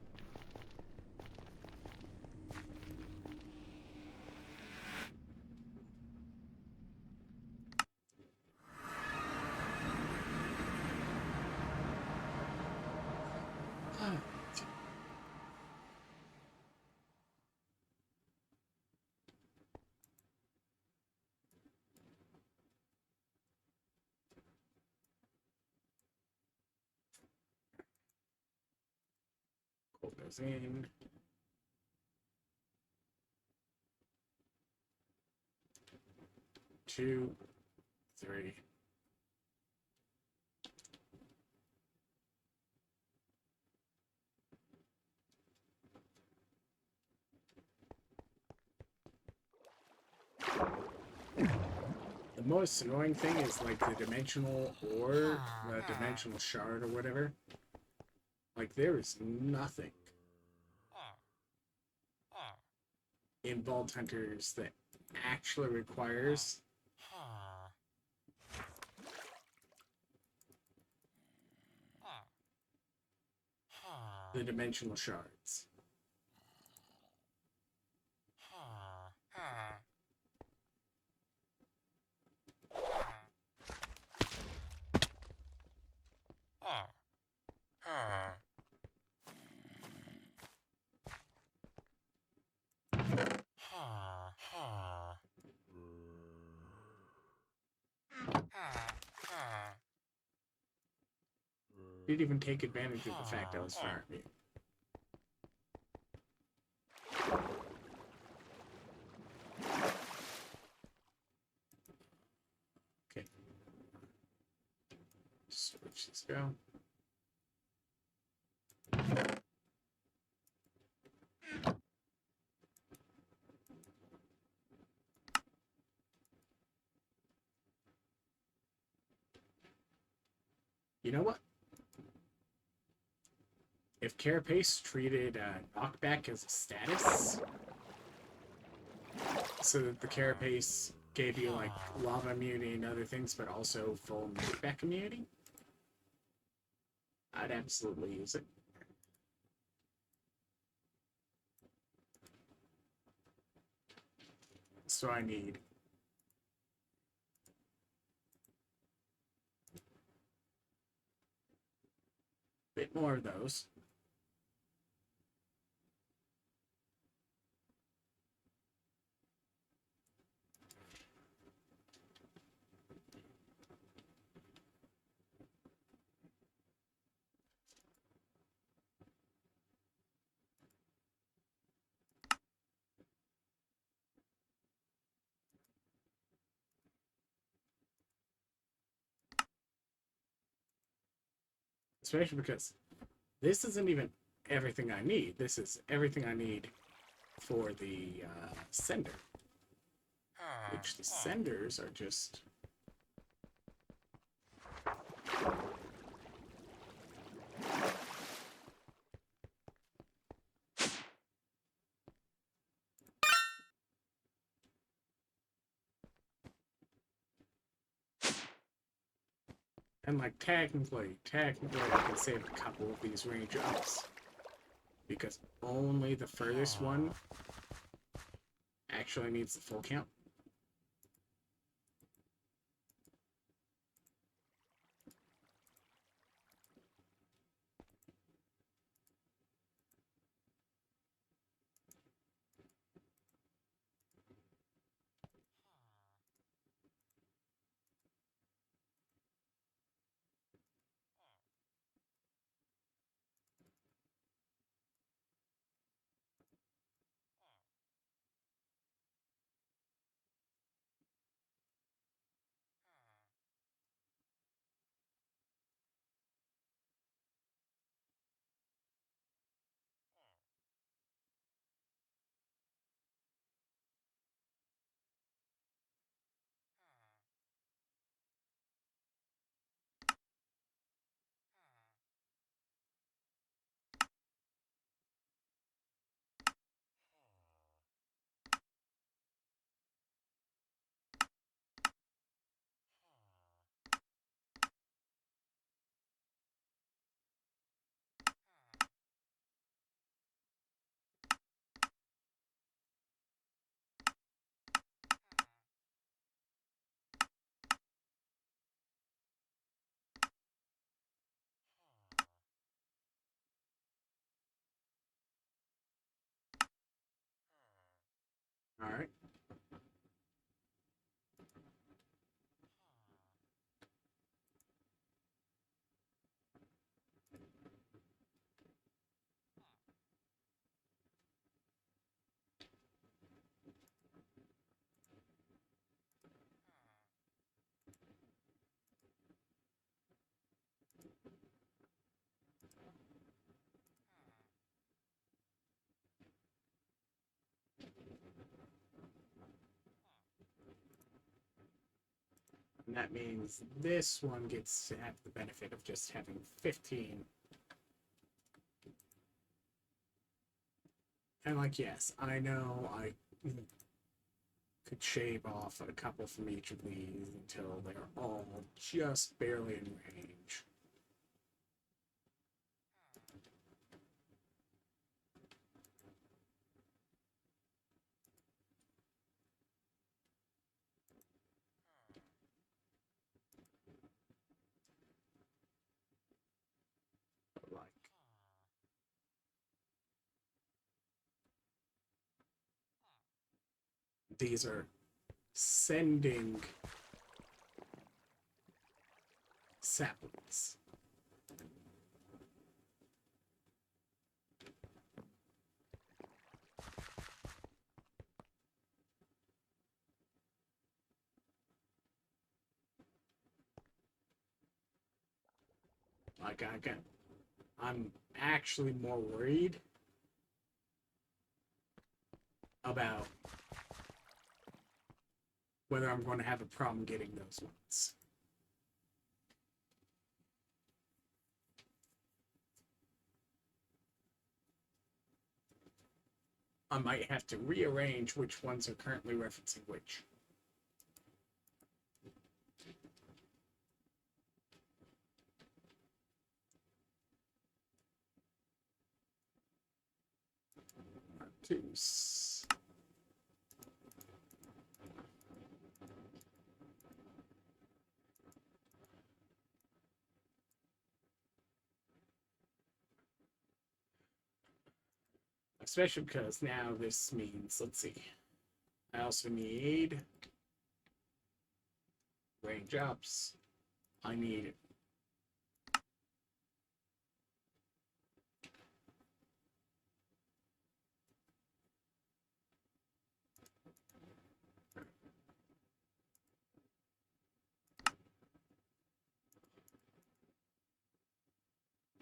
Goes in. Two, three. The most annoying thing is like the dimensional ore, the dimensional shard or whatever. Like there is nothing in Vault Hunters that actually requires the dimensional shards. Didn't even take advantage of the fact I was farming. Okay. Switch this go. You know what? If Carapace treated knockback as a status, so that the Carapace gave you like lava immunity and other things, but also full knockback immunity, I'd absolutely use it. So I need a bit more of those. Especially because this isn't even everything I need. This is everything I need for the sender. Which the senders are just... And like technically, I can save a couple of these range ups. Because only the furthest one actually needs the full count. Alright. And that means this one gets to have the benefit of just having 15. And like, yes, I know I could shave off a couple from each of these until they're all just barely in range. Like, these are sending saplings. Like, I'm actually more worried about whether I'm going to have a problem getting those ones. I might have to rearrange which ones are currently referencing which. Artus. Especially because now this means, let's see, I also need range ups. I need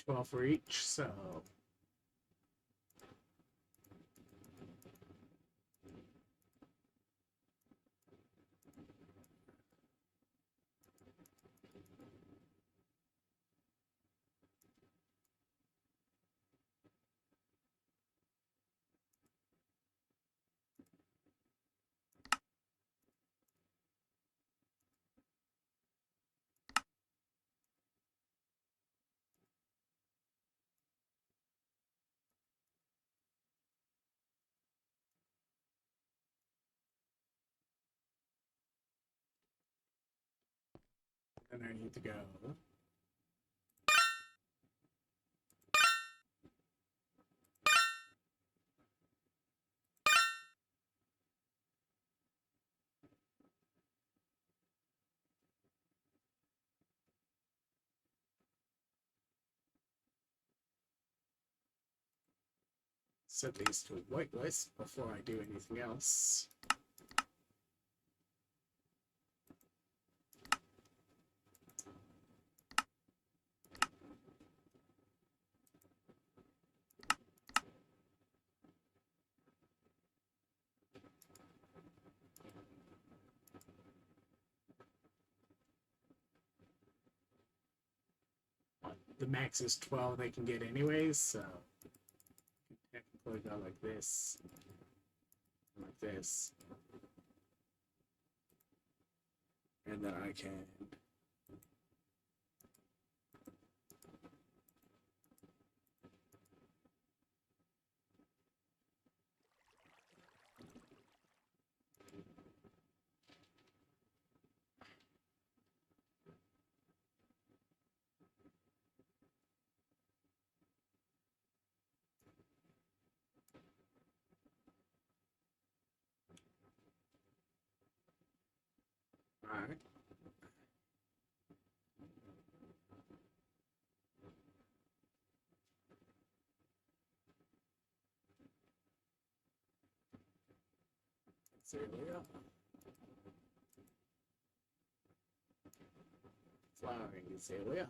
12 for each, so... And I need to go... set these to whitelist before I do anything else. The max is 12 they can get anyways, so technically go like this, like this, and then I can alright. Iskallia. Flowering Iskallia.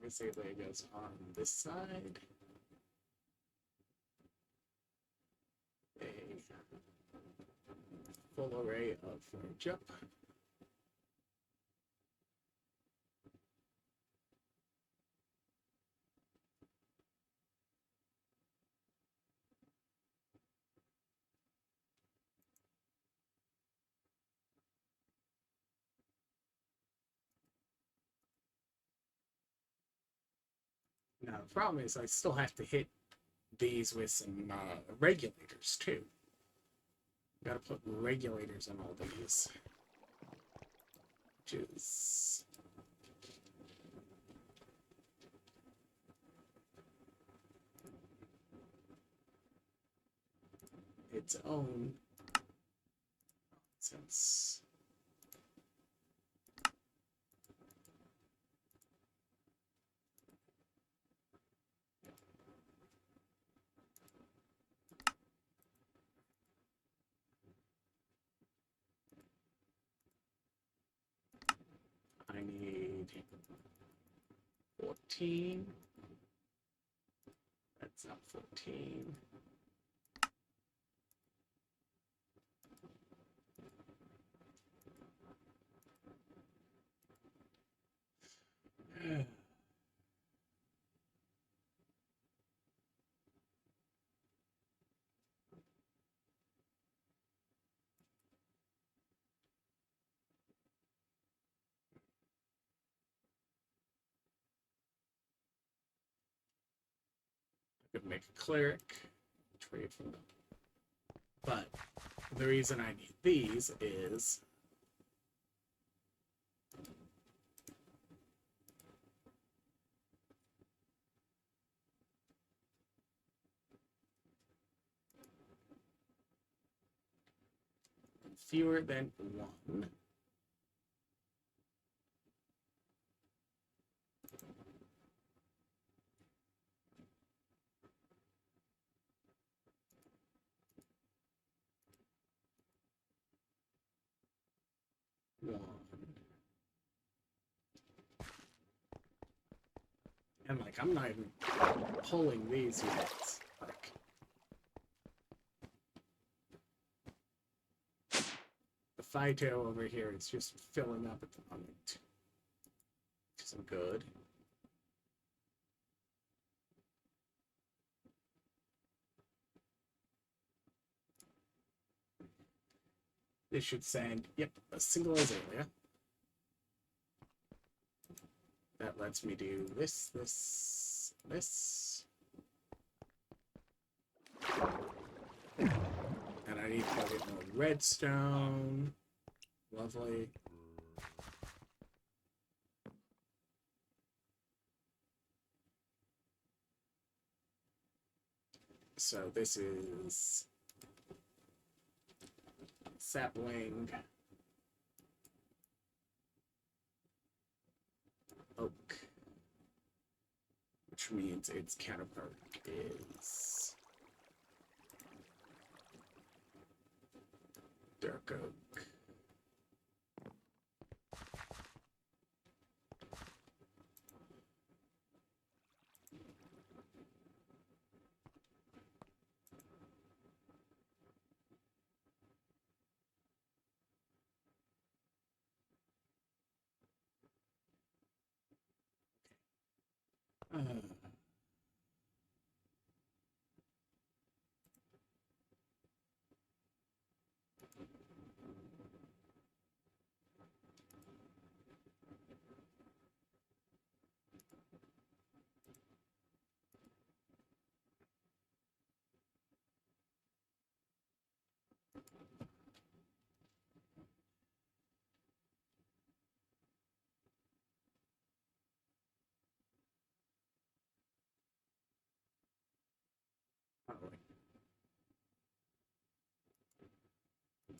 Iskallia goes on this side. A full array of jump. Now the problem is I still have to hit these with some regulators too. Gotta put regulators on all these. Which is... its own nonsense. I need 14. That's not 14. Could make a cleric, trade from them. But the reason I need these is fewer than one. And like, I'm not even pulling these units. Like, the Phyto over here is just filling up at the moment. Which isn't good. This should send, yep, a single Iskallia. That lets me do this, this, this. And I need to get more redstone. Lovely. So this is sapling, oak, which means its counterpart is dark oak.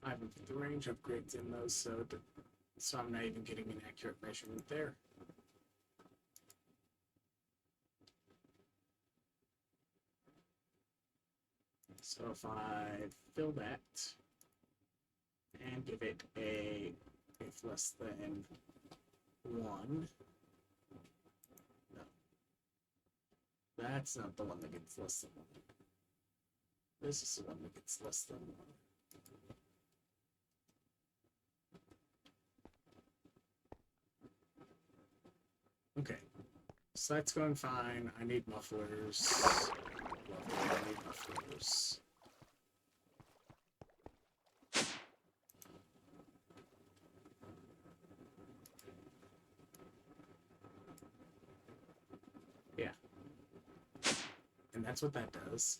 I haven't put the range upgrades in those, so I'm not even getting an accurate measurement there. So if I fill that and give it a if less than 1, no, that's not the one that gets less than 1. This is the one that gets less than 1. Okay, so that's going fine. I need mufflers. Lovely, I need mufflers. Yeah. And that's what that does.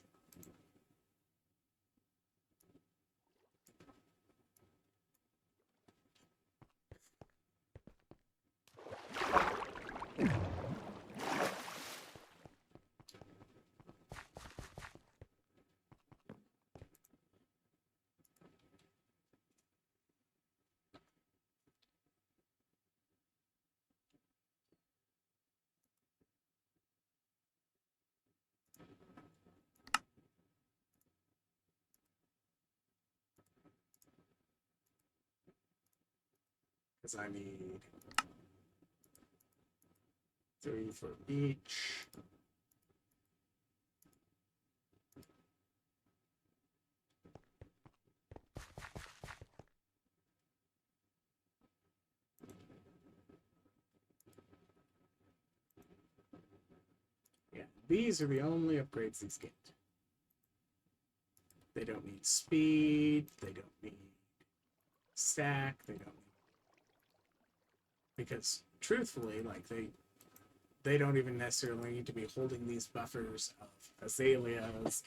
Because I need 3 for each. Yeah, these are the only upgrades these get. They don't need speed, they don't need stack, they don't need... Because, truthfully, like, they don't even necessarily need to be holding these buffers of azaleas,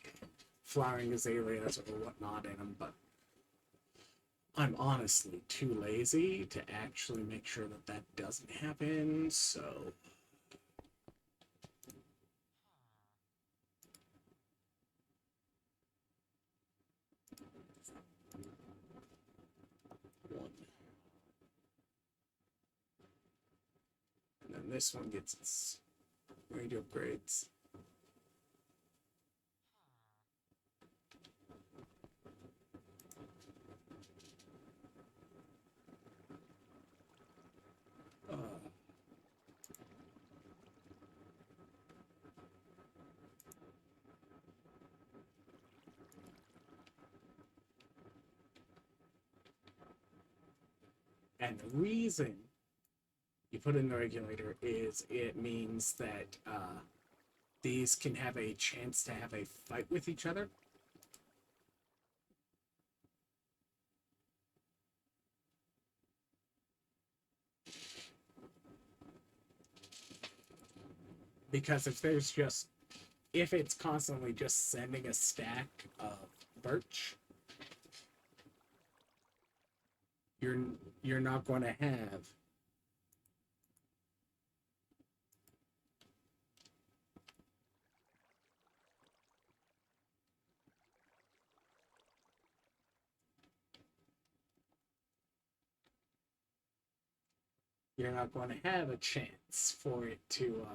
flowering azaleas, or whatnot in them, but I'm honestly too lazy to actually make sure that that doesn't happen, so... And then this one gets its range upgrades. And the reason you put in the regulator is it means that these can have a chance to have a fight with each other. Because if it's constantly just sending a stack of birch, you're you're not going to have a chance for it to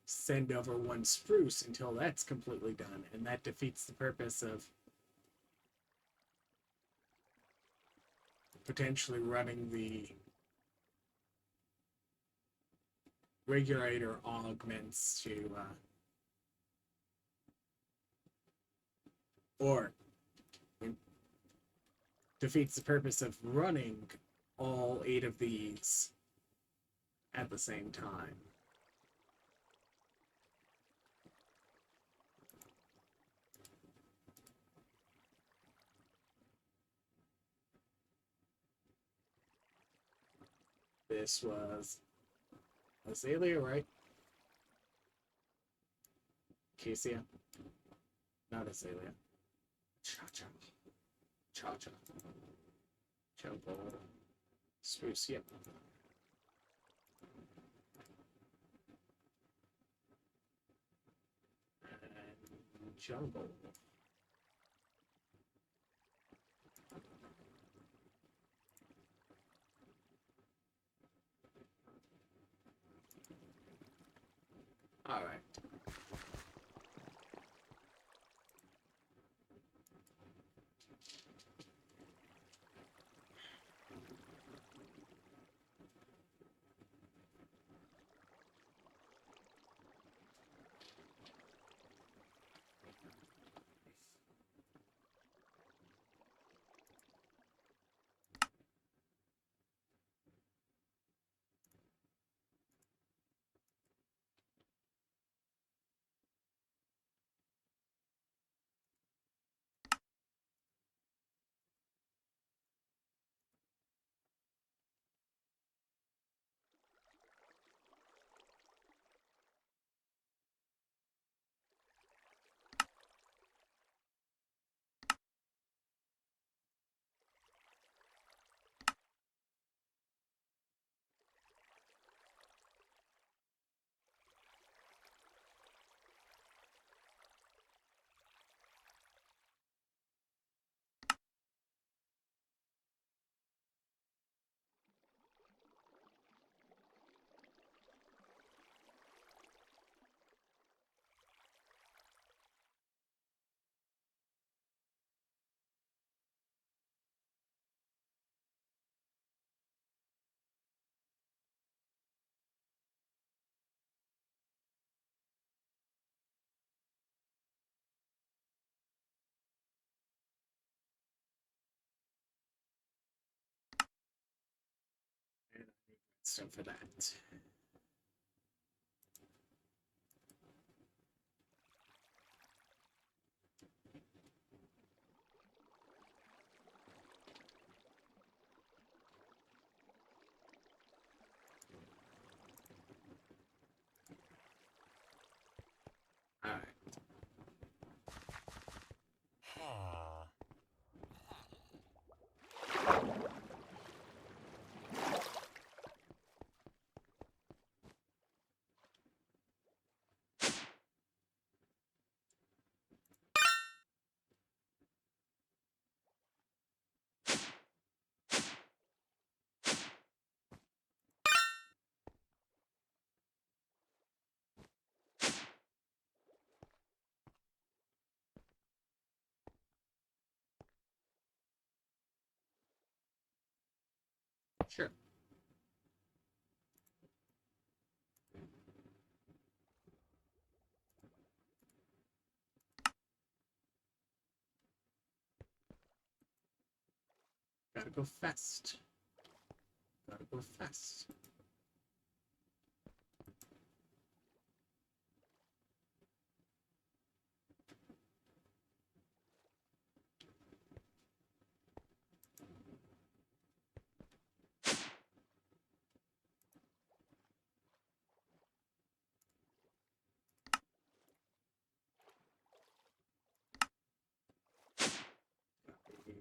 send over one spruce until that's completely done, and that defeats the purpose of potentially running the regulator augments to or defeats the purpose of running all 8 of these at the same time. This was Iskallia, right? Cassia? Not Iskallia. Cha-cha. Cha-cha. Jungle. Spruce, yep. And jungle. All right. And I need redstone for that. All right. Gotta go fast. Gotta go fast.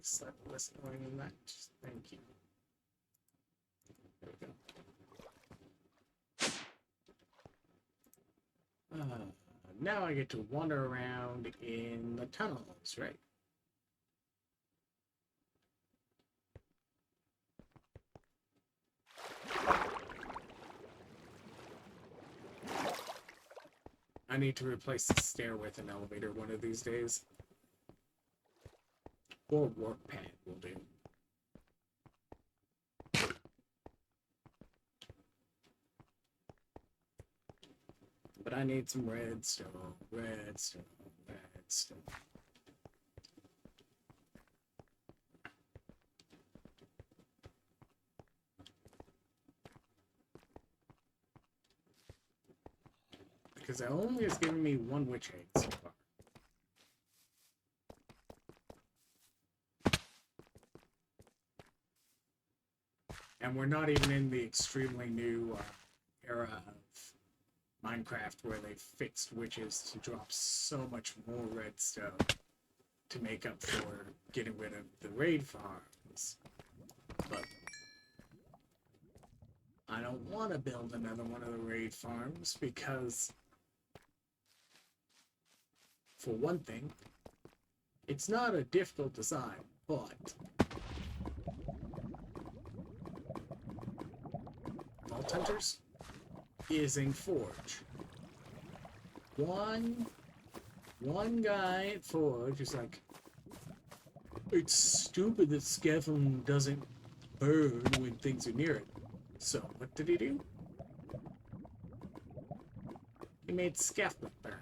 Slightly less annoying than that. Thank you. There we go. Now I get to wander around in the tunnels, right? I need to replace the stair with an elevator one of these days. Or work pad will do. But I need some redstone, redstone, redstone. Because it only has given me one witch egg so far. And we're not even in the extremely new era of Minecraft where they fixed witches to drop so much more redstone to make up for getting rid of the raid farms. But I don't want to build another one of the raid farms because, for one thing, it's not a difficult design, but Vault Hunters is in Forge. One guy at Forge is like, it's stupid that scaffolding doesn't burn when things are near it. So, what did he do? He made scaffolding burn.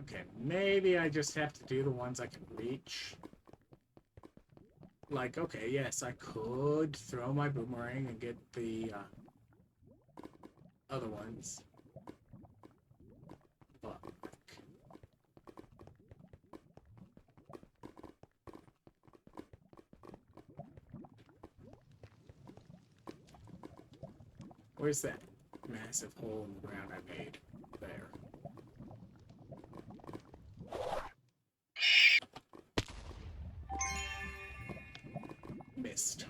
Okay, maybe I just have to do the ones I can reach. Like, okay, yes, I could throw my boomerang and get the other ones. But where's that massive hole in the ground I made? There. Missed.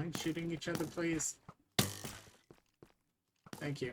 mind shooting each other, please? Thank you.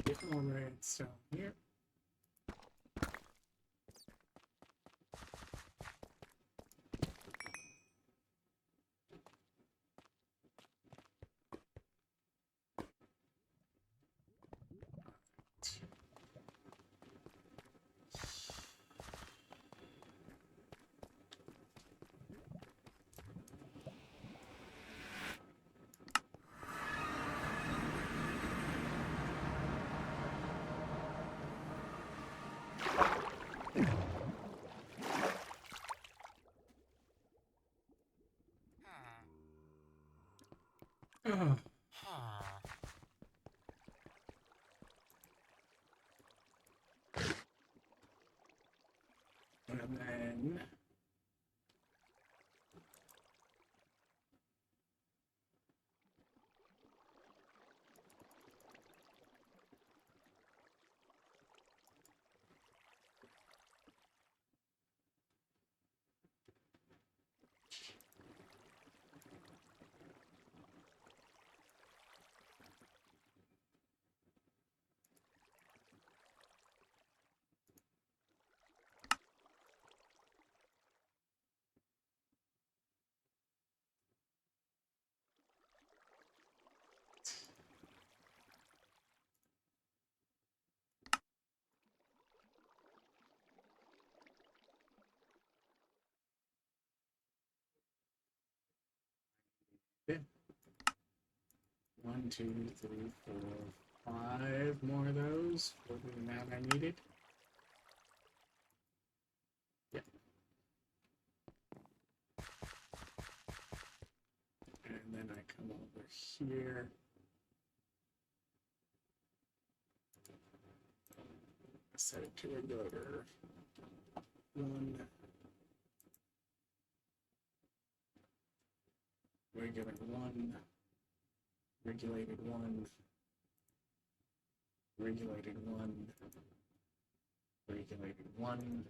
Get more redstone here. Oh. And then yeah. 1, 2, 3, 4, 5 more of those for the amount I needed. Yep. And then I come over here. Set it to regular 1. regular 1, regulated 1, regulated 1, regulated 1,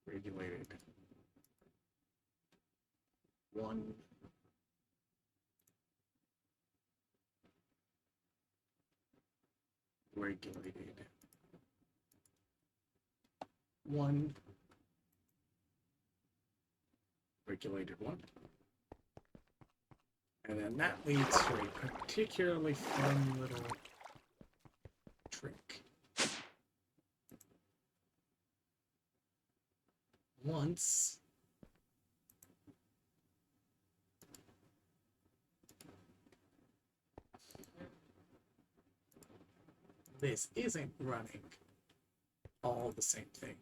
regulated 1, regulated 1, regulated 1. And then that leads to a particularly fun little trick. Once this isn't running all the same thing,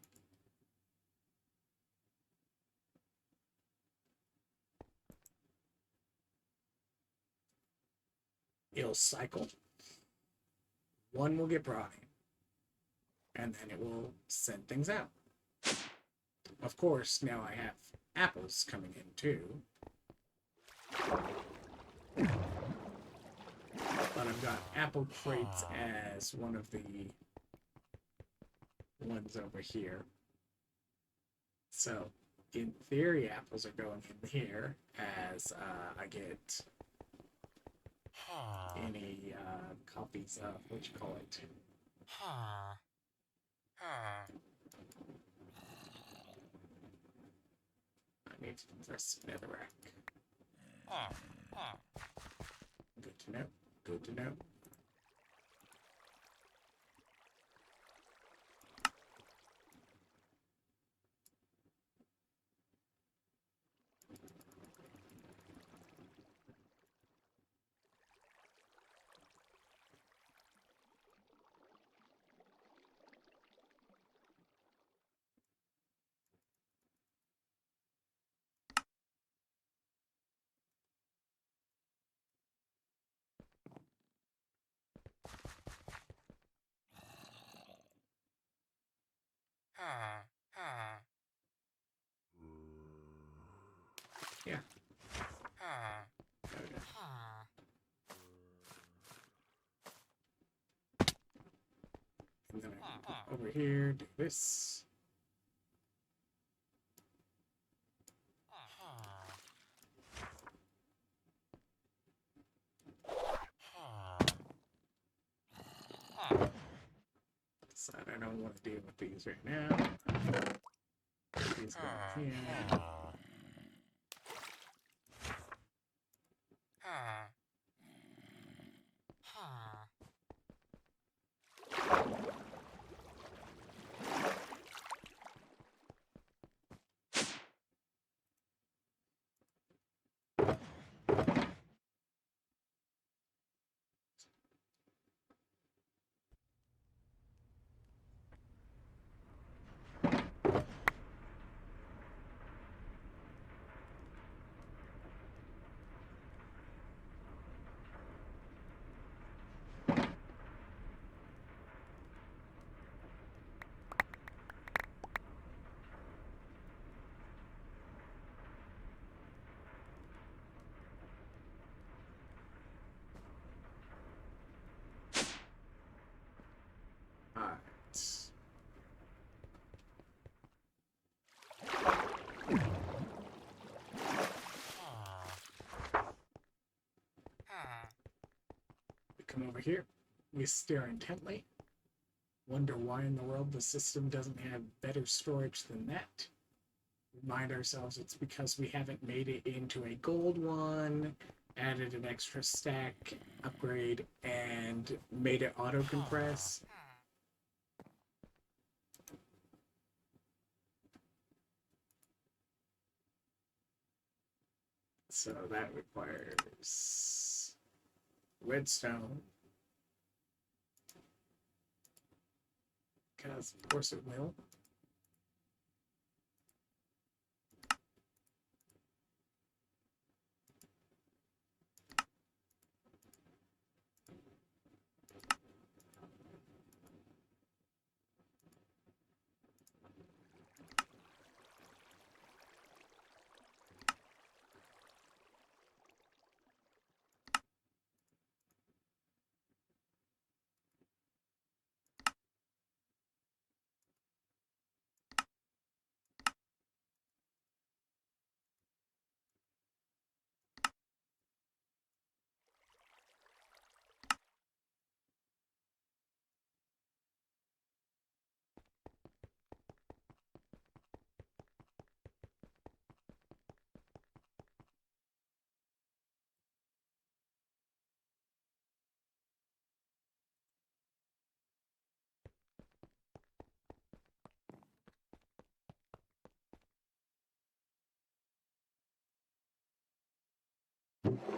it'll cycle. One will get brought in, and then it will send things out. Of course, now I have apples coming in too. But I've got apple crates as one of the ones over here. So, in theory, apples are going in here as I get any copies of, what you call it? I need to press netherrack. Good to know. Good to know. Yeah. Okay. And then I can over here, do this. Decide I don't want to deal with these right now. These go here. Alright. We come over here. We stare intently. Wonder why in the world the system doesn't have better storage than that. Remind ourselves it's because we haven't made it into a gold one, added an extra stack upgrade, and made it auto compress. So that requires redstone. Because of course it will.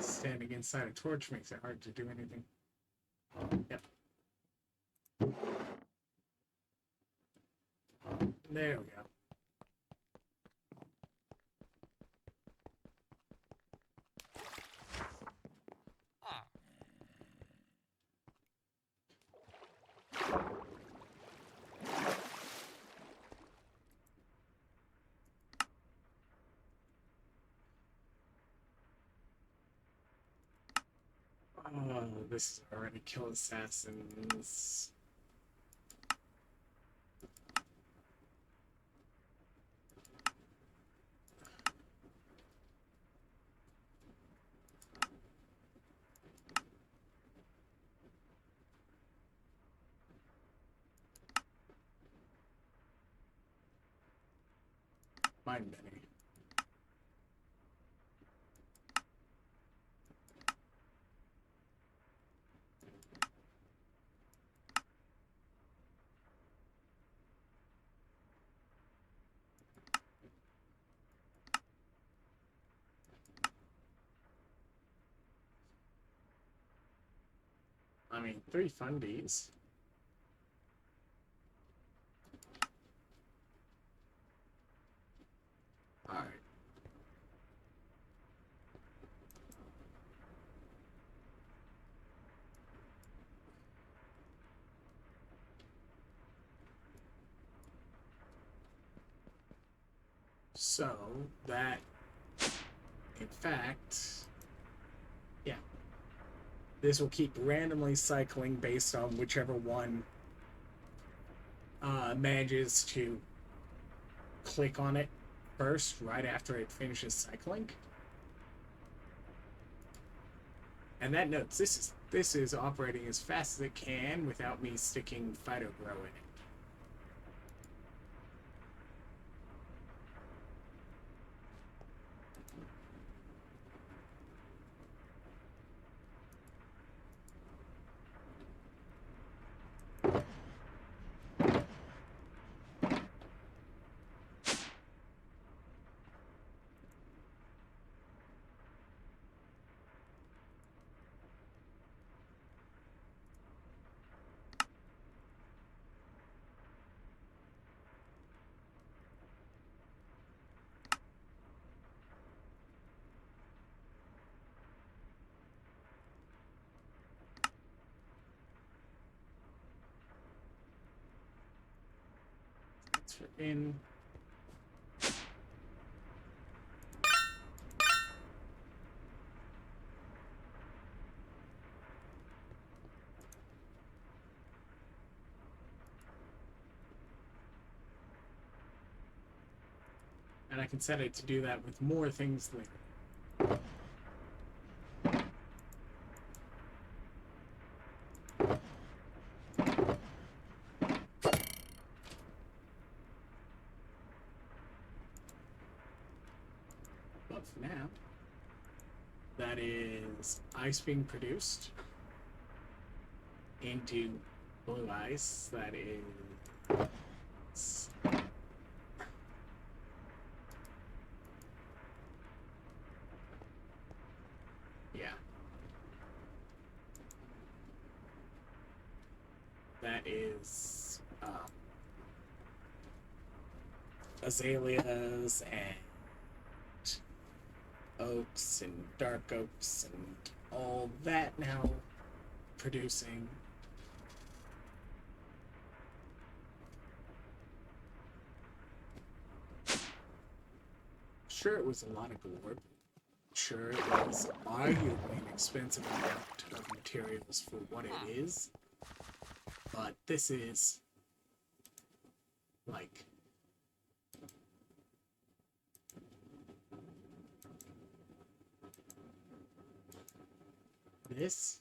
Standing inside a torch makes it hard to do anything. Yep. There we go. Oh, this is already kill assassins. Mine many. I mean, 3 fundies. Alright. So, that, in fact, yeah. This will keep randomly cycling based on whichever one manages to click on it first, right after it finishes cycling. And that notes this is operating as fast as it can without me sticking Phytogrow in it. That's in. And I can set it to do that with more things later. But for now, that is ice being produced into blue ice. That is yeah. That is azaleas and oaks and dark oaks and all that now producing. Sure, it was a lot of gourd. Sure, it was arguably an expensive amount of materials for what it is. But this is like this.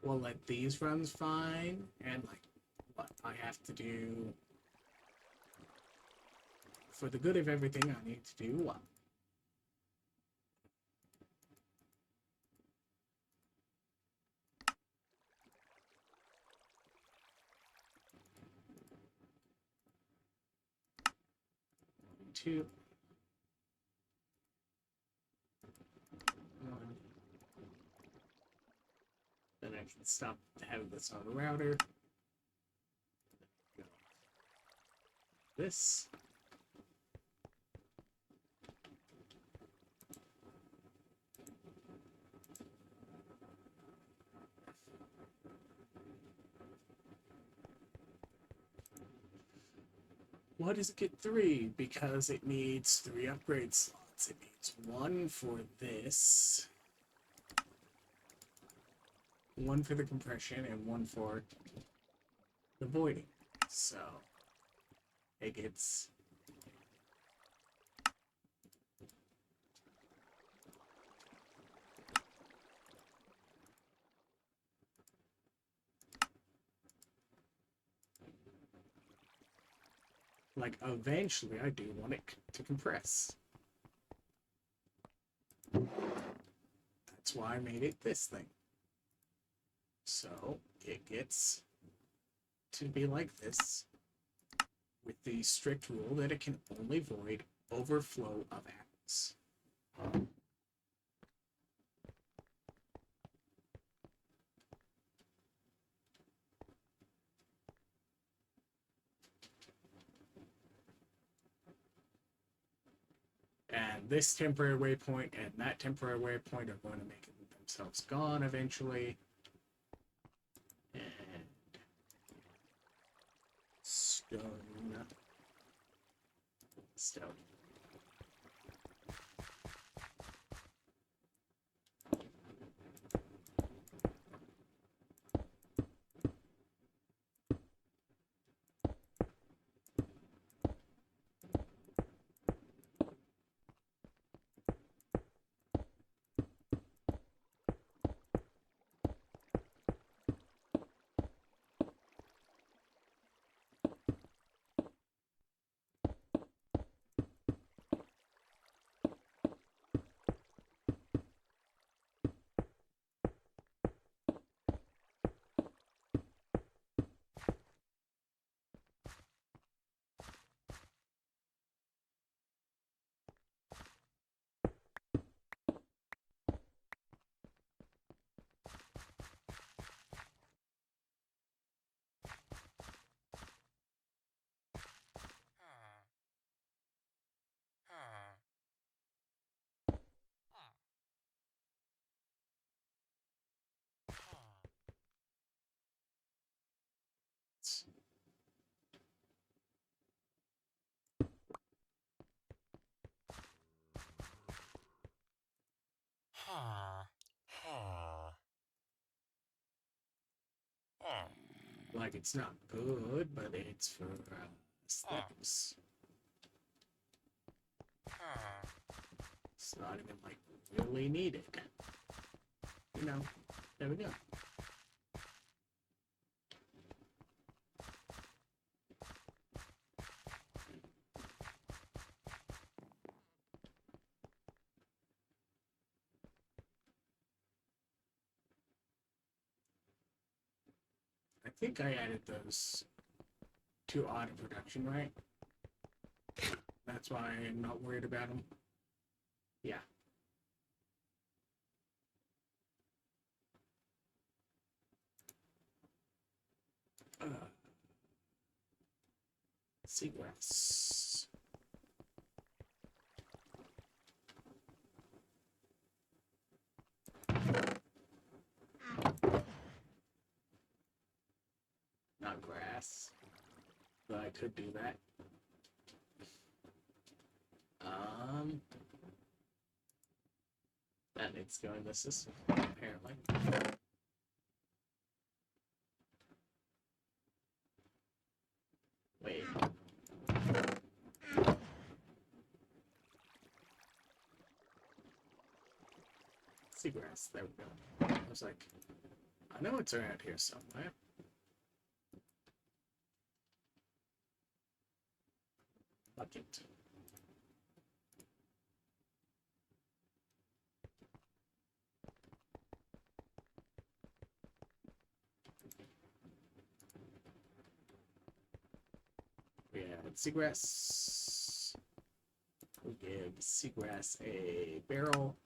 We'll let these runs fine, and like what I have to do for the good of everything I need to do what? 2, 1. Then I can stop having this on the router. Go. This. Why does it get 3? Because it needs 3 upgrade slots. It needs 1 for this, 1 for the compression, and 1 for the voiding. So it gets like eventually I do want it to compress. That's why I made it this thing. So it gets to be like this with the strict rule that it can only void overflow of atoms. And this temporary waypoint and that temporary waypoint are going to make themselves gone eventually. And stone. Stone. Like, it's not good, but it's for aesthetics. It's not even, like, really needed. You know, there we go. I think I added those to auto production, right? That's why I'm not worried about them. Yeah. Seagrass. Not grass, but I could do that. That needs to go in the system, apparently. Wait. Seagrass, there we go. I was like, I know it's around here somewhere. Bucket. Yeah, seagrass. give seagrass a barrel.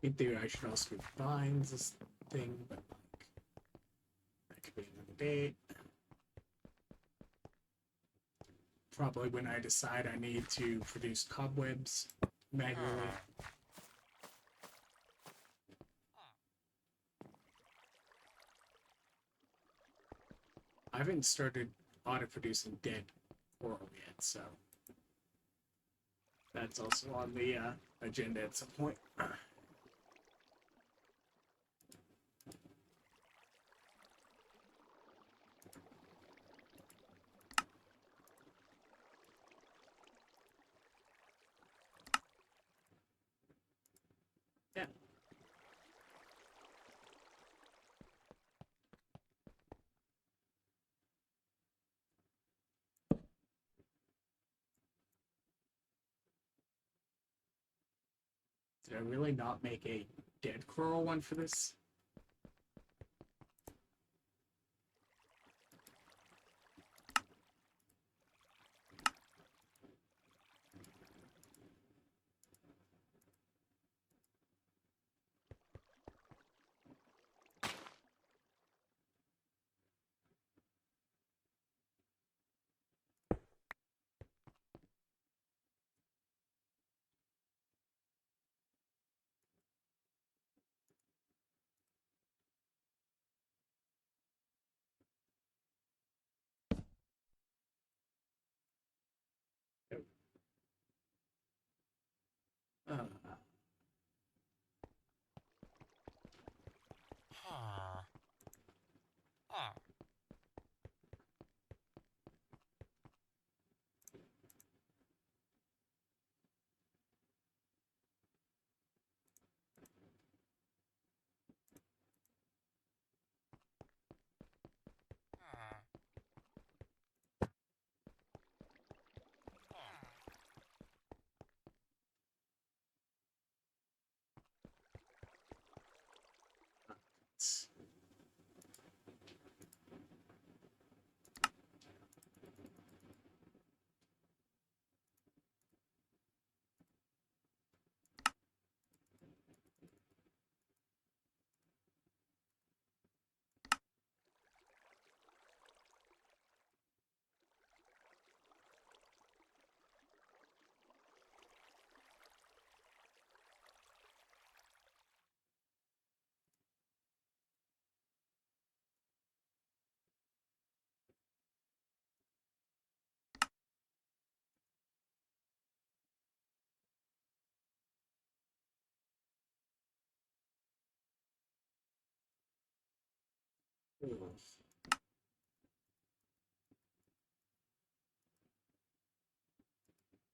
In theory, I should also refine this thing, but like, that could be another day. Probably when I decide I need to produce cobwebs manually. I haven't started auto-producing dead coral yet, so that's also on the agenda at some point. Yeah. Did I really not make a dead coral one for this? Uh,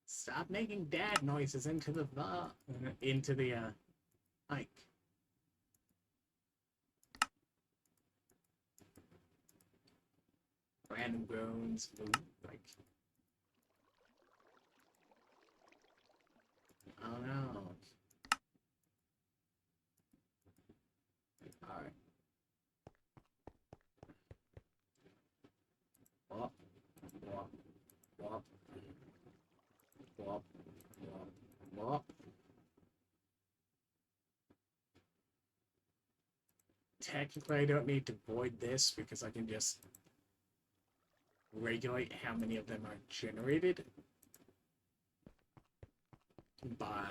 Stop making dad noises into the mic. Random groans, like, oh no. All right. Wop, wop, wop, wop, wop, wop. Technically, I don't need to void this because I can just regulate how many of them are generated by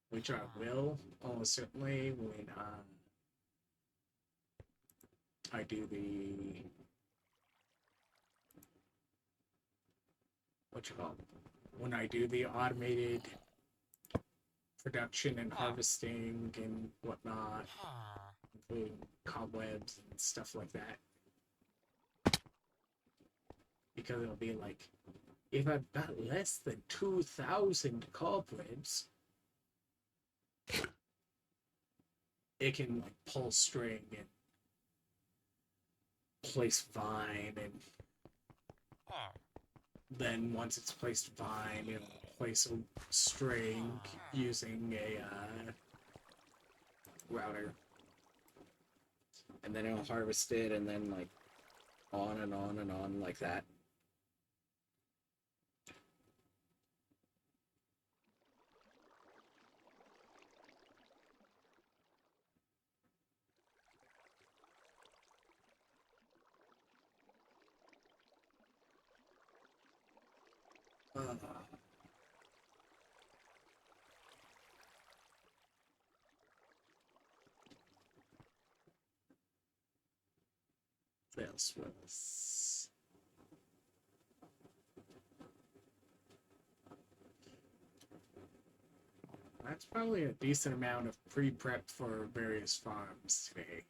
which I will almost certainly when I do the when I do the automated production and harvesting and whatnot, including cobwebs and stuff like that. because it'll be like, if I've got less than 2,000 cobwebs, it can like pull string and place vine, and then once it's placed vine, it'll place a string using a router, and then it'll harvest it, and then like on and on and on like that. What else was? That's probably a decent amount of pre-prep for various farms today.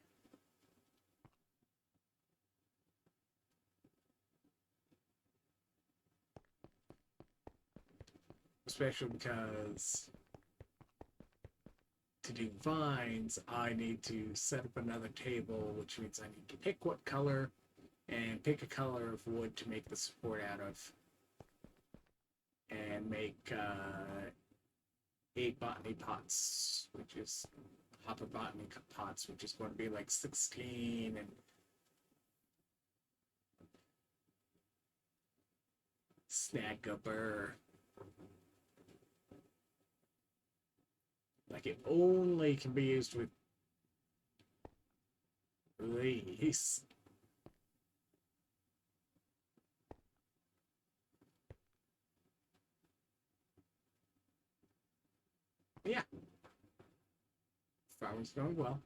Especially because to do vines, I need to set up another table, which means I need to pick what color and pick a color of wood to make the support out of, and make 8 botany pots, which is hopper botany pots, which is going to be like 16, and snag a burr. Like, it only can be used with these. Yeah. Farming's going well.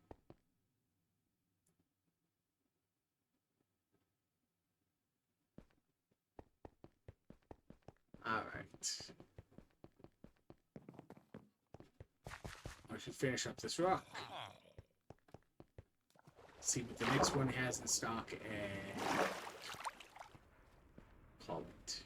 Alright. I should finish up this rock. See what the next one has in stock and call it.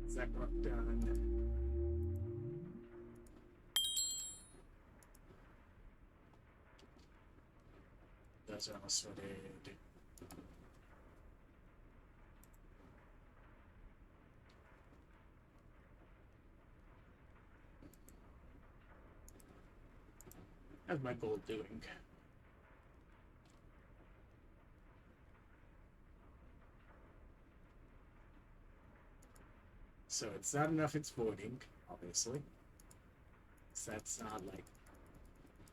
Is that rock done? Those are all sorted. How's my gold doing? So it's not enough it's voiding, obviously. So that's not like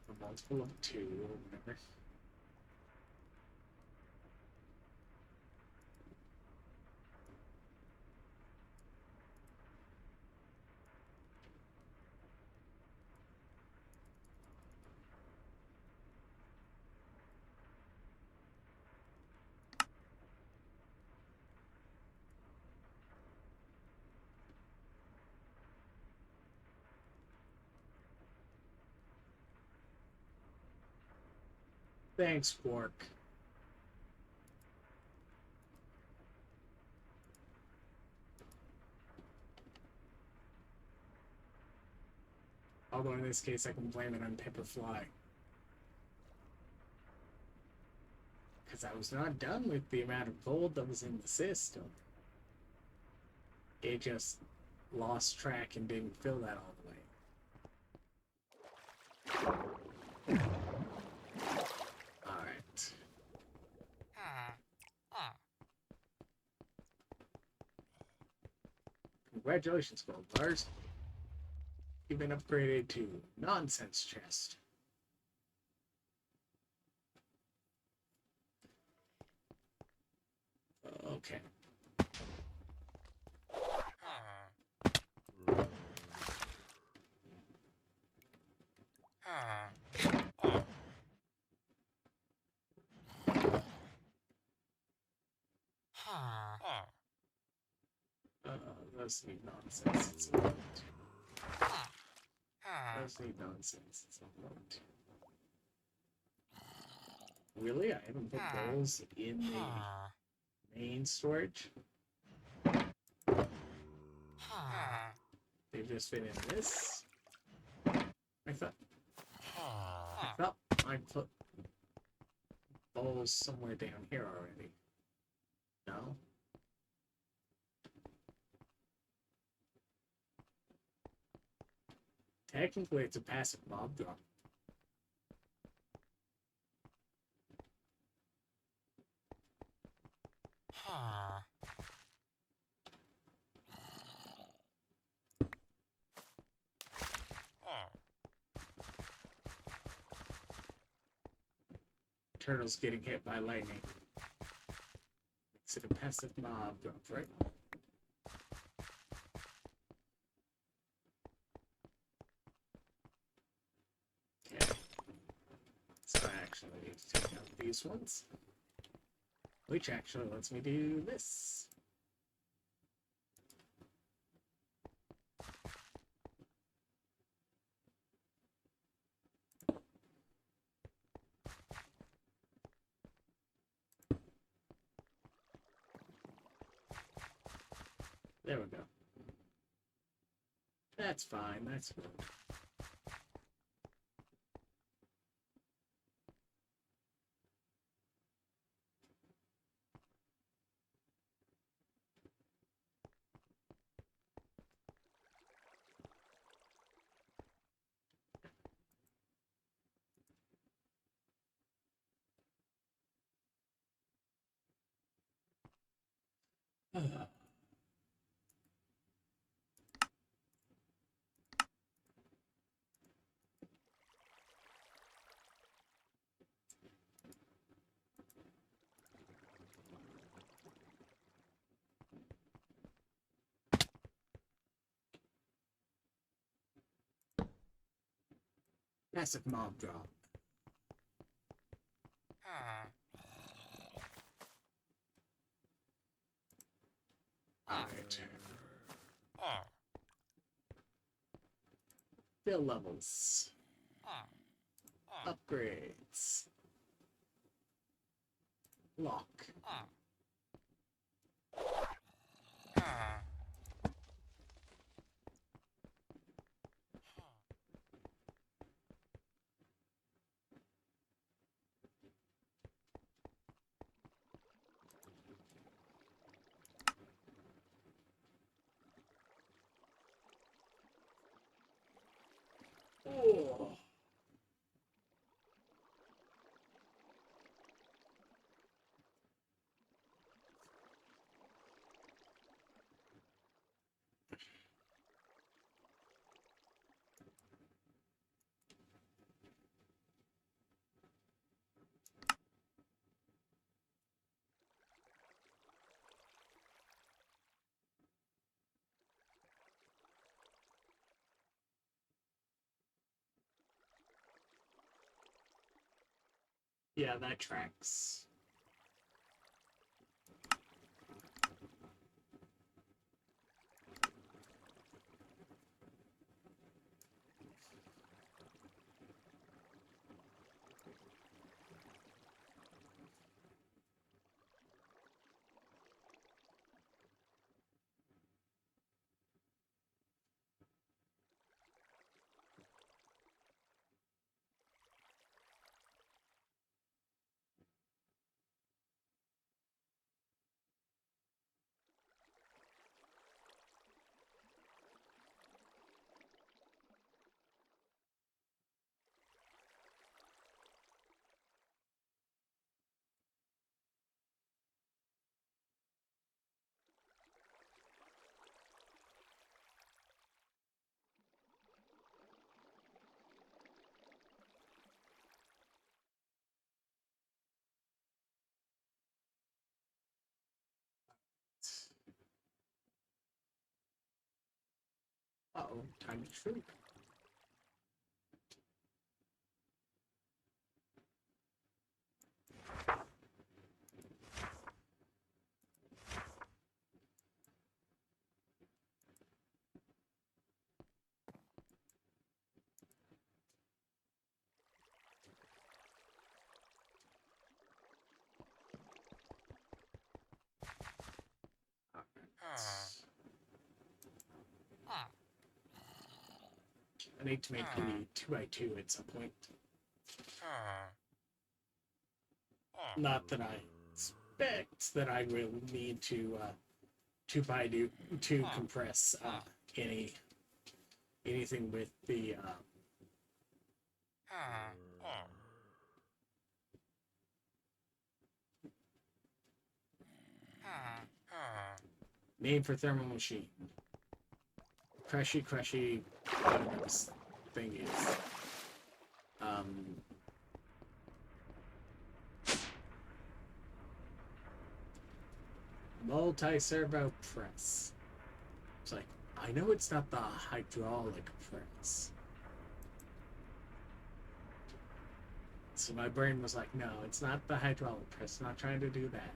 a multiple of 2 or whatever. Thanks, Quark. Although in this case I can blame it on Pepperfly. Because I was not done with the amount of gold that was in the system. It just lost track and didn't fill that all the way. Alright. Congratulations, gold bars. You've been upgraded to Nonsense Chest. Okay. Those need nonsense. It's a lot. Those need nonsense. It's a lot. Really? I haven't put bowls in the main storage? They've just been in this? I thought I put bowls somewhere down here already. No? Technically, it's a passive mob drop. Turtles getting hit by lightning. Makes it a passive mob drop, right? Okay. So I actually need to take out these ones. Which actually lets me do this. There we go. That's fine, that's good. Passive mob drop. Alright. Fill levels. Upgrades. Lock. Oh. Yeah, that tracks. Uh-oh, time to shoot. I need to make the 2x2 at some point. Not that I expect that I will need to 2x2 to compress anything with the name for thermal machine. Crushy, whatever this thing is. Multi-servo press. It's like, I know it's not the hydraulic press. So my brain was like, no, it's not the hydraulic press. I'm not trying to do that.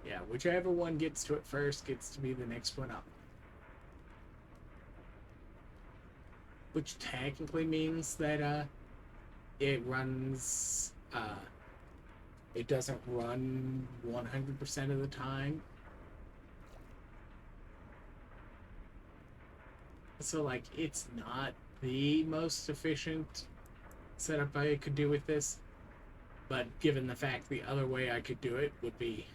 Yeah, whichever one gets to it first gets to be the next one up. Which technically means that it runs it doesn't run 100% of the time. So like it's not the most efficient setup I could do with this, but given the fact the other way I could do it would be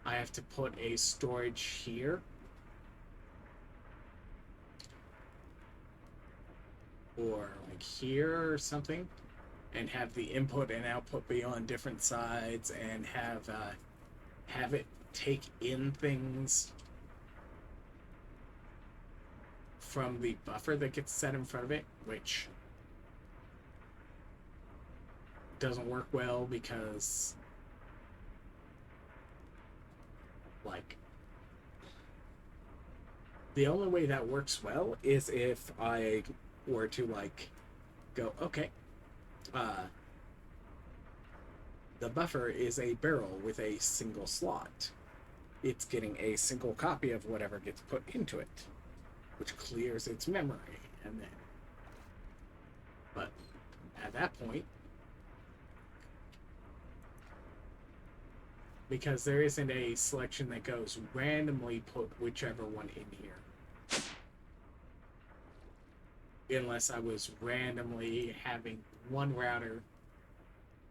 I have to put a storage here or like here or something, and have the input and output be on different sides, and have it take in things from the buffer that gets set in front of it, which doesn't work well because like the only way that works well is if I were to like go, okay, the buffer is a barrel with a single slot. It's getting a single copy of whatever gets put into it, which clears its memory, and then but at that point, because there isn't a selection that goes randomly put whichever one in here, unless I was randomly having one router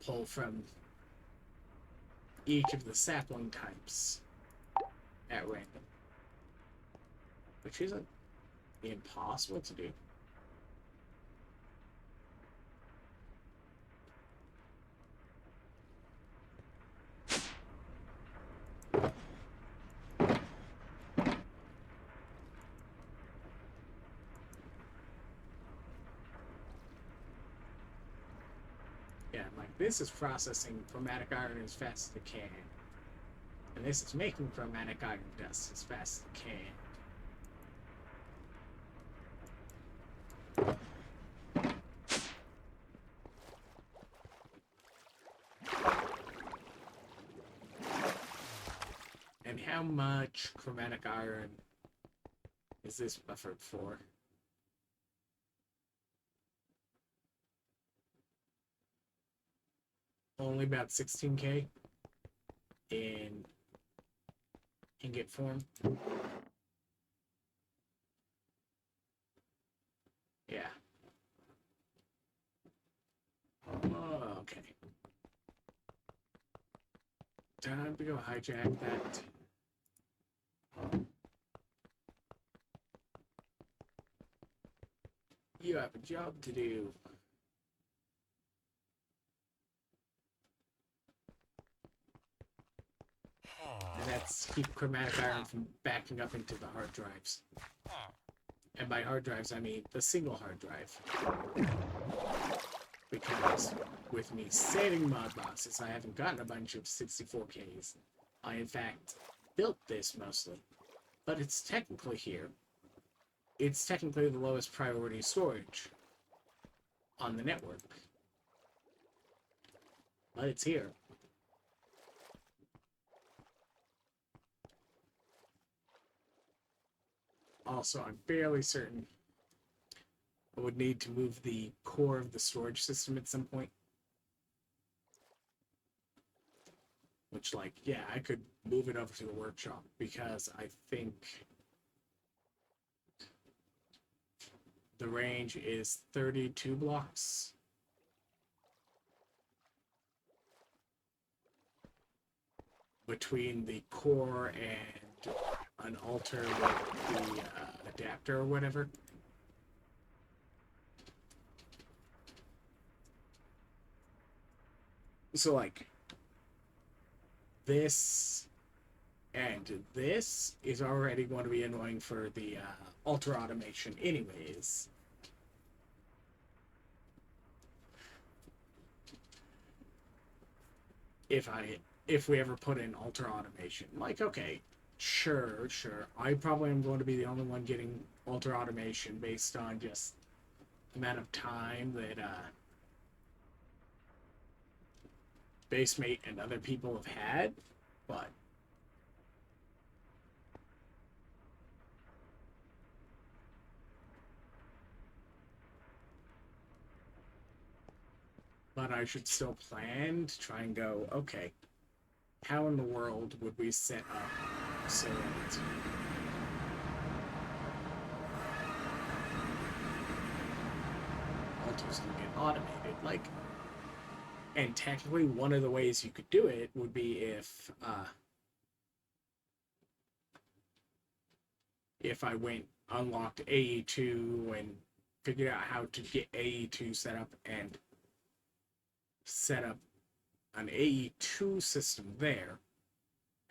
pull from each of the sapling types at random, which isn't impossible to do. Yeah, like this is processing chromatic iron as fast as it can. And this is making chromatic iron dust as fast as it can. And how much chromatic iron is this buffered for? Only about 16k in ingot form. Yeah. Oh, okay. Time to go hijack that. You have a job to do. And that's keep chromatic iron from backing up into the hard drives. And by hard drives, I mean the single hard drive. because with me saving mod bosses, I haven't gotten a bunch of 64Ks. I, in fact, built this mostly, but it's technically here. It's technically the lowest priority storage on the network, but it's here. Also, I'm fairly certain I would need to move the core of the storage system at some point. Which, like, yeah, I could move it over to the workshop because I think the range is 32 blocks. Between the core and an altar with the adapter or whatever. So, like, this and this is already going to be annoying for the altar automation anyways. If we ever put in altar automation, like, okay, sure, I probably am going to be the only one getting altar automation based on just the amount of time that Basemate and other people have had, but I should still plan to try and go, okay, how in the world would we set up so that altars can get automated? Like, and technically one of the ways you could do it would be if I went unlocked AE2 and figured out how to get AE2 set up and set up an AE2 system there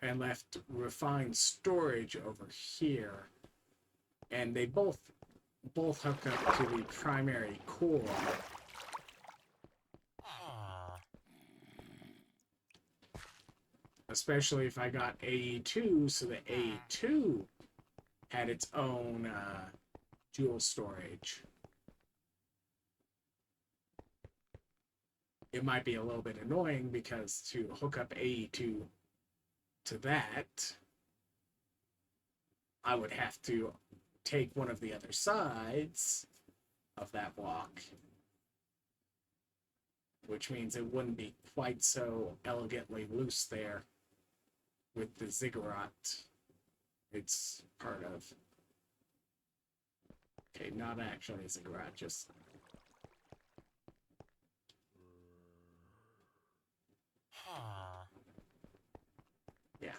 and left refined storage over here, and they both hook up to the primary core. Especially if I got AE2, so that AE2 had its own dual storage. It might be a little bit annoying because to hook up AE2 to that, I would have to take one of the other sides of that block, which means it wouldn't be quite so elegantly loose there with the ziggurat it's part of. Okay, not actually a ziggurat, just yeah.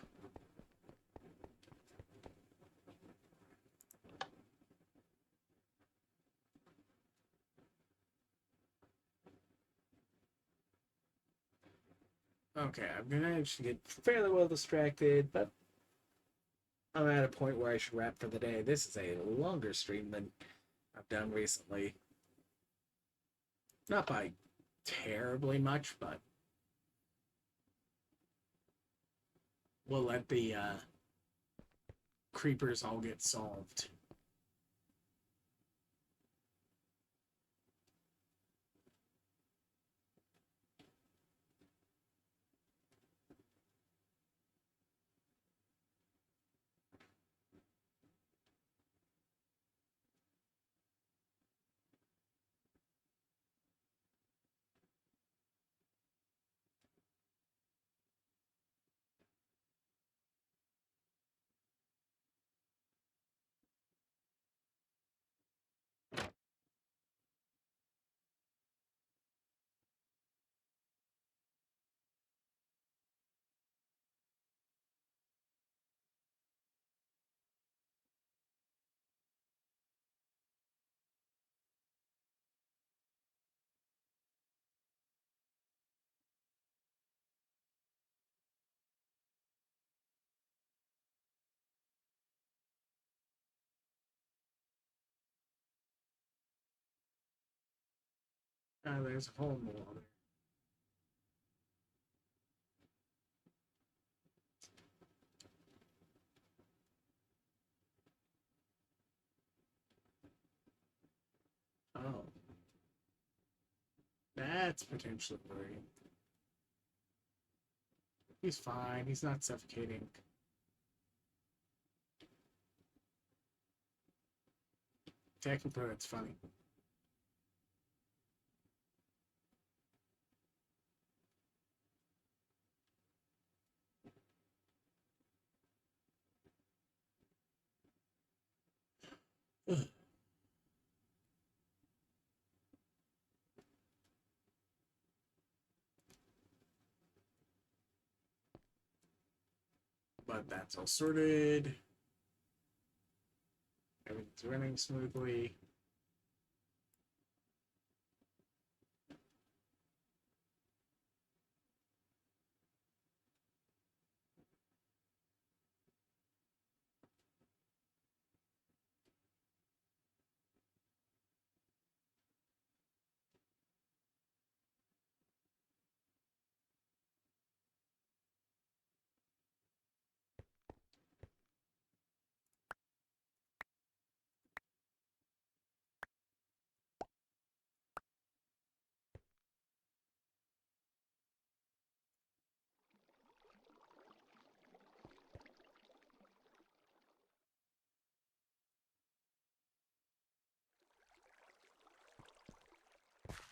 Okay, I'm gonna actually get fairly well distracted, but I'm at a point where I should wrap for the day. This is a longer stream than I've done recently. Not by terribly much, but we'll let the creepers all get solved. There's a hole in the wall there. Oh. That's potentially worrying. He's fine. He's not suffocating. Technically, it's funny. But that's all sorted. Everything's running smoothly.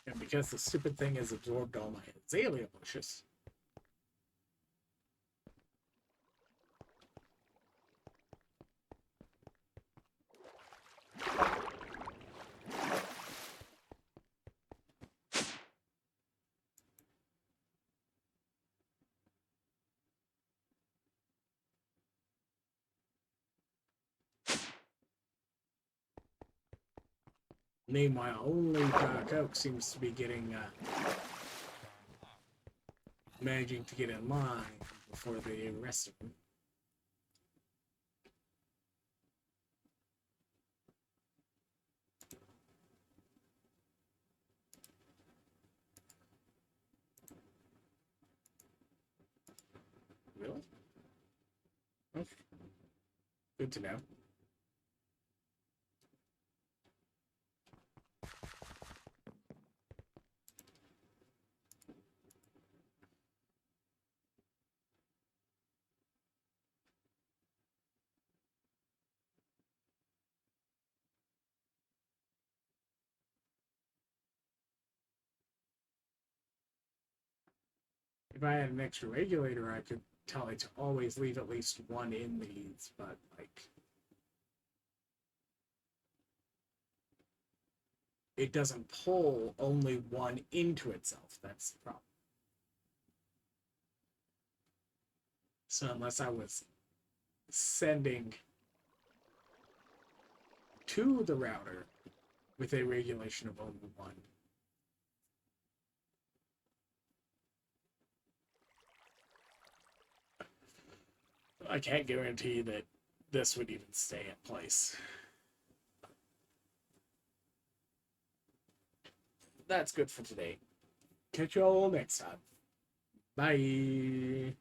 And because the stupid thing has absorbed all my azalea bushes. Meanwhile, only Dark Oak seems to be getting, managing to get in line before the rest of them. Really? Oh, good to know. If I had an extra regulator, I could tell it to always leave at least one in these, but, like, it doesn't pull only one into itself. That's the problem. So unless I was sending to the router with a regulation of only one. I can't guarantee that this would even stay in place. That's good for today. Catch you all next time. Bye.